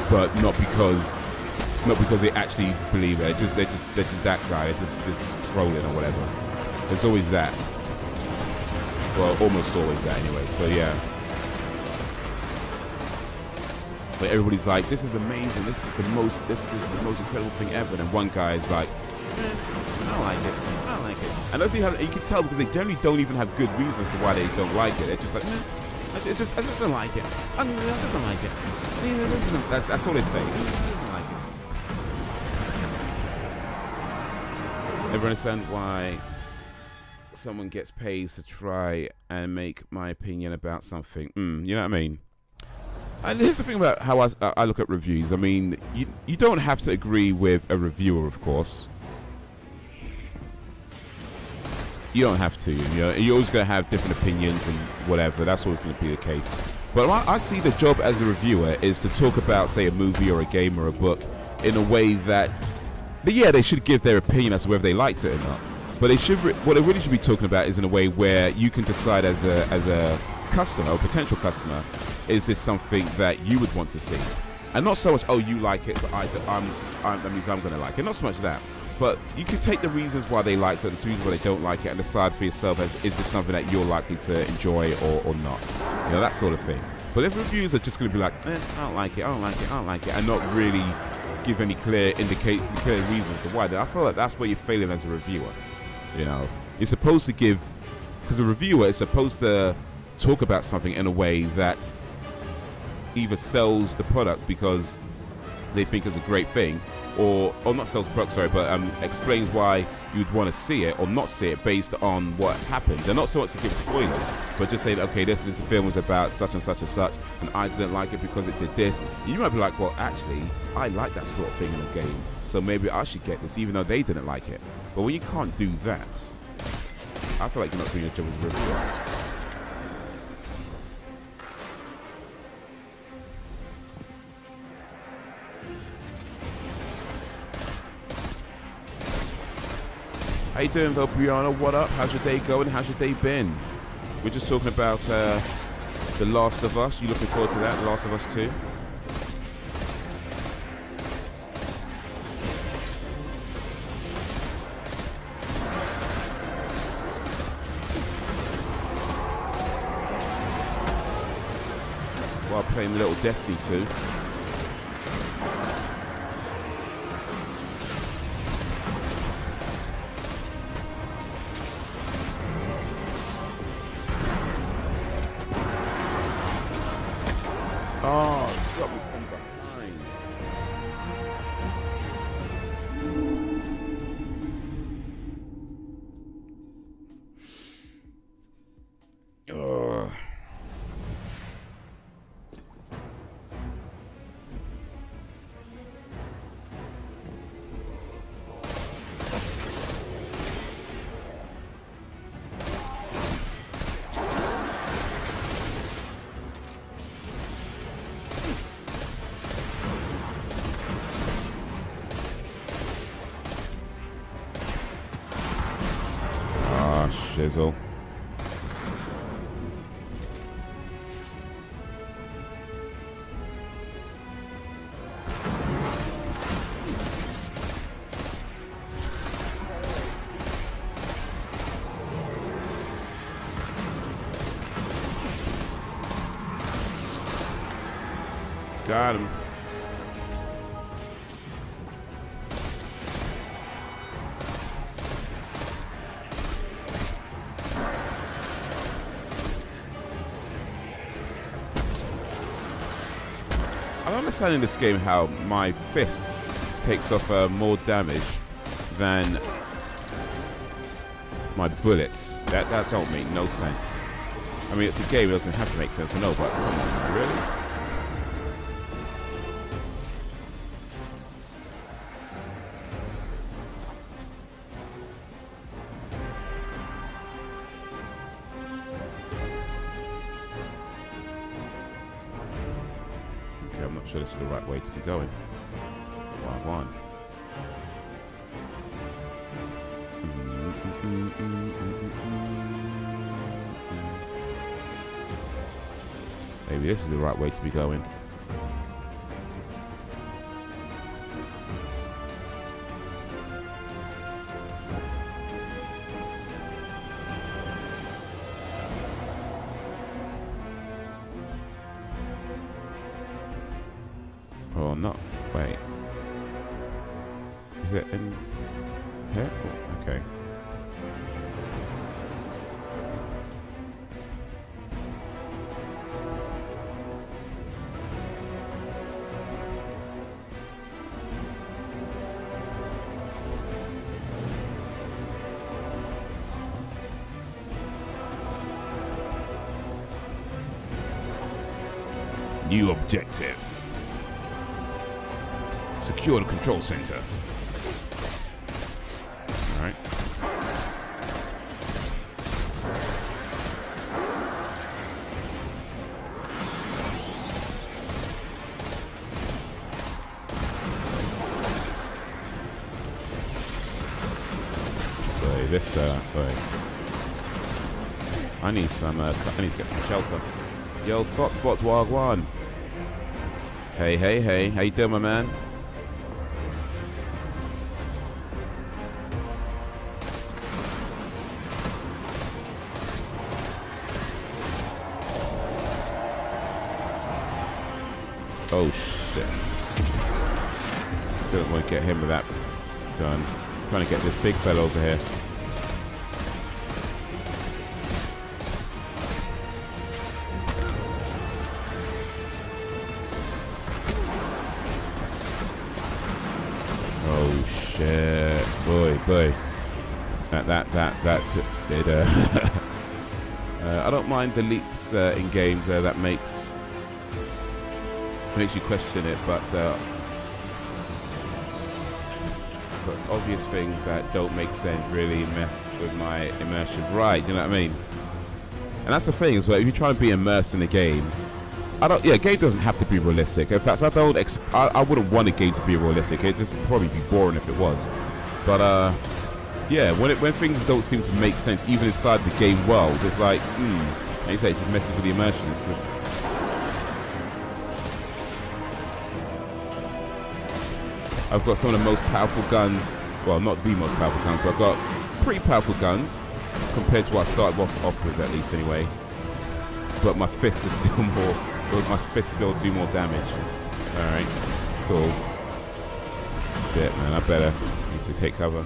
but not because they actually believe it. They're just that guy. They're just trolling or whatever. There's always that. Well, almost always that anyway. So yeah. But everybody's like, this is amazing. This is the most incredible thing ever. And one guy is like, I don't like it. I don't like it. And that's you can tell because they generally don't even have good reasons to why they don't like it. They're just like, I just don't like it. I just don't like it. That's all they say. I just don't like it. Never understand why someone gets paid to try and make my opinion about something. You know what I mean? And here's the thing about how I look at reviews. I mean, you don't have to agree with a reviewer, of course. You don't have to. You know, you're always going to have different opinions and whatever. That's always going to be the case. But I see the job as a reviewer is to talk about, say, a movie or a game or a book in a way that, yeah, they should give their opinion as to whether they liked it or not. But they should, what they really should be talking about is in a way where you can decide as a customer or potential customer, is this something that you would want to see? And not so much, oh, you like it, so that means I'm going to like it. Not so much that. But you can take the reasons why they like it, the reasons why they don't like it, and decide for yourself as, is this something that you're likely to enjoy or not? You know, that sort of thing. But if reviews are just going to be like, I don't like it, I don't like it, I don't like it, and not really give any clear reasons to why, then I feel like that's where you're failing as a reviewer. You know, you're supposed to give, because a reviewer is supposed to talk about something in a way that either sells the product because they think it's a great thing, or not sells the product, sorry, but explains why you'd want to see it or not see it based on what happens. And not so much to give spoilers, but just saying, okay, this is the film was about such and such and such, and I didn't like it because it did this. You might be like, well, actually, I like that sort of thing in a game, so maybe I should get this, even though they didn't like it. But when you can't do that, I feel like you're not doing your job as a reviewer. How you doing, though, Brianna? What up? How's your day going? How's your day been? We're just talking about The Last of Us. You looking forward to that? The Last of Us 2? While playing a little Destiny 2. Shizzle. Got him. I understand in this game how my fists takes off more damage than my bullets. That don't make no sense. I mean, it's a game, it doesn't have to make sense, I know, but come on, really? I'm not sure this is the right way to be going. One. Maybe this is the right way to be going. Or not. Wait. Is it in here? Oh, okay. New objective. Secure the control center. Alright. this boy. I need some. I need to get some shelter. Yo, Thoughtspot Wagwan. Hey, hey, hey. How you doing, my man? Oh shit. Don't want to get him with that gun. I'm trying to get this big fella over here. Oh shit. Boy. That's it. I don't mind the leaps in games that makes you question it, but there's obvious things that don't make sense really mess with my immersion. Right, you know what I mean? And that's the thing is, well, if you're trying to be immersed in a game, a game doesn't have to be realistic. In fact, I wouldn't want a game to be realistic. It'd just probably be boring if it was. But yeah, when things don't seem to make sense, even inside the game world, it's like, like you say, it just messes with the immersion. It's just. I've got some of the most powerful guns. Well, not the most powerful guns, but I've got pretty powerful guns compared to what I started off with, at least anyway. But my fist is still more. My fist still do more damage. All right, cool. Shit, man, I better need to take cover.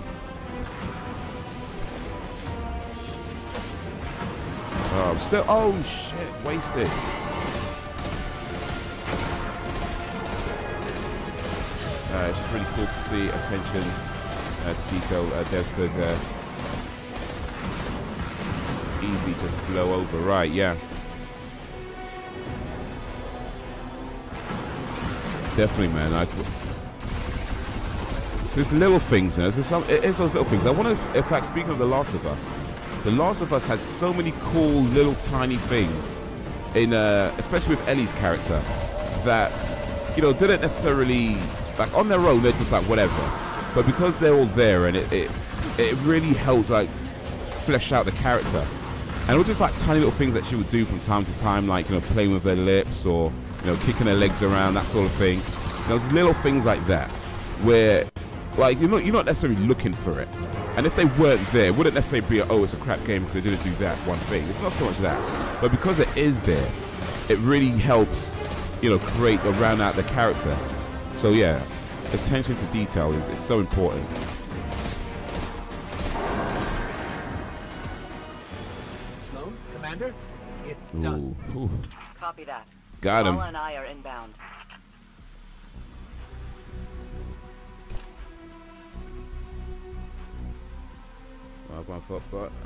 Oh, I'm still. Oh shit, wasted. It's just really cool to see attention to detail. Devs could easily just blow over. Right, yeah. Definitely, man. There's little things, you know. It's those little things. I want to, in fact, speaking of The Last of Us has so many cool little tiny things in, especially with Ellie's character, that, you know, didn't necessarily. Like on their own, they're just like whatever, but because they're all there, and it really helped like flesh out the character. And it was just like tiny little things that she would do from time to time, like, you know, playing with her lips or, you know, kicking her legs around, that sort of thing. You know, little things like that, where like you're not necessarily looking for it. And if they weren't there, it wouldn't necessarily be it's a crap game because they didn't do that one thing. It's not so much that, but because it is there, it really helps, you know, create or round out the character. So yeah, attention to detail is so important. Sloan, Commander, it's done. Ooh. Copy that. Got him. Paula and I are inbound.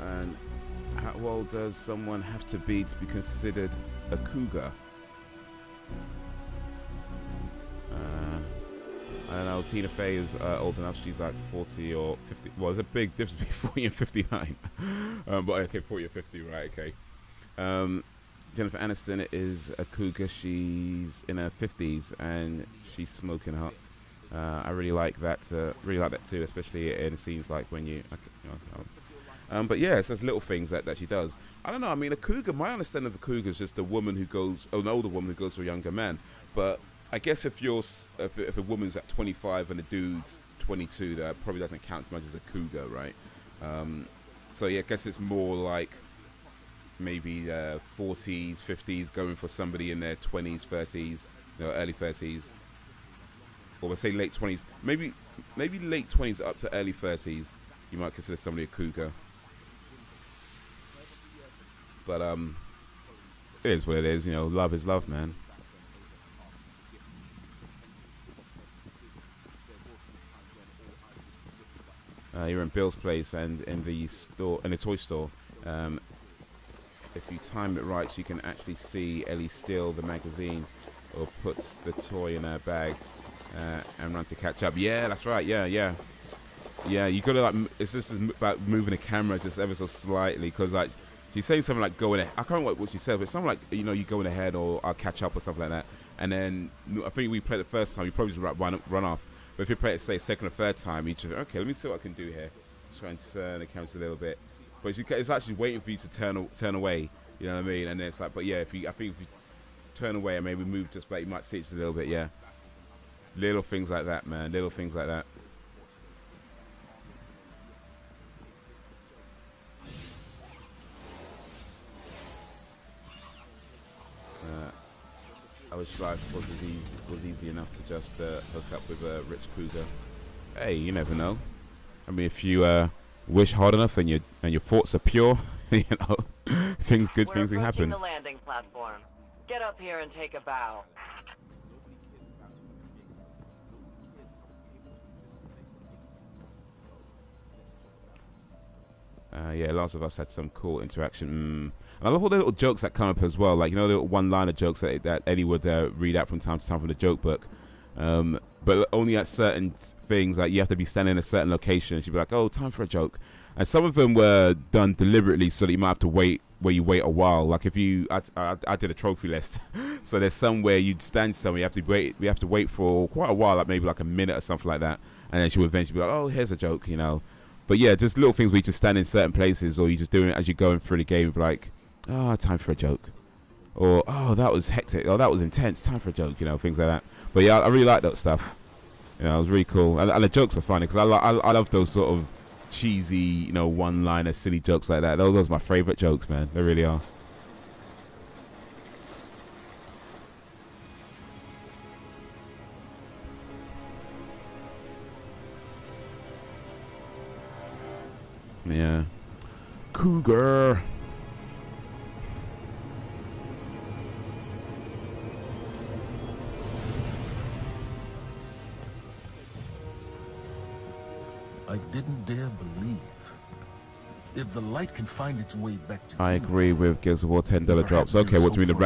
And how old does someone have to be considered a cougar? I don't know. Tina Fey is old enough. She's like 40 or 50. Well, there's a big difference between 40 and 59. But okay, 40 or 50, right? Okay. Jennifer Aniston is a cougar. She's in her 50s and she's smoking hot. I really like that. Really like that too, especially in scenes like when you. But yeah, it's those little things that she does. I don't know. I mean, a cougar. My understanding of a cougar is just a woman who goes, an older woman who goes for a younger man. But I guess if a woman's at 25 and a dude's 22, that probably doesn't count as much as a cougar, right? So yeah, I guess it's more like maybe 40s, 50s, going for somebody in their 20s, 30s, you know, early 30s, or we'll say late 20s, maybe late 20s up to early 30s. You might consider somebody a cougar. But it is what it is, you know. Love is love, man. You're in Bill's place and in the store, in the toy store. If you time it right, you can actually see Ellie steal the magazine or puts the toy in her bag and run to catch up. Yeah, that's right. Yeah. You gotta like. It's just about moving the camera just ever so slightly, because like she's saying something like going ahead. I can't remember what she said, but something like, you know, you going ahead or I'll catch up or something like that. And then I think we played the first time, you probably just run off. But if you play it, say, second or third time, you just, okay, let me see what I can do here. trying to turn the camera a little bit, but it's actually waiting for you to turn away. You know what I mean? And then it's like, but yeah, I think if you turn away and maybe move just back, you might see it just a little bit. Yeah, little things like that, man. Little things like that. I wish life was easy enough to just hook up with a rich cougar. Hey, you never know. I mean, if you wish hard enough and your thoughts are pure, you know, good things can happen. The landing platform. Get up here and take a bow. Yeah, Last of Us had some cool interaction. And I love all the little jokes that come up as well, like, you know, little one-liner jokes that Eddie would read out from time to time from the joke book. But only at certain things, like you have to be standing in a certain location. She'd be like, "Oh, time for a joke," and some of them were done deliberately so that you might have to wait a while. Like if I did a trophy list, so there's somewhere you'd stand somewhere, we have to wait for quite a while, like maybe like a minute or something like that, and then she would eventually be like, "Oh, here's a joke," you know. But yeah, just little things where you just stand in certain places, or you just doing it as you're going through the game, like, "Oh, time for a joke," or "Oh, that was hectic," or "That was intense, time for a joke," you know, things like that. But yeah, I really like that stuff. You know, it was really cool, and the jokes were funny because I love those sort of cheesy, you know, one-liner, silly jokes like that. Those are my favorite jokes, man. They really are. Yeah, cougar. I didn't dare believe. If the light can find its way back to I agree with Gears of War $10 drops. Okay, what do you mean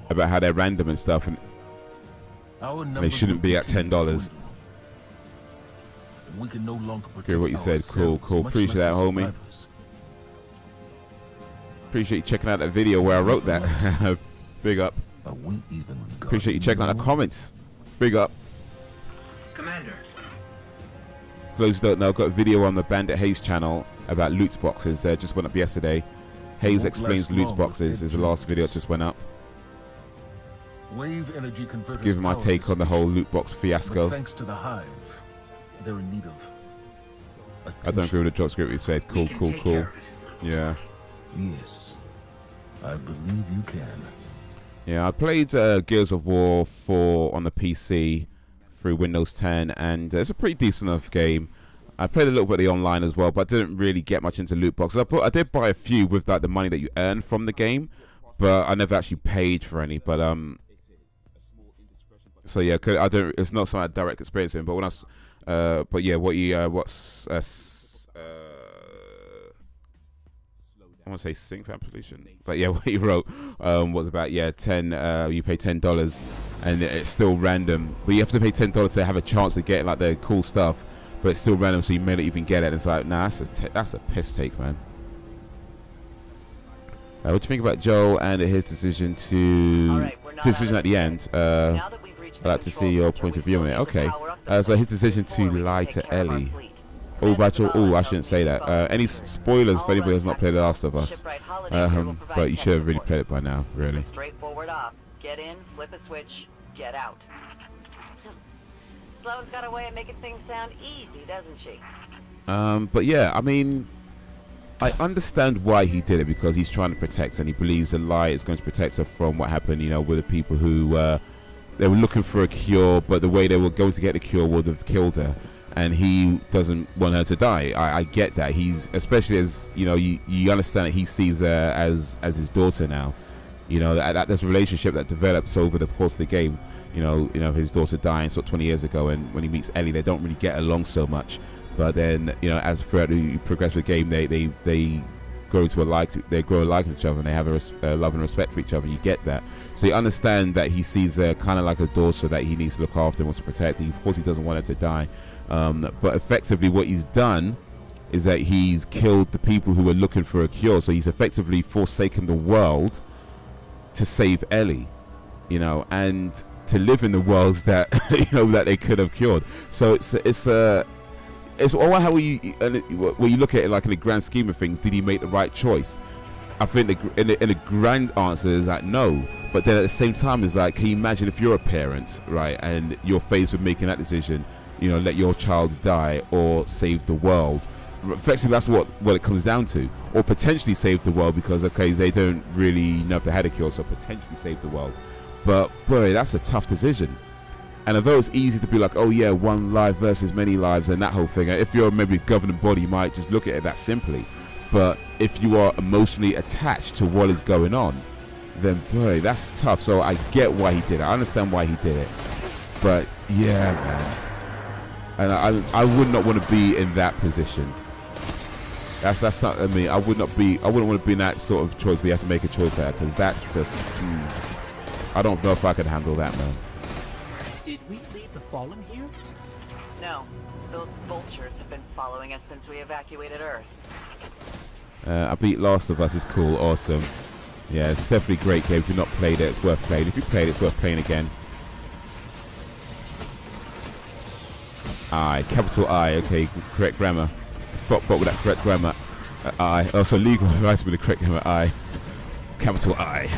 about how they're random and stuff, and they shouldn't be at $10? We can no longer hear what you said. Cool. Appreciate that, homie. Appreciate you checking out that video where I wrote that. Big up. Appreciate you checking out the comments. Big up. Commander. For those who don't know, I've got a video on the Bandit Haze channel about loot boxes. Just went up yesterday. Haze explains loot boxes is the last video that just went up. Wave energy converters. Giving my take on the whole loot box fiasco. Thanks to the hive, they're in need of attention. I don't agree with the drop script you said. Cool. Yeah. Yes, I believe you can. Yeah, I played Gears of War 4 on the PC through Windows 10, and it's a pretty decent enough game. I played a little bit of the online as well, but I didn't really get much into loot boxes. I did buy a few with like the money that you earn from the game, but I never actually paid for any. But so yeah, I don't. It's not something I direct experience in. But when but yeah, I want to say sync pollution, but yeah, what he wrote was about 10. You pay $10, and it's still random. But you have to pay $10 to have a chance to get like the cool stuff, but it's still random, so you may not even get it. And it's like, nah, that's a piss take, man. What do you think about Joel and his decision at the end? I'd like to see your point of view on it. Okay, so his decision to lie to Ellie. Oh, I shouldn't say that. Any spoilers if anybody has not played The Last of Us? But you should have really played it by now, really. Straightforward op. Get in, flip a switch, get out. Sloane's got a way of making things sound easy, doesn't she? But yeah, I mean, I understand why he did it, because he's trying to protect her, and he believes the lie is going to protect her from what happened, you know, with the people who they were looking for a cure, but the way they were going to get the cure would have killed her. And he doesn't want her to die. I get that. He's, especially as, you know, you understand that he sees her as his daughter now. You know, that there's a relationship that develops over the course of the game. You know, his daughter dying sort of 20 years ago, and when he meets Ellie, they don't really get along so much. But then, you know, as throughout the progressive game, they grow to grow a like each other, and they have a love and respect for each other. You get that. So you understand that he sees her kind of like a daughter that he needs to look after and wants to protect. Of course, he doesn't want her to die. But effectively what he's done is that he's killed the people who were looking for a cure. So he's effectively forsaken the world to save Ellie, you know, and to live in the worlds that, you know, that they could have cured. So it's it's all how when you look at it like in the grand scheme of things, did he make the right choice? I think in the grand answer is like no, but then at the same time it's like, can you imagine if you're a parent, right, and you're faced with making that decision, you know, let your child die or save the world? Effectively, that's what it comes down to, or potentially save the world because okay, they don't really know if they had a cure, so potentially save the world. But boy, that's a tough decision. And although it's easy to be like, oh yeah, one life versus many lives and that whole thing, if you're maybe a governing body, you might just look at it that simply. But if you are emotionally attached to what is going on, then boy, that's tough. So I get why he did it. I understand why he did it. But yeah, man. And I would not want to be in that position. That's not, I mean, I wouldn't want to be in that sort of choice where you have to make a choice there, because that's just, I don't know if I could handle that, man. Did we leave the Fallen here? No. Those vultures have been following us since we evacuated Earth. I beat Last of Us. It's cool. Awesome. Yeah, it's definitely a great game. If you've not played it, it's worth playing. If you played it, it's worth playing again. I. Capital I. Okay, correct grammar. Fuck with that correct grammar. I. Also legal advice with the correct grammar. I. Capital I.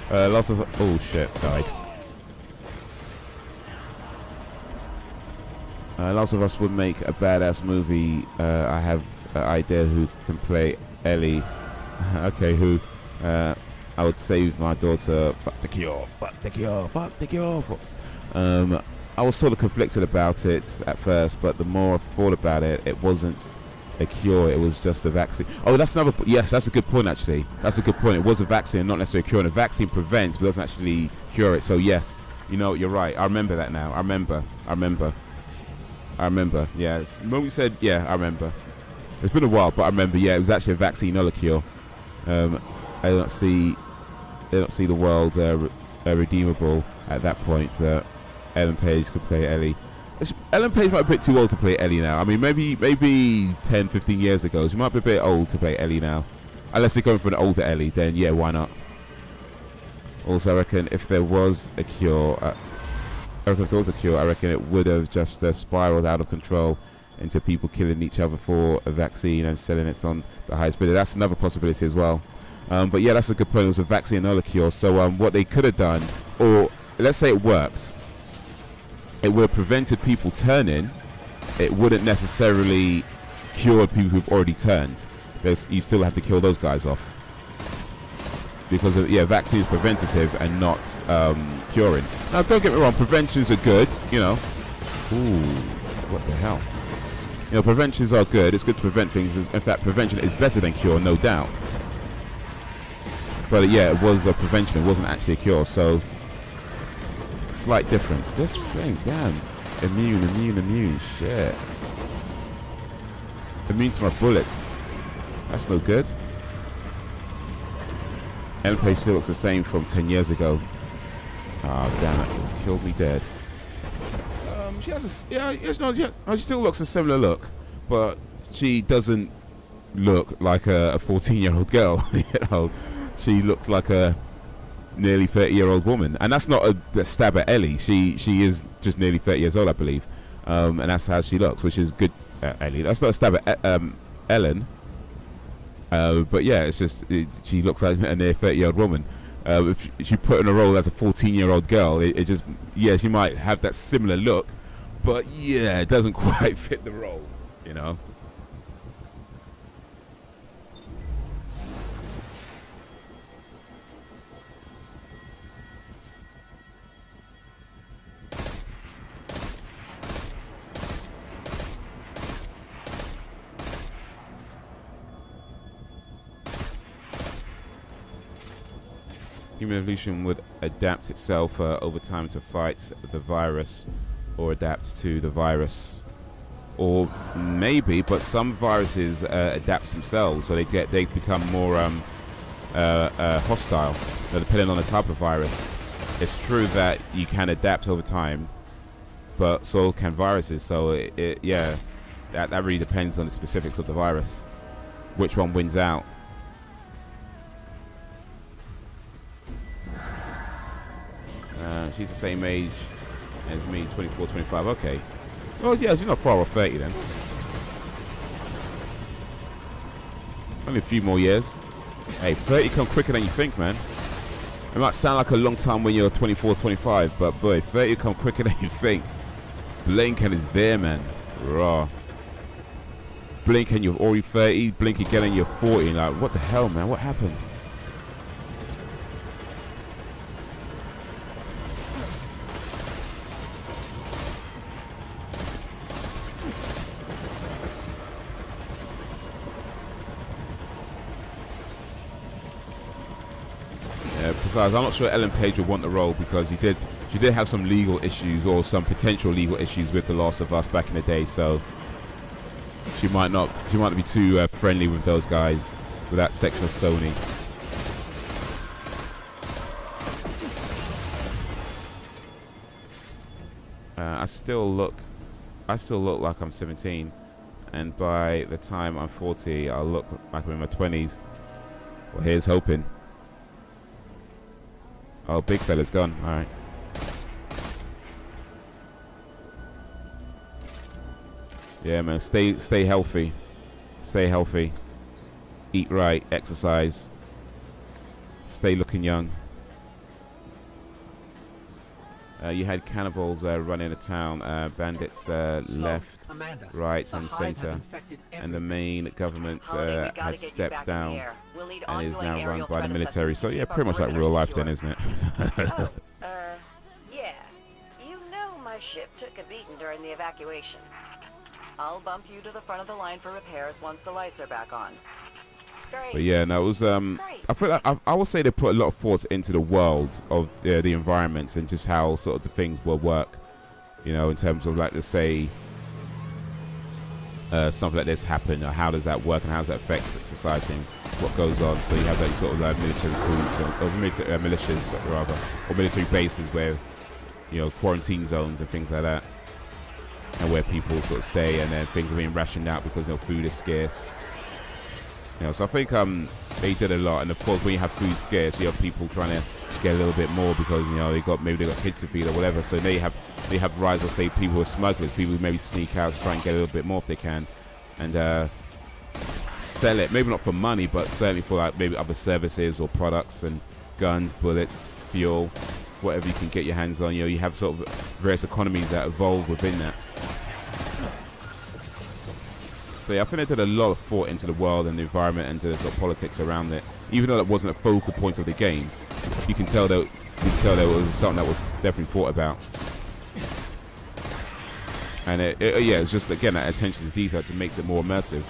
Last of Us. Oh shit, died. Last of Us would make a badass movie. I have an idea who can play Ellie. Okay, who? I would save my daughter. Fuck the cure. Fuck the cure. Fuck the cure. I was sort of conflicted about it at first, but the more I thought about it, it wasn't a cure. It was just a vaccine. Oh, that's another. Yes, that's a good point. Actually, that's a good point. It was a vaccine, not necessarily a cure. And a vaccine prevents, but doesn't actually cure it. So yes, you know, you're right. I remember that now. I remember. Yeah, the moment you said, yeah, I remember. It's been a while, but I remember. Yeah, it was actually a vaccine, not a cure. I don't see the world redeemable at that point. Ellen Page could play Ellie. Ellen Page might be a bit too old to play Ellie now. I mean, maybe 10, 15 years ago, she might be a bit old to play Ellie now. Unless they're going for an older Ellie, then yeah, why not? Also, I reckon if there was a cure, I reckon it would have just spiraled out of control into people killing each other for a vaccine and selling it on the highest bidder. That's another possibility as well. But yeah, that's a good point. It was a vaccine, not a cure. So what they could have done, or let's say it works, it would have prevented people turning. It wouldn't necessarily cure people who've already turned. You still have to kill those guys off. Because yeah, vaccine is preventative and not curing. Now, don't get me wrong, preventions are good, you know. Ooh, what the hell? You know, preventions are good. It's good to prevent things. In fact, prevention is better than cure, no doubt. But yeah, it was a prevention. It wasn't actually a cure, so slight difference. This thing, damn. Immune. Shit. Immune to my bullets. That's no good. Ellen Page still looks the same from 10 years ago. Oh, damn it. It's killed me dead. She has a... she still looks a similar look. But she doesn't look like a 14-year-old girl. You know? She looks like a nearly 30-year-old woman. And that's not a stab at Ellie. She is just nearly 30 years old, I believe. And that's how she looks, which is good. Ellie. That's not a stab at Ellen. But yeah, it's just she looks like a near 30-year-old woman. If she put in a role as a 14-year-old girl, it just, yeah, she might have that similar look, but yeah, it doesn't quite fit the role, you know. Human evolution would adapt itself over time to fight the virus, or adapt to the virus, or maybe. But some viruses adapt themselves, so they become more hostile. So depending on the type of virus, it's true that you can adapt over time, but so can viruses. So yeah, that really depends on the specifics of the virus, which one wins out. She's the same age as me, 24, 25. Okay. Oh yeah, you're not far off 30 then. Only a few more years. Hey, 30 come quicker than you think, man. It might sound like a long time when you're 24, 25, but boy, 30 come quicker than you think. Blink and it's there, man. Raw. Blink and you're already 30. Blink again and you're 40. Like, what the hell, man? What happened? Besides, I'm not sure Ellen Page would want the role because she did have some legal issues or some potential legal issues with The Last of Us back in the day, so she might not be too friendly with those guys, with that section of Sony. I still look like I'm 17, and by the time I'm 40, I'll look like I'm in my 20s. Well, here's hoping. Oh, big fella's gone. All right. Yeah, man. Stay healthy. Stay healthy. Eat right. Exercise. Stay looking young. You had cannibals running a town. Bandits left, right, and center, and the main government had stepped down and is now run by the military. So yeah, pretty much like real life, then, isn't it? Yeah. You know my ship took a beating during the evacuation. I'll bump you to the front of the line for repairs once the lights are back on. Great. But yeah, no, it was. I feel like I would say they put a lot of thought into the world of the environments and just how sort of the things will work. You know, in terms of like, let's say something like this happen, or how does that work and how does that affect society and what goes on. So you have that sort of like military groups or military militias rather, or military bases where, you know, quarantine zones and things like that, and where people sort of stay, and then things are being rationed out because, you know, food is scarce. You know, so I think they did a lot, and of course when you have food scarce, you have people trying to get a little bit more because, you know, maybe they got kids to feed or whatever. So they have rise of, say, people who are smugglers, people who maybe sneak out to try and get a little bit more if they can, and sell it. Maybe not for money, but certainly for like maybe other services or products and guns, bullets, fuel, whatever you can get your hands on. You know, you have sort of various economies that evolve within that. So yeah, I think they did a lot of thought into the world and the environment and to the sort of politics around it. Even though that wasn't a focal point of the game, you can tell that it was something that was definitely thought about. And yeah, it's just again that attention to detail that makes it more immersive.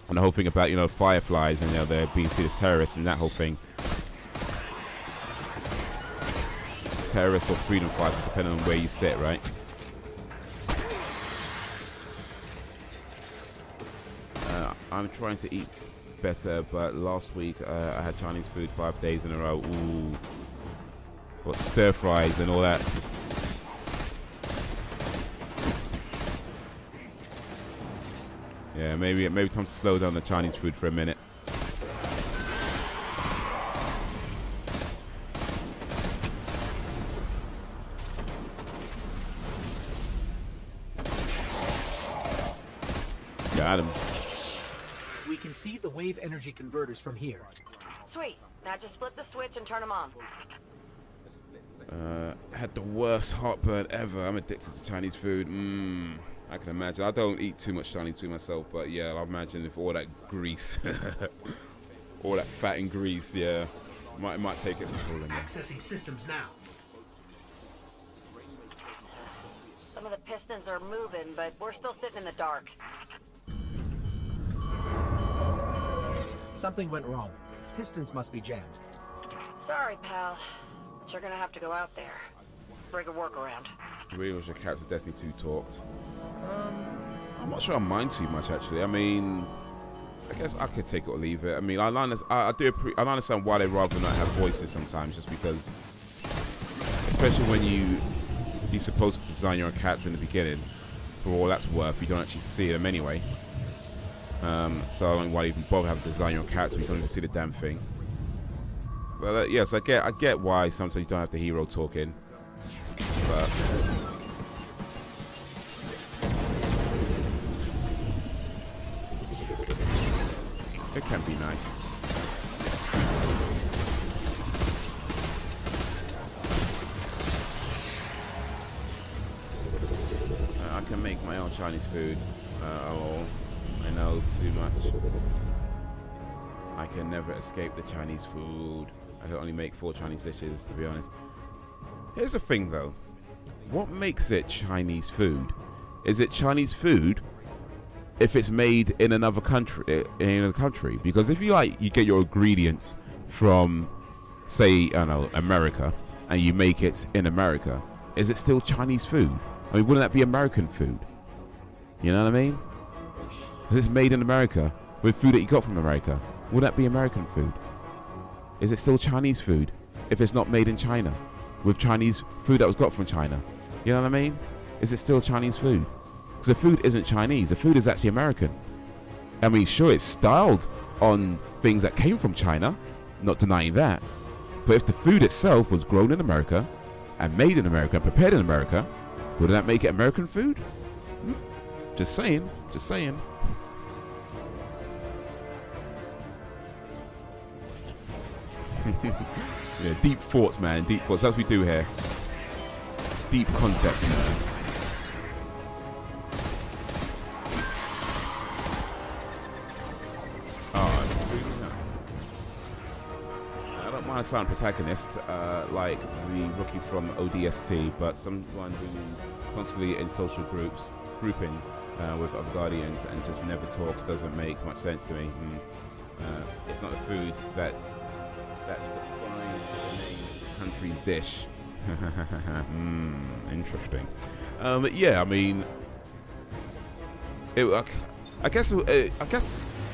And the whole thing about, you know, fireflies and, you know, they're being seen as terrorists and that whole thing. Terrorists or freedom fighters, depending on where you sit, right? I'm trying to eat better, but last week I had Chinese food 5 days in a row. Ooh, what, stir fries and all that. Yeah, maybe time to slow down the Chinese food for a minute. Got him. We can see the wave energy converters from here. Sweet. Now just flip the switch and turn them on. Had the worst heartburn ever. I'm addicted to Chinese food. I can imagine. I don't eat too much Chinese food myself, but yeah, I imagine if all that grease, all that fat and grease, yeah, it might take its toll on you. Accessing systems now. Some of the pistons are moving, but we're still sitting in the dark. Something went wrong. Pistons must be jammed. Sorry, pal. But you're gonna have to go out there. Bring a workaround. Really wish your character Destiny 2 talked. I'm not sure I mind too much, actually. I mean, I guess I could take it or leave it. I mean, I understand why they rather not have voices sometimes, just because, especially when you're supposed to design your own character in the beginning, for all that's worth, you don't actually see them anyway. So I don't know why even bother having to design your own character, you don't even see the damn thing. But yes, I get why sometimes you don't have the hero talking. But it can be nice. I can make my own Chinese food. Oh, I know too much. I can never escape the Chinese food. I can only make 4 Chinese dishes, to be honest. Here's the thing, though. What makes it Chinese food? Is it Chinese food if it's made in another country? Because if you get your ingredients from, say, I don't know, America, and you make it in America, is it still Chinese food? I mean, wouldn't that be American food? You know what I mean? If it's made in America with food that you got from America, would that be American food? Is it still Chinese food if it's not made in China with Chinese food that was got from China? You know what I mean? Is it still Chinese food? Because the food isn't Chinese. The food is actually American. I mean, sure, it's styled on things that came from China, not denying that. But if the food itself was grown in America and made in America and prepared in America, wouldn't that make it American food? Just saying. Just saying. Yeah, deep thoughts, man. Deep thoughts. That's what we do here. Deep concepts, man. I don't mind a silent protagonist, like the rookie from ODST, but someone who constantly in social groupings with other guardians and just never talks doesn't make much sense to me. It's not the food that's defines the name's country's dish. Interesting. Yeah, I mean, I guess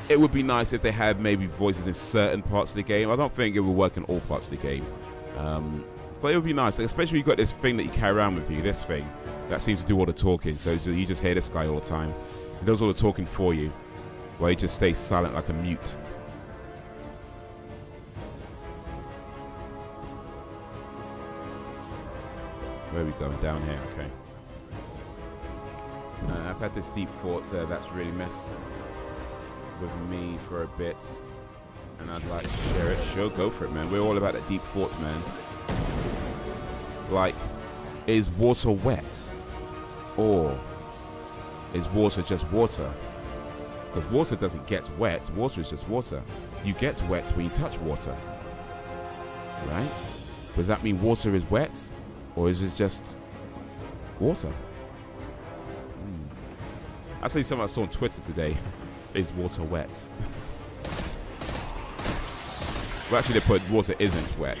it would be nice if they had maybe voices in certain parts of the game. I don't think it would work in all parts of the game, but it would be nice, especially when you got this thing that you carry around with you. This thing that seems to do all the talking, so you just hear this guy all the time. He does all the talking for you, while you just stay silent like a mute. Where are we going? Down here, okay. I've had this deep thought that's really messed with me for a bit, and I'd like to share it. Sure, go for it, man. We're all about that deep thoughts, man. Like, is water wet? Or is water just water? Because water doesn't get wet. Water is just water. You get wet when you touch water, right? Does that mean water is wet? Or is it just water? I'll tell you something I saw on Twitter today. Is water wet? Well, actually, they put water isn't wet.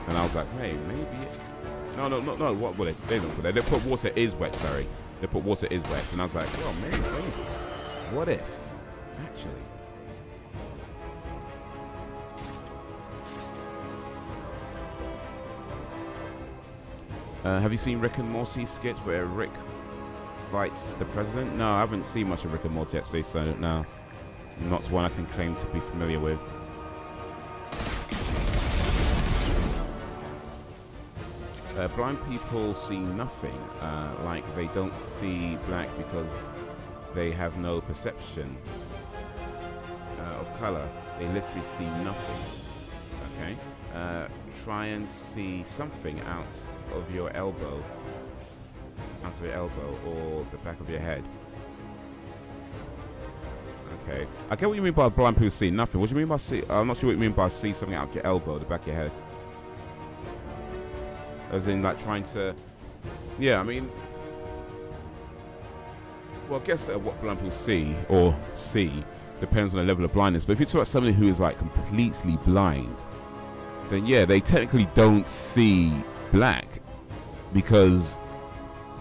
And I was like, hey, maybe it... No. What were they? They don't put that. They put water is wet, sorry. They put water is wet. And I was like, well, maybe. What if? Actually. Have you seen Rick and Morty skits where Rick fights the president? No, I haven't seen much of Rick and Morty actually, so no. Not one I can claim to be familiar with. Blind people see nothing, like they don't see black because they have no perception of color. They literally see nothing. Okay? Try and see something out of your elbow, or the back of your head. Okay, I get what you mean by blind people see nothing. What do you mean by see? I'm not sure what you mean by see something out of your elbow, the back of your head. As in, like trying to, yeah. I mean, well, I guess what blind people see or see depends on the level of blindness. But if you talk about somebody who is like completely blind, then yeah, they technically don't see black, because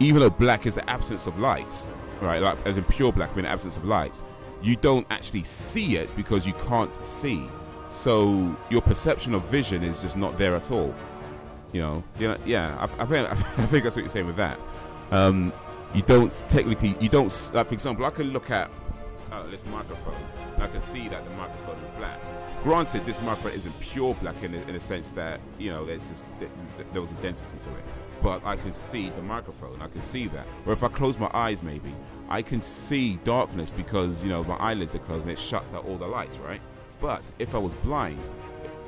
even though black is the absence of light, right, like as in pure black being the absence of light, you don't actually see it because you can't see. So your perception of vision is just not there at all. You know, yeah. I think that's what you're saying with that. You don't technically, like for example, I can look at this microphone and I can see that the microphone is black. Granted, this microphone isn't pure black in a sense that, you know, there's just there was a density to it. But I can see the microphone. I can see that. Or if I close my eyes, maybe I can see darkness because, you know, my eyelids are closed and it shuts out all the lights, right? But if I was blind,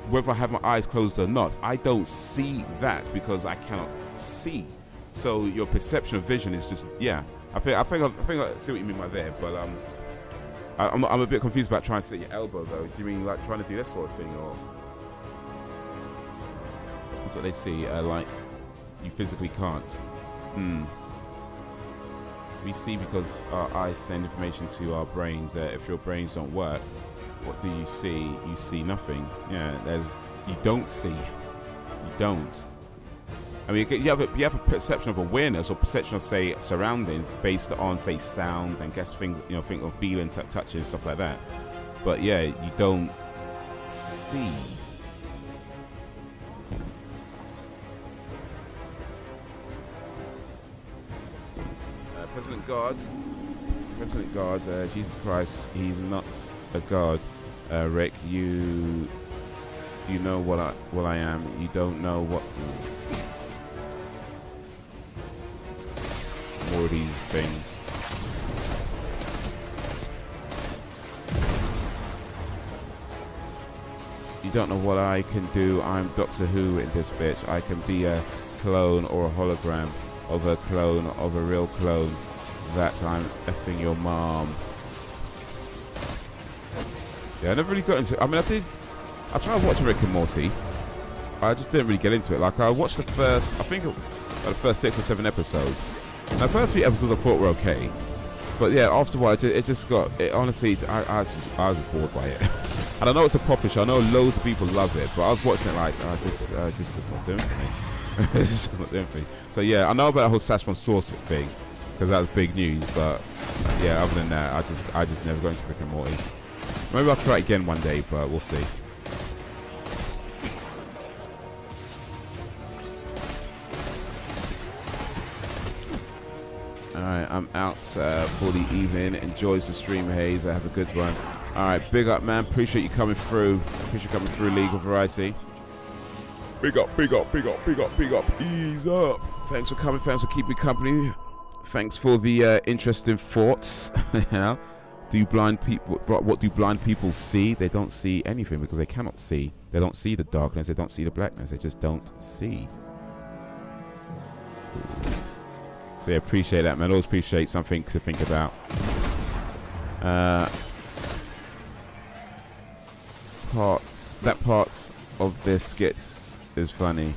whether I have my eyes closed or not, I don't see that because I cannot see. So your perception of vision is just, yeah. I think I see what you mean by there, but I'm a bit confused about trying to sit your elbow though. Do you mean like trying to do this sort of thing, or that's what they see? Like you physically can't. We see because our eyes send information to our brains. If your brains don't work, what do you see? You see nothing. Yeah, you don't see. You don't. I mean, you have a perception of awareness or perception of, say, surroundings based on, say, sound and guess things, you know, think of feeling, touching, stuff like that. But yeah, you don't see. President God, Jesus Christ, he's not a god. Rick, you know what I am. You don't know what. More of these things. You don't know what I can do. I'm Doctor Who in this bitch. I can be a clone or a hologram of a clone of a real clone. That I'm effing your mom. Yeah, I never really got into it. I mean, I tried watching Rick and Morty. I just didn't really get into it. Like, I watched the first, I think, the first 6 or 7 episodes. Now, the first 3 episodes I thought were okay. But yeah, after a while, it just got, honestly, I was bored by it. And I know it's a popular show. I know loads of people love it. But I was watching it like, it's just not doing it for me. It's just not doing it for me. So yeah, I know about the whole Saffron Sauce thing. Because that was big news. But yeah, other than that, I just never got into Rick and Morty. Maybe I'll try it again one day, but we'll see. Alright, I'm out for the evening. Enjoys the stream, Haze. Have a good one. Alright, big up, man. Appreciate you coming through. Appreciate you coming through, League of Variety. Big up, big up, big up, big up, big up. Ease up. Thanks for coming. Thanks for keeping me company. Thanks for the interesting thoughts. You know, what do blind people see? They don't see anything because they cannot see. They don't see the darkness. They don't see the blackness. They just don't see. So yeah, appreciate that, man. Always appreciate something to think about. Parts of their skits is funny.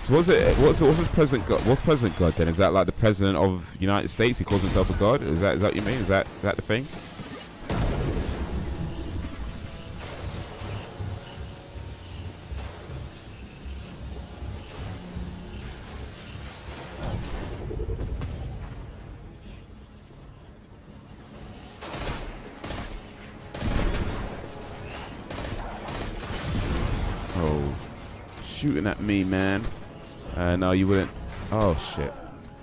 So what's this President God? What's President God then? Is that like the President of the United States? He calls himself a god? Is that what you mean? Is that the thing? Oh, shooting at me, man. No, you wouldn't. Oh, shit.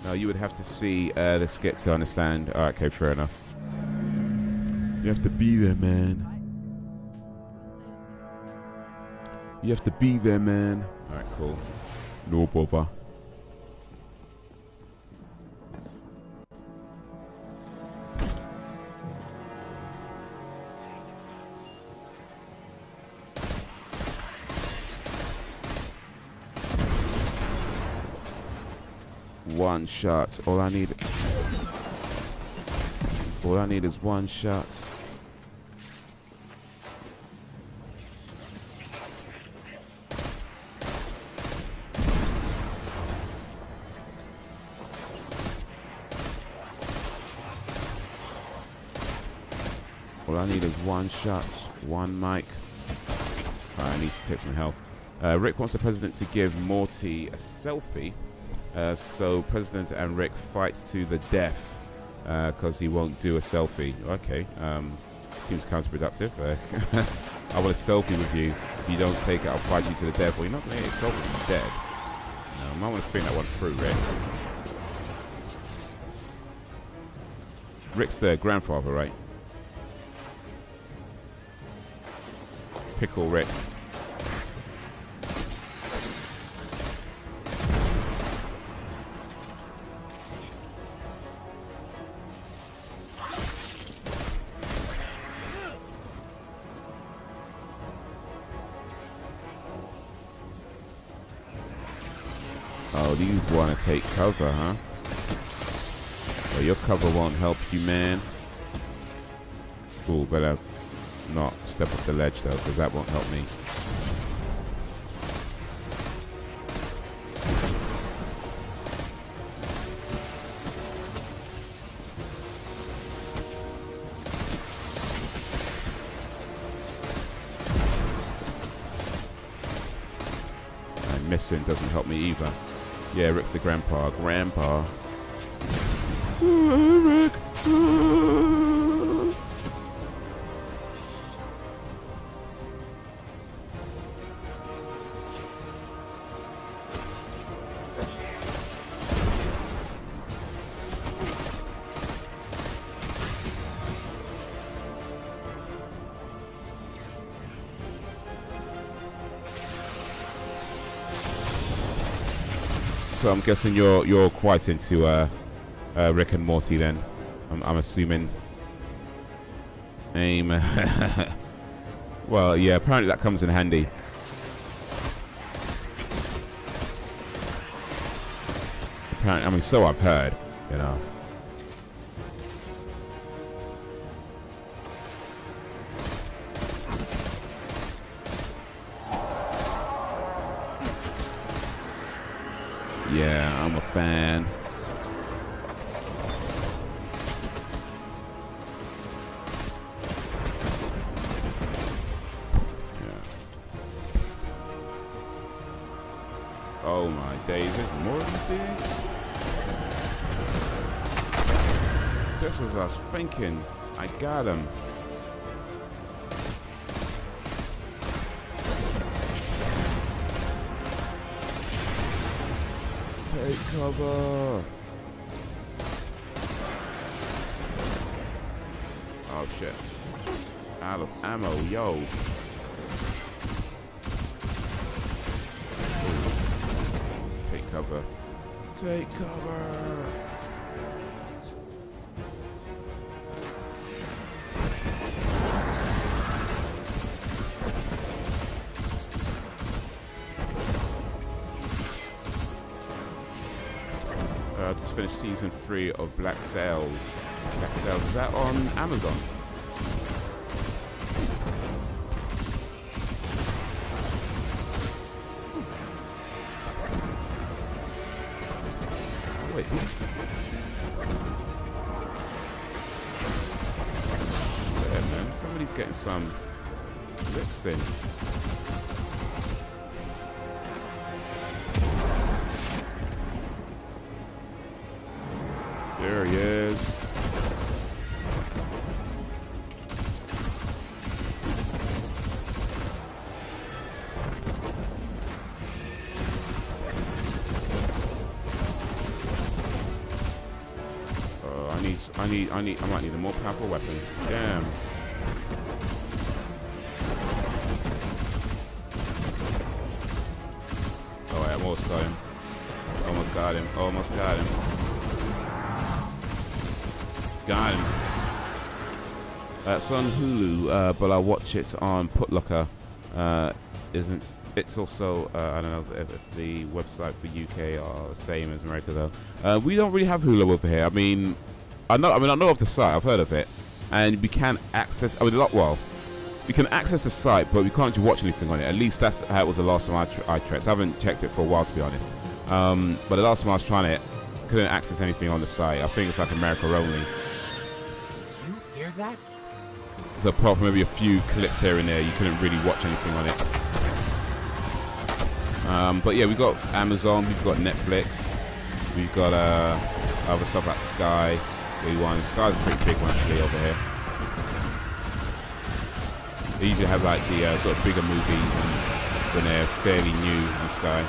No, you would have to see the skit to understand. All right, okay, fair enough. You have to be there, man. You have to be there, man. All right, cool. No bother. One shot. All I need is one shot. All I need is one shot, one mic. I need to take some health. Rick wants the president to give Morty a selfie. So President and Rick fights to the death because he won't do a selfie. Okay, seems counterproductive. I want a selfie with you. If you don't take it, I'll fight you to the death. Well, you're not going to get a selfie with the dead. No, I might want to think that one through, Rick. Rick's the grandfather, right? pickle, Rick. Oh, you want to take cover, huh? Well, your cover won't help you, man. Ooh, better not step off the ledge, though, because that won't help me. And missing doesn't help me either. Yeah, Rick's the grandpa. Grandpa. Rick. So I'm guessing you're quite into Rick and Morty then. I'm assuming. Aim. Well, yeah. Apparently that comes in handy. Apparently, I mean, so I've heard. You know. Yeah, I'm a fan. Yeah. Oh my days, there's more of these dudes? Just as I was thinking, I got him. Take cover. Oh shit. Out of ammo, yo. Take cover. Take cover. Just finished season 3 of Black Sails. Black Sails, is that on Amazon? Oh, wait, who's... Yeah, man, somebody's getting some licks in. There he is. I might need a more powerful weapon. Damn. Oh, I almost got him. Almost got him. Almost got him. Got him. It's on Hulu, but I watch it on Putlocker. It's also I don't know if the website for UK are the same as America though. We don't really have Hulu over here. I mean I know of the site. I've heard of it, and we can access. I mean, we can access the site, but we can't watch anything on it. At least that's how it was the last time I checked. I haven't checked it for a while, to be honest. But the last time I was trying it, couldn't access anything on the site. I think it's like America only. Did you hear that? So apart from maybe a few clips here and there, you couldn't really watch anything on it. But yeah, we've got Amazon, we've got Netflix, we've got other stuff like Sky. Sky's a pretty big one actually over here. They usually have like the sort of bigger movies when they're fairly new on Sky,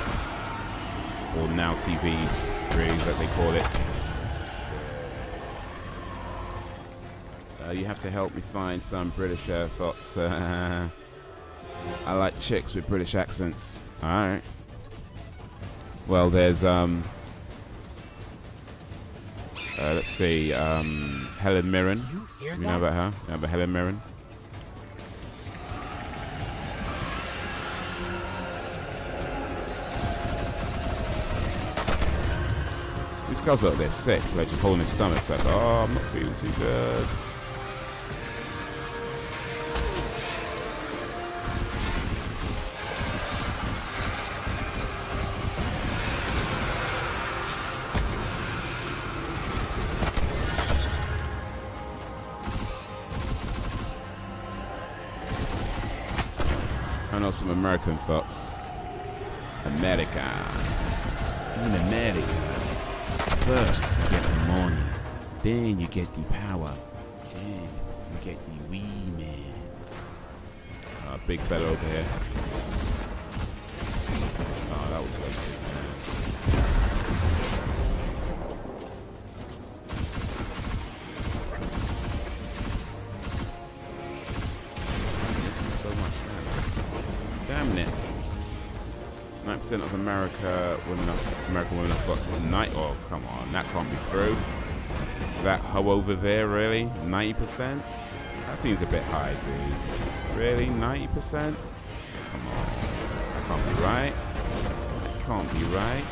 or Now TV, really, that they call it. You have to help me find some British thoughts. I like chicks with British accents. All right. Well, there's let's see, Helen Mirren. You know about her? You know about Helen Mirren? These guys look, they're sick. They're just holding their stomachs like, oh, I'm not feeling too good. I know some American thoughts. America. In America, first you get the money, then you get the power, then you get the women. Big fella over here. Oh, that was wasted. This is so much. Damn it. 9% of American women have got to night. Oh, come on. That can't be true. That hoe over there, really? 90%? That seems a bit high, dude. Really? 90%? Come on. That can't be right. That can't be right.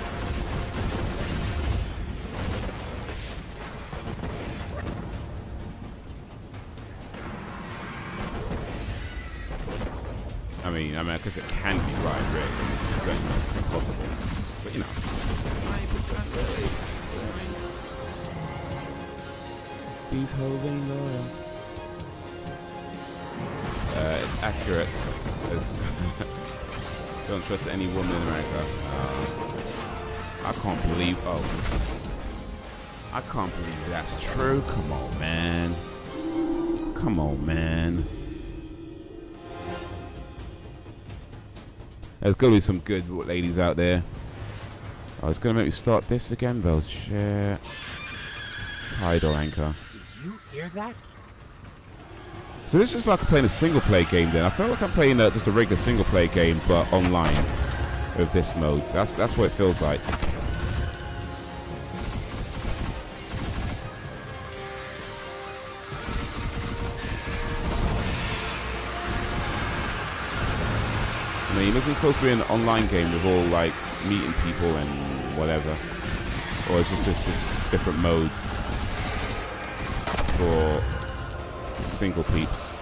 I mean, because it can be right, really. It's very impossible. But, you know, 90% really. These hoes ain't loyal. It's accurate. Don't trust any woman in America. I can't believe. Oh, I can't believe that's true. Come on, man. Come on, man. There's got to be some good ladies out there. Oh, it's going to make me start this again, though. Shit. Tidal anchor. Did you hear that? So this is just like playing a single-player game then. I feel like I'm playing just a regular single-player game, but online with this mode. That's what it feels like. I mean, this is supposed to be an online game with all, like, meeting people and whatever. Or it's just this different modes for single peeps.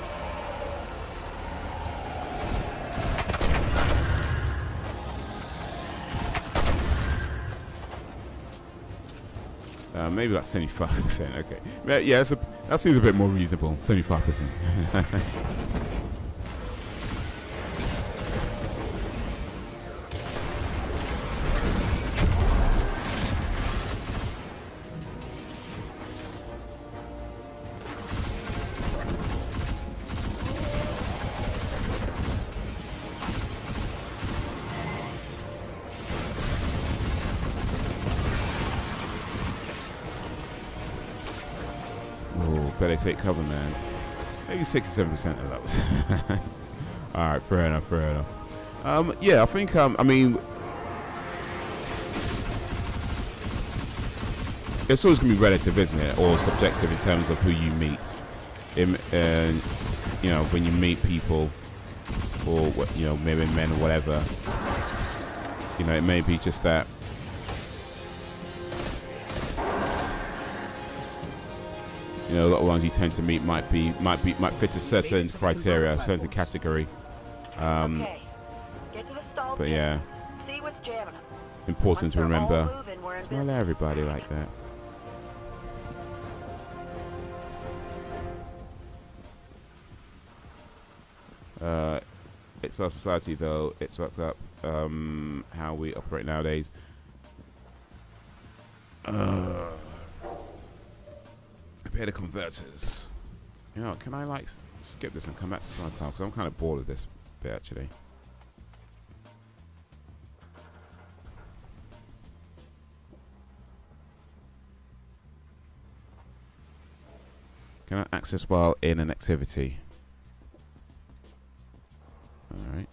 Maybe that's 75%. Okay. Yeah, that seems a bit more reasonable. 75%. Better take cover, man. Maybe 67% of those. Alright, fair enough, fair enough. Yeah, I think, I mean, it's always going to be relative, isn't it? Or subjective in terms of who you meet. You know, when you meet people, or, you know, maybe men or whatever, you know, it may be just that. You know, a lot of ones you tend to meet might fit a certain criteria, a certain category. Okay. Get to the stall but yeah, see what's jamming. Important to remember. It's not everybody like that. It's our society, though. It's what's up. How we operate nowadays. Repair the converters. You know, can I like skip this and come back to some time? Because I'm kind of bored of this bit actually. Can I access while in an activity? Alright.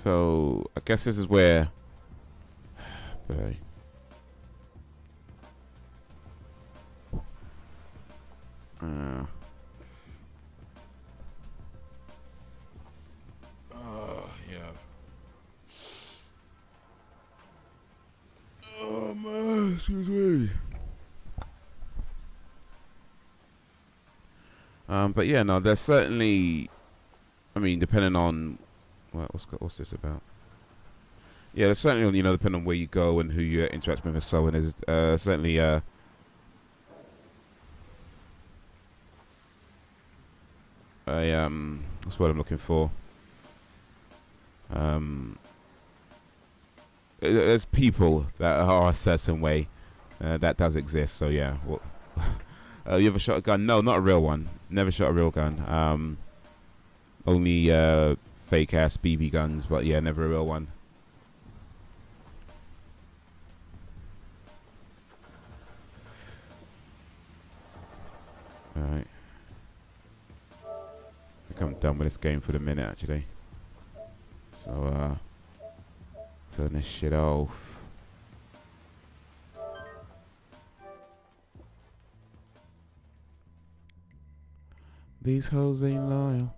So I guess this is where. Very. Yeah. Oh man, excuse me. But yeah, no, there's certainly. I mean, depending on what's this about? Yeah, there's certainly, you know, depending on where you go and who you interact with and so on. There's certainly that's what I'm looking for. There's people that are a certain way that does exist. So yeah, well, you ever shot a gun? No, not a real one. Never shot a real gun. Only fake ass BB guns, but yeah, never a real one. All right. I think I'm done with this game for the minute, actually. So, turn this shit off. These hoes ain't loyal.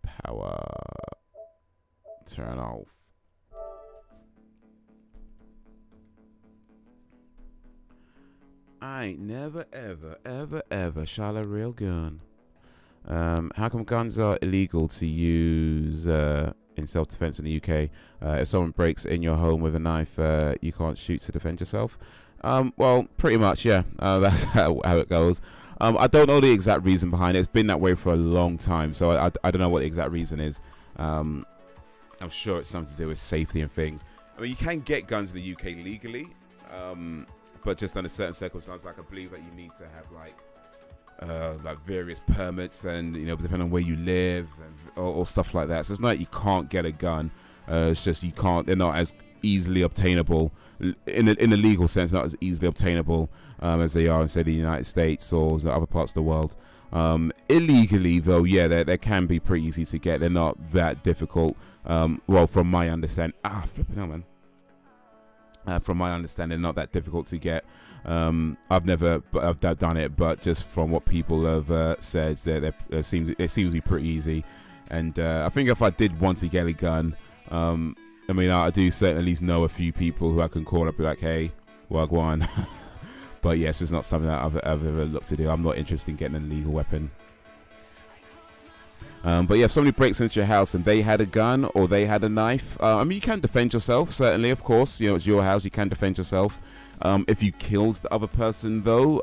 Power. Turn off. I ain't never, ever shot a real gun. How come guns are illegal to use in self-defense in the UK? If someone breaks in your home with a knife, you can't shoot to defend yourself? Well, pretty much, yeah. That's how it goes. I don't know the exact reason behind it. It's been that way for a long time, so I don't know what the exact reason is. I'm sure it's something to do with safety and things. I mean, you can get guns in the UK legally, but just under certain circumstances. Like, I believe that you need to have like various permits, and you know, depending on where you live or stuff like that. So it's not like you can't get a gun. It's just you can't. They're not as easily obtainable in a legal sense. Not as easily obtainable as they are in, say, the United States or other parts of the world. Illegally, though, yeah, they can be pretty easy to get. They're not that difficult. Well, from my understanding, flipping hell, man. From my understanding, not that difficult to get. I've never done it, but just from what people have said, it seems to be pretty easy. And I think if I did want to get a gun, I mean, I do certainly at least know a few people who I can call up and be like, hey, wagwan. But yes, it's not something that I've ever looked to do. I'm not interested in getting a legal weapon. But yeah, if somebody breaks into your house and they had a gun or they had a knife, I mean, you can defend yourself, certainly, of course. You know, it's your house, you can defend yourself. If you killed the other person, though,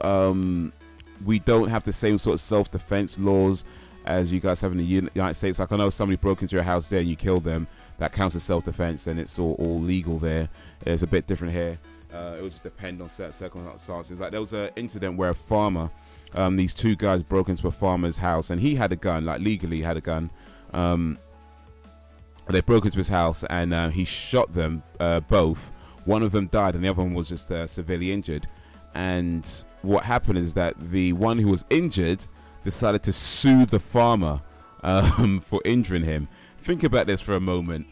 we don't have the same sort of self-defense laws as you guys have in the United States. Like, I know somebody broke into your house there and you killed them. That counts as self-defense, and it's all legal there. It's a bit different here. It would just depend on certain circumstances. Like, there was an incident where a farmer, these two guys broke into a farmer's house, and he had a gun, like legally had a gun. They broke into his house, and he shot them both. One of them died, and the other one was just severely injured. And what happened is that the one who was injured decided to sue the farmer for injuring him. Think about this for a moment.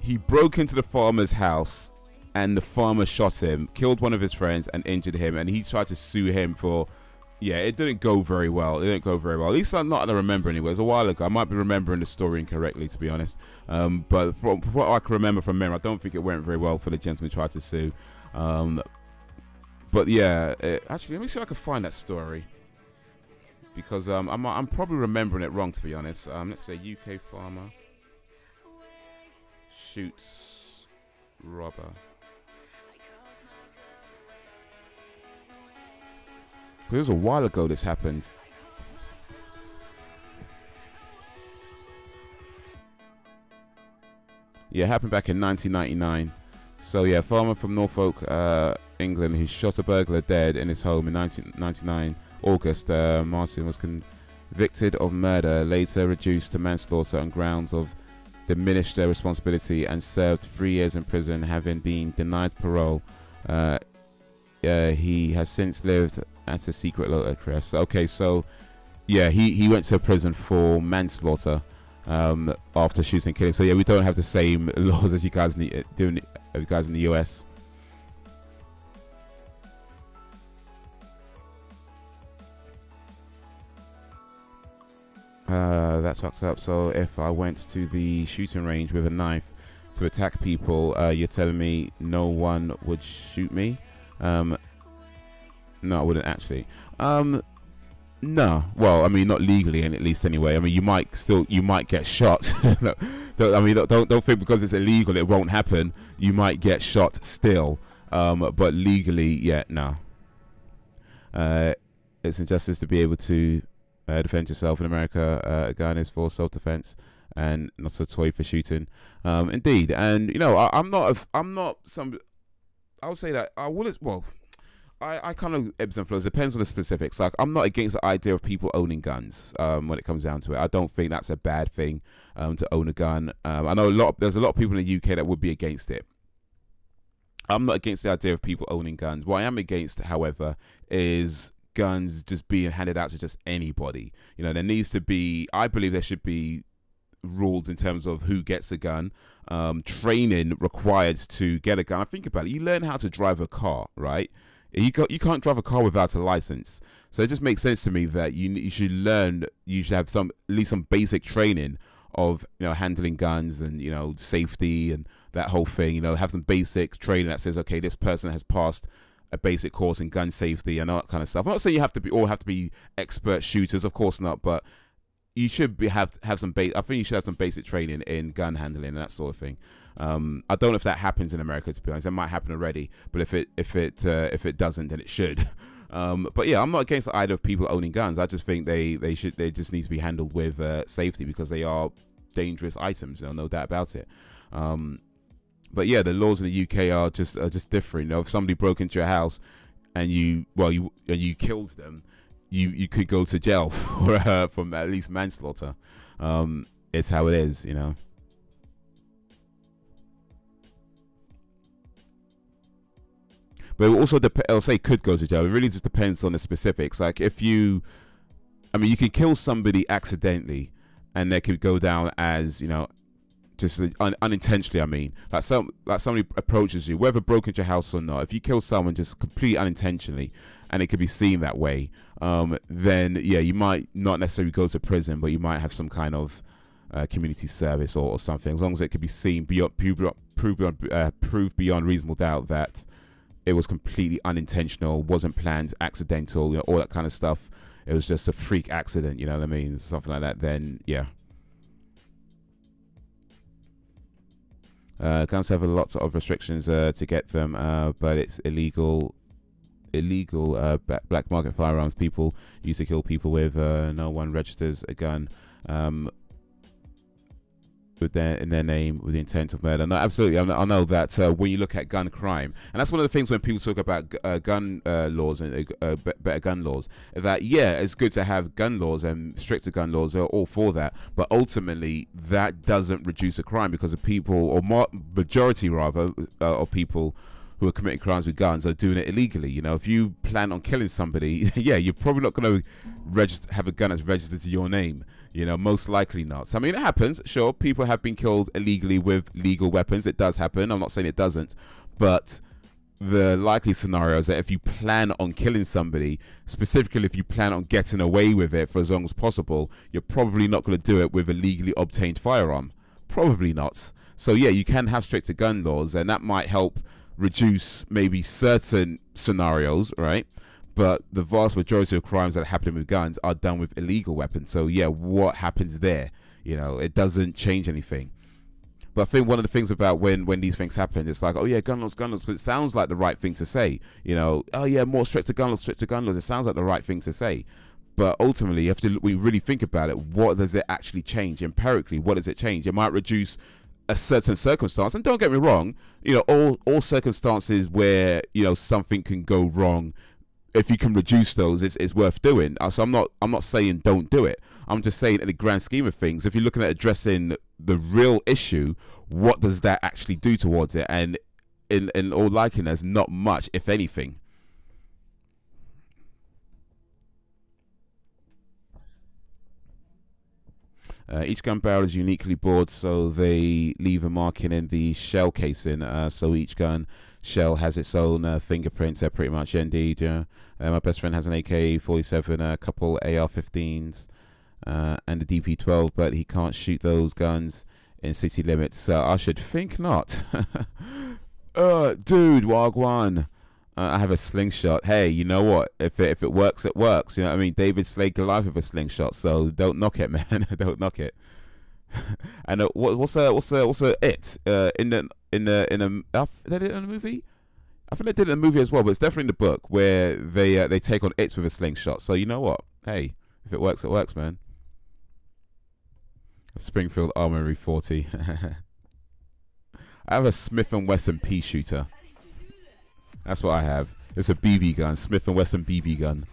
He broke into the farmer's house, and the farmer shot him, killed one of his friends, and injured him. And he tried to sue him for, yeah, it didn't go very well. It didn't go very well. At least I'm not, I remember anyway. It was a while ago. I might be remembering the story incorrectly, to be honest. But from what I can remember from memory, I don't think it went very well for the gentleman who tried to sue. But yeah, actually, let me see if I can find that story. Because I'm probably remembering it wrong, to be honest. Let's say UK farmer shoots robber. It was a while ago this happened. Yeah, it happened back in 1999. So yeah, a farmer from Norfolk, England, who shot a burglar dead in his home in 1999. August, Martin was convicted of murder, later reduced to manslaughter on grounds of diminished responsibility, and served 3 years in prison, having been denied parole. He has since lived at a secret local address. Okay, so yeah, he went to prison for manslaughter. after shooting and killing. So yeah, we don't have the same laws as you guys doing you guys in the US. That's fucked up. So if I went to the shooting range with a knife to attack people, you're telling me no one would shoot me? No, I wouldn't actually. No, well, I mean, not legally, and at least anyway. I mean, you might get shot. Don't think because it's illegal it won't happen. You might get shot still, but legally, yeah, no. It's injustice to be able to defend yourself in America. A gun is for self-defense and not a toy for shooting. Indeed, and you know, I'm not some. I would say that I would. Well, I kind of ebbs and flows. Depends on the specifics. Like, I'm not against the idea of people owning guns. When it comes down to it, I don't think that's a bad thing to own a gun. I know there's a lot of people in the UK that would be against it. I'm not against the idea of people owning guns. What I am against, however, is guns just being handed out to just anybody. You know, there needs to be. I believe there should be rules in terms of who gets a gun. Training required to get a gun. I think about it. You learn how to drive a car, right? You can't drive a car without a license. So it just makes sense to me that you should learn. You should have at least some basic training of, you know, handling guns and, you know, safety and that whole thing. You know, have some basic training that says, okay, this person has passed a basic course in gun safety and all that kind of stuff. I'm not saying you have to all have to be expert shooters, of course not, but you should have some I think you should have some basic training in gun handling and that sort of thing. I don't know if that happens in America, to be honest. It might happen already, but if it doesn't, then it should. But yeah, I'm not against the idea of people owning guns. I just think they just need to be handled with safety, because they are dangerous items. You know, no doubt about it. But yeah, the laws in the UK are just different. You know, if somebody broke into your house and you killed them, you could go to jail for from at least manslaughter. It's how it is, you know. But it also I'll say could go to jail. It really just depends on the specifics. Like, if you can kill somebody accidentally, and they could go down as, you know, just unintentionally. I mean, like somebody approaches you, whether broke into your house or not. If you kill someone just completely unintentionally, and it could be seen that way, then yeah, you might not necessarily go to prison, but you might have some kind of community service or something, as long as it could be seen proved beyond reasonable doubt that it was completely unintentional, wasn't planned, accidental, you know, all that kind of stuff. It was just a freak accident, you know what I mean? Something like that, then yeah. Guns have lots of restrictions to get them, but it's illegal. Black market firearms people used to kill people with. No one registers a gun in their name with the intent of murder. No, absolutely. I know that when you look at gun crime, and that's one of the things when people talk about gun laws and better gun laws, that yeah, it's good to have gun laws and stricter gun laws. They're all for that, but ultimately that doesn't reduce a crime, because of people, or majority rather, of people who are committing crimes with guns are doing it illegally. You know, if you plan on killing somebody, yeah, you're probably not going to have a gun that's registered to your name. You know, most likely not. So, I mean, it happens. Sure, people have been killed illegally with legal weapons. It does happen. I'm not saying it doesn't, but the likely scenario is that if you plan on killing somebody, specifically if you plan on getting away with it for as long as possible, you're probably not going to do it with a legally obtained firearm. Probably not. So yeah, you can have stricter gun laws, and that might help reduce maybe certain scenarios, right? But the vast majority of crimes that are happening with guns are done with illegal weapons. So yeah, what happens there? You know, it doesn't change anything. But I think one of the things about when these things happen, it's like, oh yeah, gun laws, but it sounds like the right thing to say. You know, oh yeah, more stricter gun laws, stricter gun laws. It sounds like the right thing to say. But ultimately, you have to we really think about it. What does it actually change empirically? What does it change? It might reduce a certain circumstance, and don't get me wrong, you know, all circumstances where, you know, something can go wrong, if you can reduce those, it's worth doing. So I'm not saying don't do it. I'm just saying in the grand scheme of things, if you're looking at addressing the real issue, what does that actually do towards it? And in all likeliness, not much, if anything. Each gun barrel is uniquely bored, so they leave a marking in the shell casing. So each gun shell has its own fingerprints. They're pretty much indeed. Yeah. My best friend has an AK-47, a couple AR-15s, and a DP-12, but he can't shoot those guns in city limits. So I should think not. Dude, Wagwan. I have a slingshot. Hey, you know what? If it works, it works. You know what I mean? David slayed Goliath with a slingshot, so don't knock it, man. Don't knock it. And what's it? In the did they did it in a movie? I think they did it in a movie as well, but it's definitely in the book where they take on it with a slingshot. So you know what? Hey, if it works, man. Springfield Armory 40. I have a Smith & Wesson pea shooter. That's what I have. It's a BB gun, Smith & Wesson BB gun.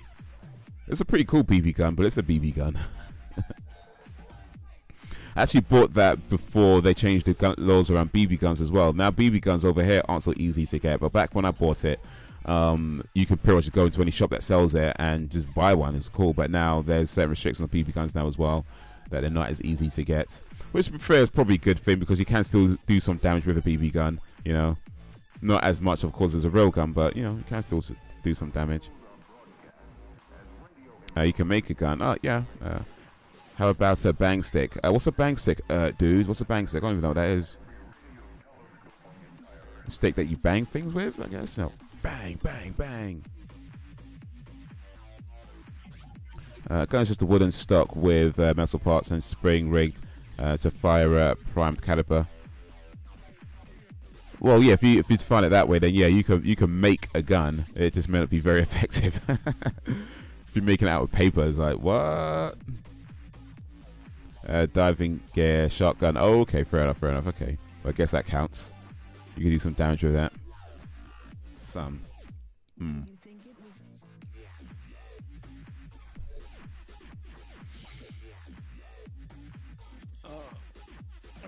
It's a pretty cool BB gun, but it's a BB gun. I actually bought that before they changed the laws around BB guns as well. Now BB guns over here aren't so easy to get, but back when I bought it, you could pretty much go into any shop that sells it and just buy one. It's cool, but now there's certain restrictions on BB guns now as well, that they're not as easy to get. Which, to be fair, is probably a good thing because you can still do some damage with a BB gun, you know. Not as much, of course, as a real gun, but, you know, you can still do some damage. You can make a gun. Oh, yeah. How about a bang stick? What's a bang stick, dude? What's a bang stick? I don't even know what that is. A stick that you bang things with, I guess? No. Bang, bang, bang. Gun's just a wooden stock with metal parts and spring rigged to fire a primed caliber. Well, yeah, if you define it that way, then yeah, you can make a gun. It just may not be very effective. If you're making it out of paper, it's like, what? Diving gear, shotgun. Oh, okay, fair enough. Okay, well, I guess that counts. You can do some damage with that. Some.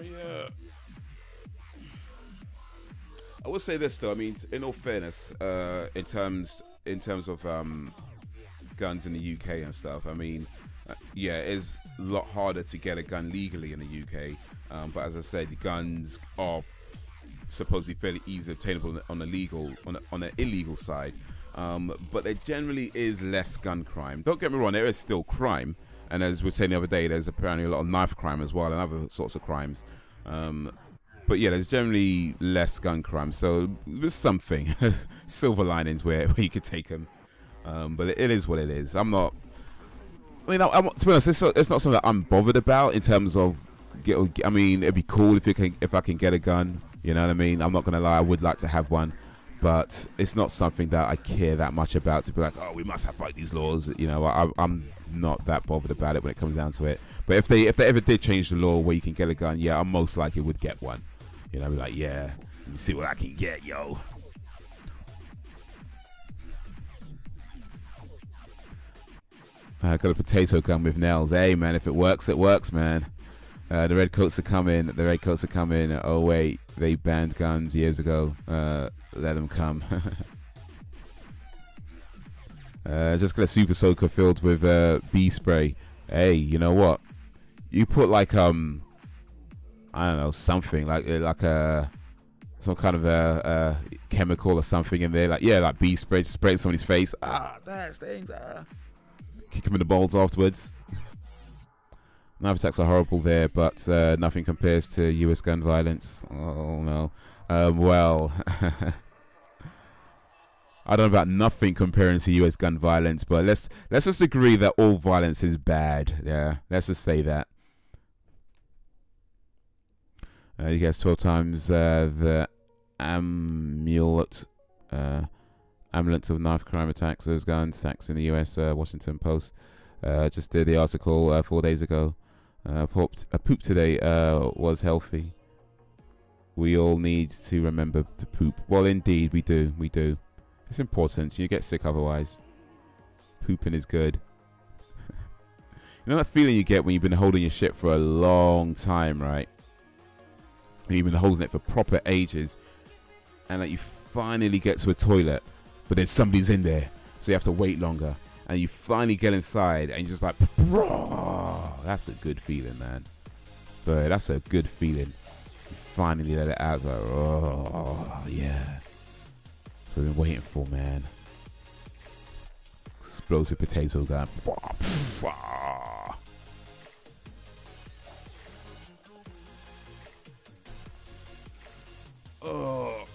Yeah. I would say this though. I mean, in all fairness, in terms of guns in the UK and stuff. I mean, yeah, it is a lot harder to get a gun legally in the UK. But as I said, the guns are supposedly fairly easily obtainable on the illegal side. But there generally is less gun crime. Don't get me wrong, there is still crime. And as we were saying the other day, there's apparently a lot of knife crime as well and other sorts of crimes. But yeah, there's generally less gun crime. So there's something, silver linings where you could take them. But it is what it is. I'm not, I mean, to be honest, it's not something that I'm bothered about in terms of, I mean, it'd be cool if I can get a gun. You know what I mean? I'm not going to lie, I would like to have one. But it's not something that I care that much about to be like, oh, we must have like these laws. You know, I'm not that bothered about it when it comes down to it. But if they ever did change the law where you can get a gun, yeah, I most likely would get one. You know, I'd be like, yeah, let me see what I can get, yo. I got a potato gun with nails. Hey, man, if it works, man. The redcoats are coming. The redcoats are coming. Oh, wait. They banned guns years ago. Let them come. Just got a super soaker filled with bee spray. Hey, you know what? You put like I don't know, something like some kind of a chemical or something in there. Like, yeah, like bee spray, just spray in somebody's face. Ah, that stings. Kick them in the balls afterwards. Knife attacks are horrible there, but nothing compares to US gun violence. Oh no. Well, I don't know about nothing comparing to US gun violence, but let's just agree that all violence is bad. Yeah, let's just say that. You guess 12 times the amulet of knife crime attacks, those guns attacks in the US. Washington Post just did the article 4 days ago. Poop today was healthy. We all need to remember to poop. Well, indeed, we do. We do. It's important. You get sick otherwise. Pooping is good. You know that feeling you get when you've been holding your shit for a long time, right? And you've been holding it for proper ages, and like you finally get to a toilet, but then somebody's in there, so you have to wait longer, and you finally get inside, and you're just like, bruh. that's a good feeling, man. But that's a good feeling. You finally let it out. It's like, oh, yeah. That's what we've been waiting for, man. Explosive potato gun. Oh.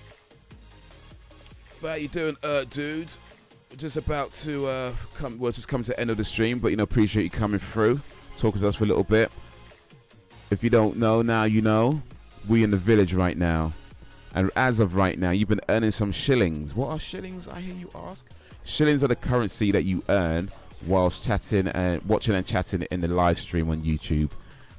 How you doing, dude? We're just about to come to the end of the stream, but appreciate you coming through, talking to us for a little bit. If you don't know, now you know. We in the village right now, and as of right now, you've been earning some shillings. What are shillings, I hear you ask? Shillings are the currency that you earn whilst chatting and watching and chatting in the live stream on YouTube,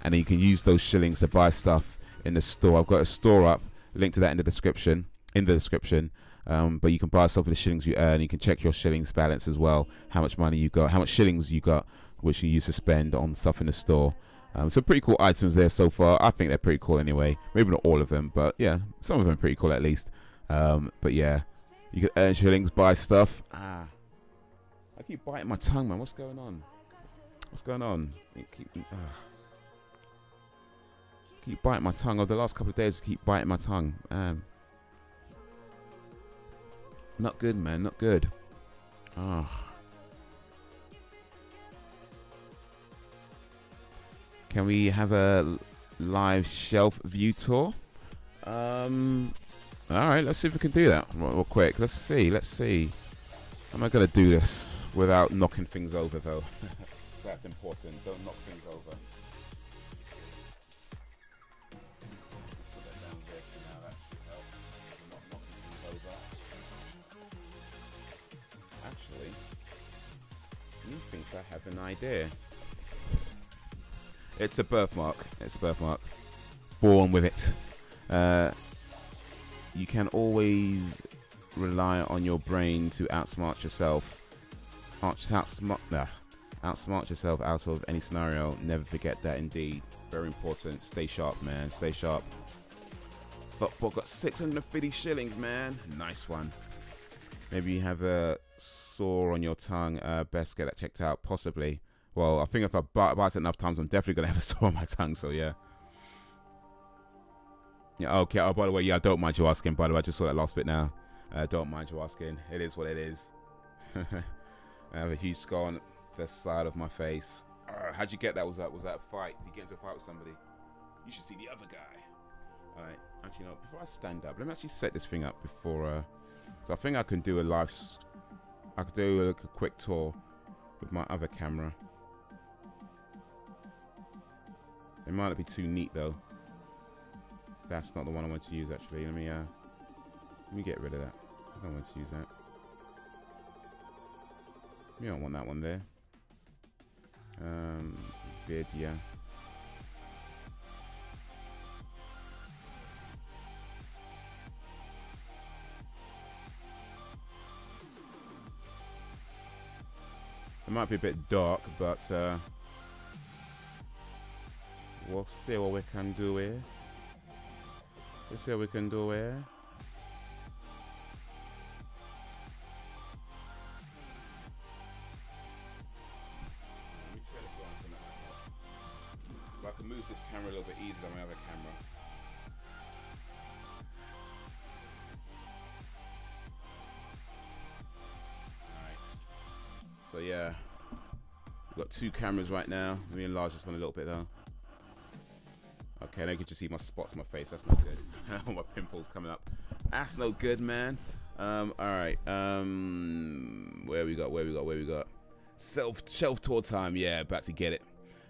and then you can use those shillings to buy stuff in the store. I've got a store up, link to that in the description. But you can buy stuff with the shillings you earn. You can check your shillings balance as well, how much money you got, how much shillings you got, which you use to spend on stuff in the store. Some pretty cool items there so far. I think they're pretty cool anyway. Maybe not all of them, but yeah, some of them are pretty cool at least. But yeah, you can earn shillings, buy stuff. I keep biting my tongue, man. What's going on? What's going on? Keep biting my tongue. Over the last couple of days, I keep biting my tongue. Not good, man. Not good. Can we have a live shelf view tour? All right, let's see if we can do that real quick. Let's see. How am I gonna do this without knocking things over, though? That's important. Don't knock things over. Put that down there for now. That should help. Not knocking things over. Actually, methinks I have an idea. It's a birthmark. It's a birthmark. Born with it. You can always rely on your brain to outsmart yourself. Outsmart yourself out of any scenario. Never forget that, indeed. Very important. Stay sharp, man. Stay sharp. Football got 650 shillings, man. Nice one. Maybe you have a sore on your tongue. Best get that checked out. Possibly. Well, I think if I bite it enough times, I'm definitely going to have a sore on my tongue, so yeah. Yeah, okay. Oh, by the way, yeah, I don't mind you asking. By the way, I just saw that last bit now. Don't mind you asking. It is what it is. I have a huge scar on the side of my face. How'd you get that? Was that a fight? Did you get into a fight with somebody? You should see the other guy. Alright, actually, no, before I stand up, let me actually set this thing up before... so I think I can do a live... I could do a quick tour with my other camera. It might not be too neat though. That's not the one I want to use actually. Let me get rid of that. I don't want to use that. We don't want that one there. EVGA. It might be a bit dark, but we'll see what we can do here. Let's see what we can do here. If I can move this camera a little bit easier than my other camera. Alright. So yeah. We've got two cameras right now. Let me enlarge this one a little bit though. Okay, now you can just see my spots on my face. That's not good. All my pimples coming up. That's no good, man. Alright. Where we got? Shelf tour time. Yeah, about to get it.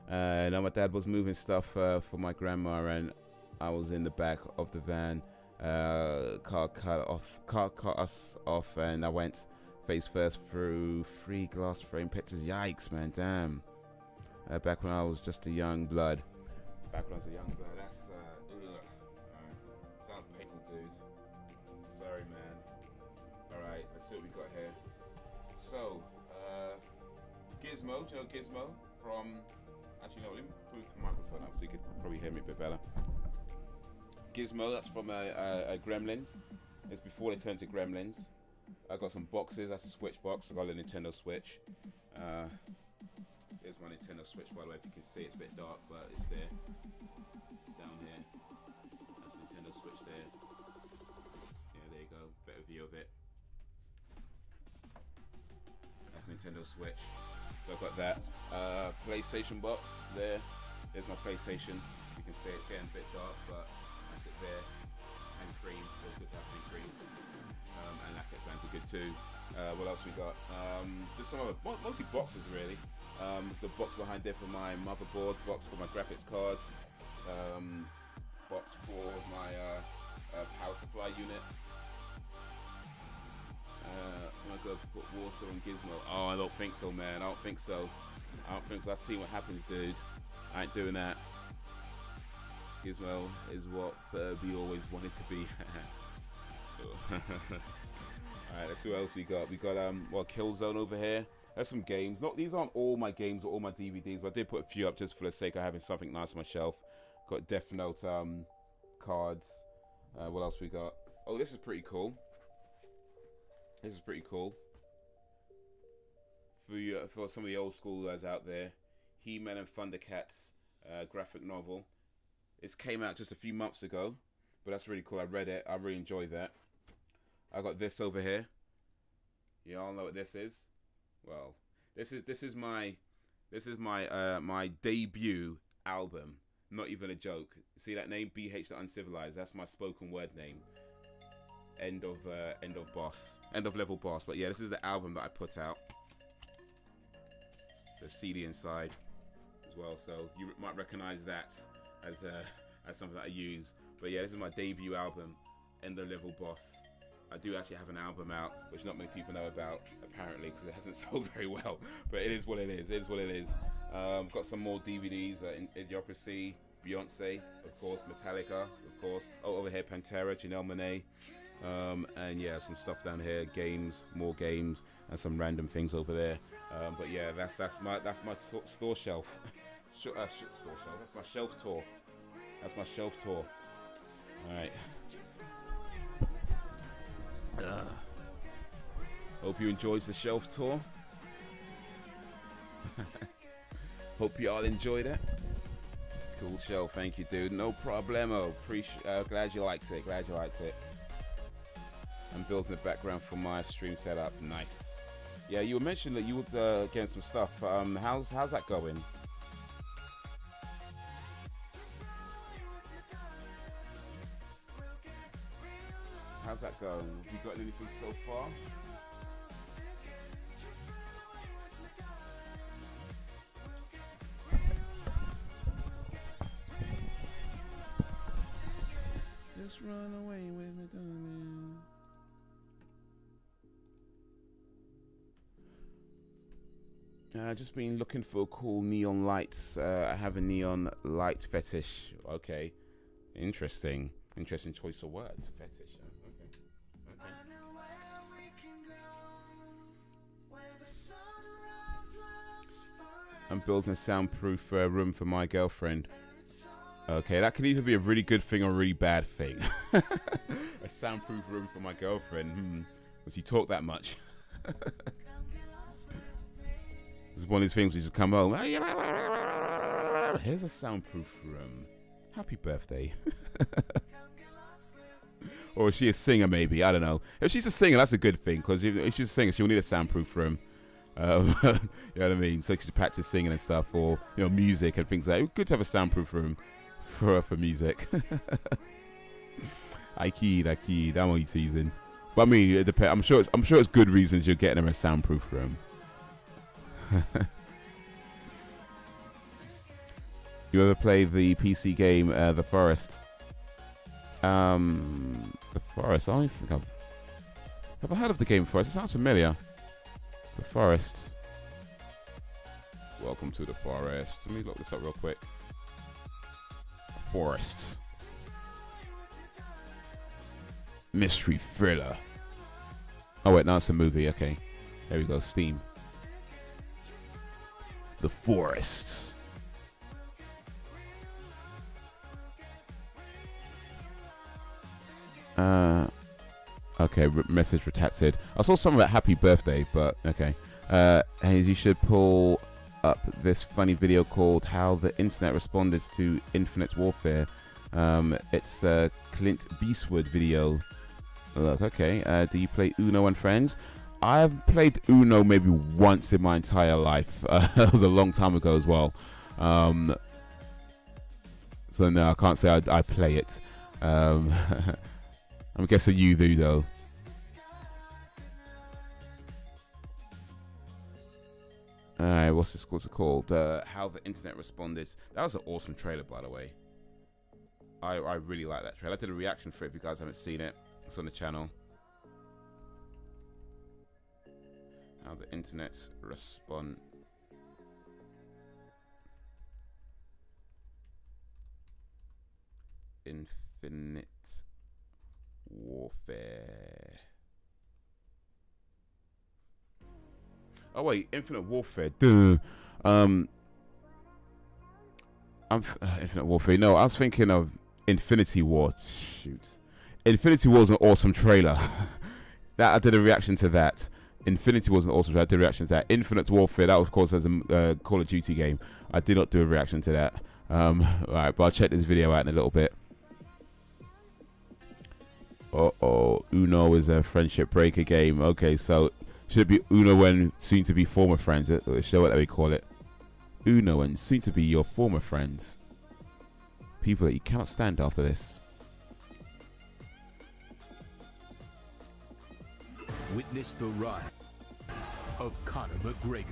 Now my dad was moving stuff for my grandma, and I was in the back of the van. Car cut us off, and I went face first through 3 glass frame pictures. Yikes, man, damn. Back when I was just a young blood. That's sounds painful, dude. Sorry, man. Alright, let's see what we got here. So, Gizmo, do you know Gizmo from... Actually, no, let me move the microphone up so you could probably hear me a bit better. Gizmo, that's from Gremlins. It's before they turned to Gremlins. I got some boxes. That's a Switch box. I got a Nintendo Switch. Here's my Nintendo Switch, by the way. If you can see, it's a bit dark, but it's there. It's down here. That's the Nintendo Switch there. Yeah, there you go. Better view of it. That's Nintendo Switch. So I've got that. PlayStation box there. There's my PlayStation. You can see it getting a bit dark, but that's it there. Hand cream. Feels good to have hand cream. And asset plans are good too. What else we got? Just some other, mostly boxes really. There's a box behind there for my motherboard, box for my graphics card, box for my power supply unit. I'm gonna go put water on Gizmo. Oh, I don't think so, man. I don't think so. I've seen what happens, dude. I ain't doing that. Gizmo is what Furby always wanted to be. Alright, let's see what else we got. We got well, Killzone over here. There's some games. These aren't all my games or all my DVDs, but I did put a few up just for the sake of having something nice on my shelf. Got Death Note cards. What else we got? Oh, this is pretty cool. This is pretty cool. For some of the old school guys out there, He-Man and Thundercats graphic novel. It came out just a few months ago, but that's really cool. I read it. I really enjoyed that. I got this over here. You all know what this is? Well, this is my my debut album. Not even a joke. See that name, BH the Uncivilized? That's my spoken word name. End of level boss. But yeah, this is the album that I put out. The CD inside as well, so you might recognize that as something that I use. But yeah, this is my debut album, End of Level Boss. I do actually have an album out, which not many people know about, apparently, because it hasn't sold very well. But it is what it is. It is what it is. Got some more DVDs, Idiocracy, Beyonce, of course, Metallica, of course. Oh, over here, Pantera, Janelle Monáe. And yeah, some stuff down here, games, more games, and some random things over there. But yeah, that's my store shelf. Store shelf. That's my shelf tour. That's my shelf tour. All right. Hope you enjoyed the shelf tour. Hope you all enjoyed it. Cool shelf, thank you, dude. No problemo. Glad you liked it. Glad you liked it. I'm building the background for my stream setup. Nice. Yeah, you mentioned that you were getting some stuff. How's that going? How's that going? Have you got anything so far? Just run away with me, darling. Just been looking for cool neon lights. I have a neon light fetish. Okay, interesting. Interesting choice of words. Fetish. Okay. I'm building a soundproof room for my girlfriend. Okay, that could either be a really good thing or a really bad thing. A soundproof room for my girlfriend. Does he talk that much? It's one of these things we just come home. Here's a soundproof room. Happy birthday. Or is she a singer maybe? I don't know. If she's a singer, that's a good thing, because if she's a singer, she'll need a soundproof room. You know what I mean? So she can practice singing and stuff, or music and things like that. It's good to have a soundproof room for music. I kid. I'm only teasing. But I mean, it depends. I'm sure it's good reasons you're getting her a soundproof room. You ever play the PC game The Forest? The Forest. I don't think have I heard of the game Forest? It sounds familiar. The Forest. Welcome to the Forest. Let me look this up real quick. Forest. Mystery thriller. Oh wait, no, it's a movie. Okay, there we go. Steam. The Forest. Okay, message retracted. I saw something about happy birthday, but okay. Haze, you should pull up this funny video called How the Internet Responded to Infinite Warfare. It's a Clint Beastwood video. Look, okay. Do you play Uno and friends? I've played Uno maybe once in my entire life. That was a long time ago as well. So no, I can't say I play it. I'm guessing you do though. Alright, what's it called? How the Internet Responded. That was an awesome trailer, by the way. I really like that trailer. I did a reaction for it if you guys haven't seen it. It's on the channel. How the Internet Respond. Infinite Warfare. Oh wait, Infinite Warfare. Duh. Infinite Warfare. No, I was thinking of Infinity War. Shoot, Infinity War was an awesome trailer. That I did a reaction to that. Infinity was an awesome trailer. I did a reaction to that. Infinite Warfare. That was, of course, as a Call of Duty game. I did not do a reaction to that. Right, but I'll check this video out in a little bit. Uno is a friendship breaker game. Okay, so should it be Uno and soon to be former friends? Show what we call it. Uno and soon to be your former friends. People that you cannot stand after this. Witness the rise of Conor McGregor.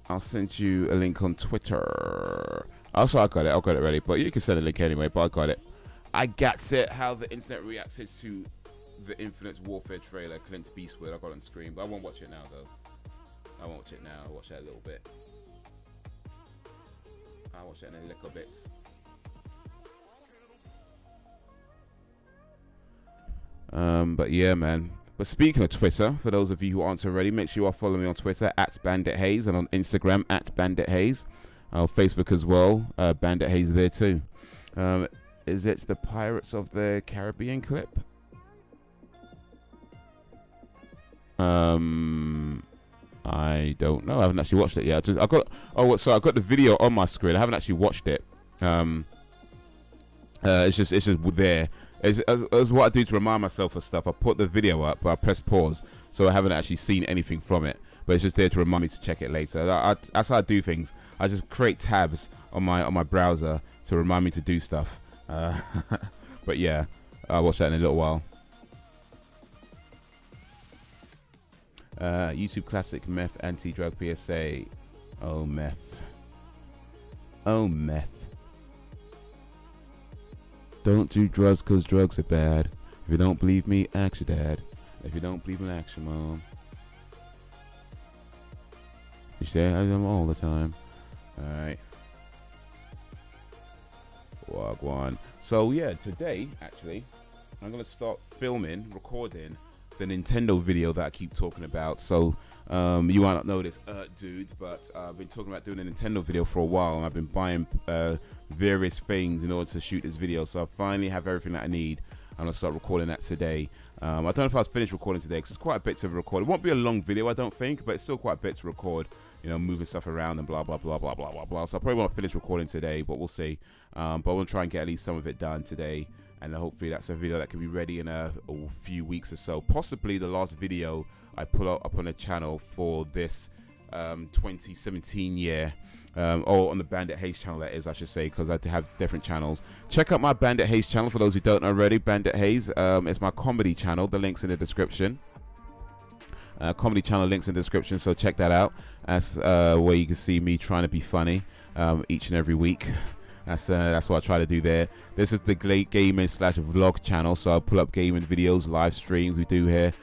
I'll send you a link on Twitter. Also, I got it ready, but you can send a link anyway, but I got it. I got it. How the internet reacted to the Infinite Warfare trailer, Clint Beastwood. I got it on screen, but I won't watch it now, though. I won't watch it now. I'll watch that a little bit. I'll watch it in a little bit. But yeah, man. But speaking of Twitter, for those of you who aren't already, make sure you are following me on Twitter @BanditHaze and on Instagram @BanditHaze. Facebook as well, Bandit Haze there too. Is it the Pirates of the Caribbean clip? I don't know. I haven't actually watched it yet. I got the video on my screen. I haven't actually watched it. It's just there. It's what I do to remind myself of stuff. I put the video up, but I press pause, so I haven't actually seen anything from it. But it's just there to remind me to check it later. That's how I do things. I just create tabs on my browser to remind me to do stuff. But yeah, I'll watch that in a little while. YouTube classic meth anti-drug PSA. Oh meth. Oh meth. Don't do drugs because drugs are bad. If you don't believe me, ask your dad. If you don't believe me, ask your mom. You say I them all the time. Alright. Wagwan. So yeah, today actually I'm gonna start recording the Nintendo video that I keep talking about. So you might not know this, dude, but I've been talking about doing a Nintendo video for a while, and I've been buying various things in order to shoot this video. So I finally have everything that I need. I'm gonna start recording that today. I don't know if I'll finish recording today because it's quite a bit to record. It won't be a long video, I don't think, but it's still quite a bit to record. You know, moving stuff around and blah blah blah blah blah blah blah. So I probably won't finish recording today, but we'll see. But I want to try and get at least some of it done today, and hopefully that's a video that can be ready in a few weeks or so. Possibly the last video I put up on the channel for this 2017 year. Or on the Bandit Haze channel, that is, I should say, because I have different channels. Check out my Bandit Haze channel for those who don't know already. Bandit Haze, it's my comedy channel. The link's in the description. Comedy channel links in the description, so check that out. That's where you can see me trying to be funny each and every week. That's what I try to do there. This is the gaming / vlog channel, so I pull up gaming videos, live streams we do here.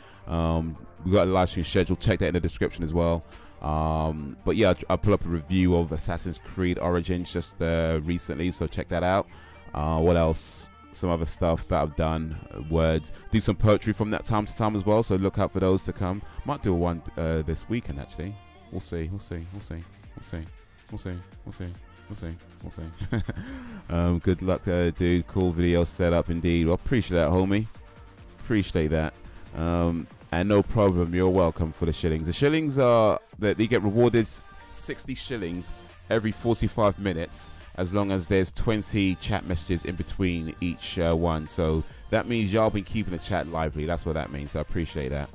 we got a live stream scheduled. Check that in the description as well. But yeah, I put up a review of Assassin's Creed Origins just recently, so check that out. What else? Some other stuff that I've done, words, do some poetry from that time to time as well, so look out for those to come. Might do one this weekend actually. We'll see. Good luck, dude. Cool video setup indeed. Well, appreciate that, homie. Appreciate that. And no problem, you're welcome for the shillings. The shillings are that they get rewarded 60 shillings every 45 minutes, as long as there's 20 chat messages in between each one. So that means y'all been keeping the chat lively. That's what that means. So I appreciate that.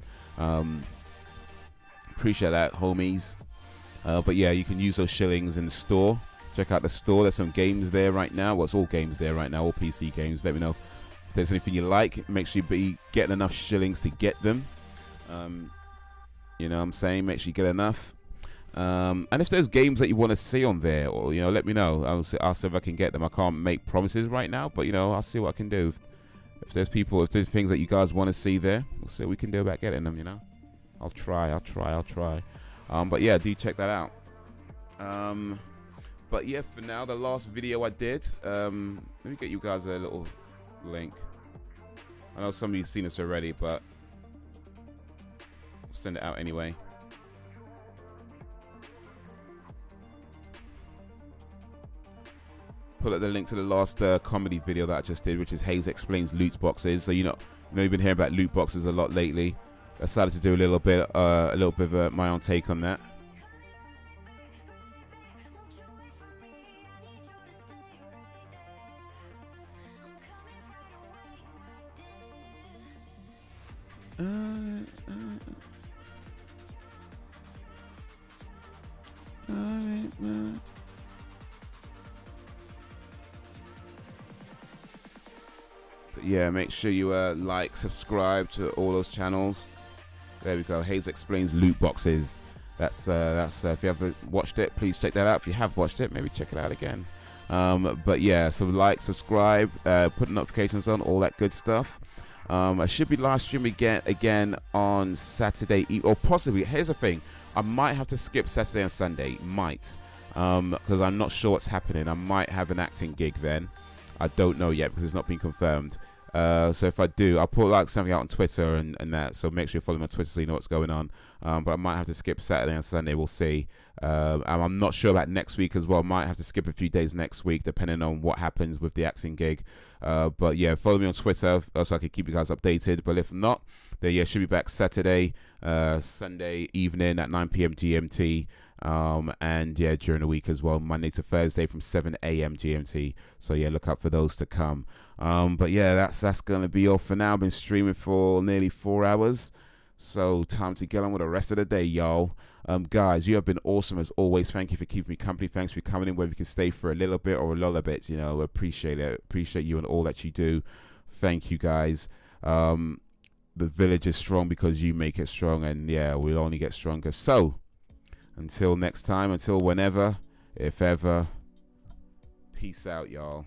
Appreciate that, homies. But yeah, you can use those shillings in the store. Check out the store. There's some games there right now. Well, it's all games there right now, all PC games. Let me know if there's anything you like. Make sure you be getting enough shillings to get them. You know what I'm saying? Make sure you get enough. And if there's games that you want to see on there, or, you know, let me know. I'll see if I can get them. I can't make promises right now, but, you know, I'll see what I can do. If there's things that you guys want to see there, we'll see what we can do about getting them, you know. I'll try. But yeah, do check that out. But yeah, for now, the last video I did, let me get you guys a little link. I know some of you've seen this already, but I'll send it out anyway. Put up the link to the last comedy video that I just did, which is Haze Explains Loot Boxes. So you know you've been hearing about loot boxes a lot lately. I decided to do a little bit of my own take on that. But yeah, make sure you like, subscribe to all those channels. There we go. Haze Explains Loot Boxes. That's if you haven't watched it, please check that out. If you have watched it, maybe check it out again. But yeah, so like, subscribe, put notifications on, all that good stuff. I should be live streaming again on Saturday, or possibly. Here's the thing: I might have to skip Saturday and Sunday. Might, because I'm not sure what's happening. I might have an acting gig then. I don't know yet because it's not been confirmed. So if I do, I'll put like something out on Twitter and that. So make sure you follow me on Twitter so you know what's going on. But I might have to skip Saturday and Sunday. We'll see. And I'm not sure about next week as well. Might have to skip a few days next week depending on what happens with the acting gig. But yeah, follow me on Twitter so I can keep you guys updated. But if not, then yeah, should be back Saturday, Sunday evening at 9 PM GMT. And yeah, during the week as well, Monday to Thursday from 7 AM GMT. So yeah, look out for those to come. But yeah, that's gonna be all for now. I've been streaming for nearly 4 hours, so time to get on with the rest of the day, y'all. Guys, you have been awesome as always. Thank you for keeping me company. Thanks for coming in, whether you can stay for a little bit or a lot of bits. You know, appreciate it. Appreciate you and all that you do. Thank you, guys. The village is strong because you make it strong, and yeah, we'll only get stronger. So until next time, until whenever, if ever, peace out, y'all.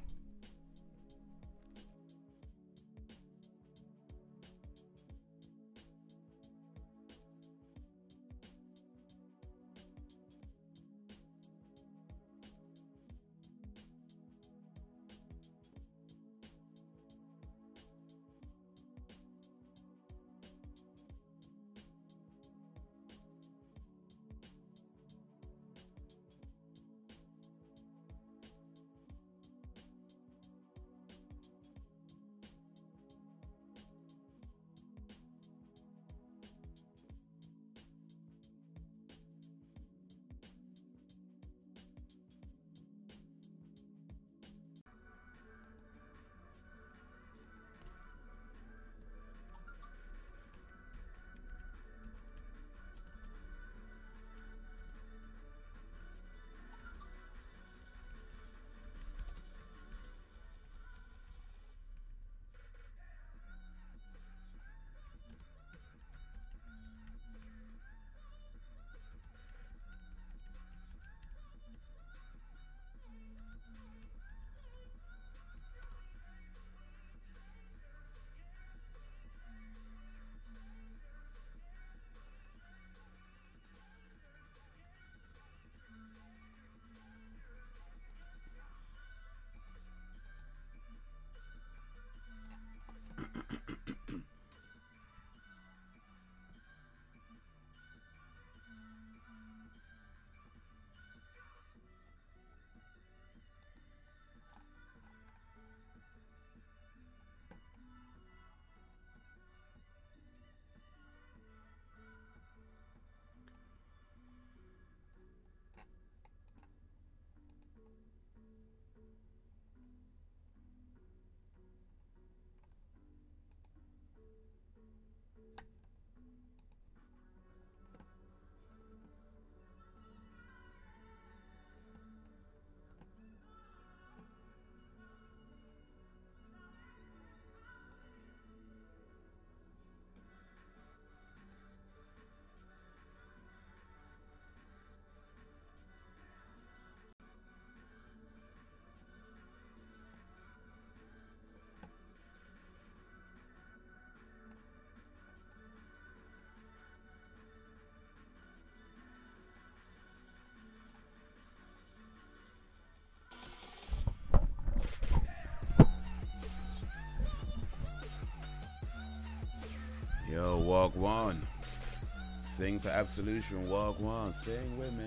Yo, walk one. Sing for absolution, walk one. Sing with me.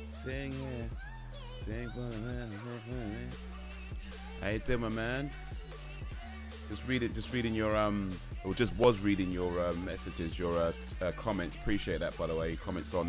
Sing, yeah. Sing for the man. How you doing, my man? Just reading your or just was reading your messages, your comments. Appreciate that, by the way. Comments on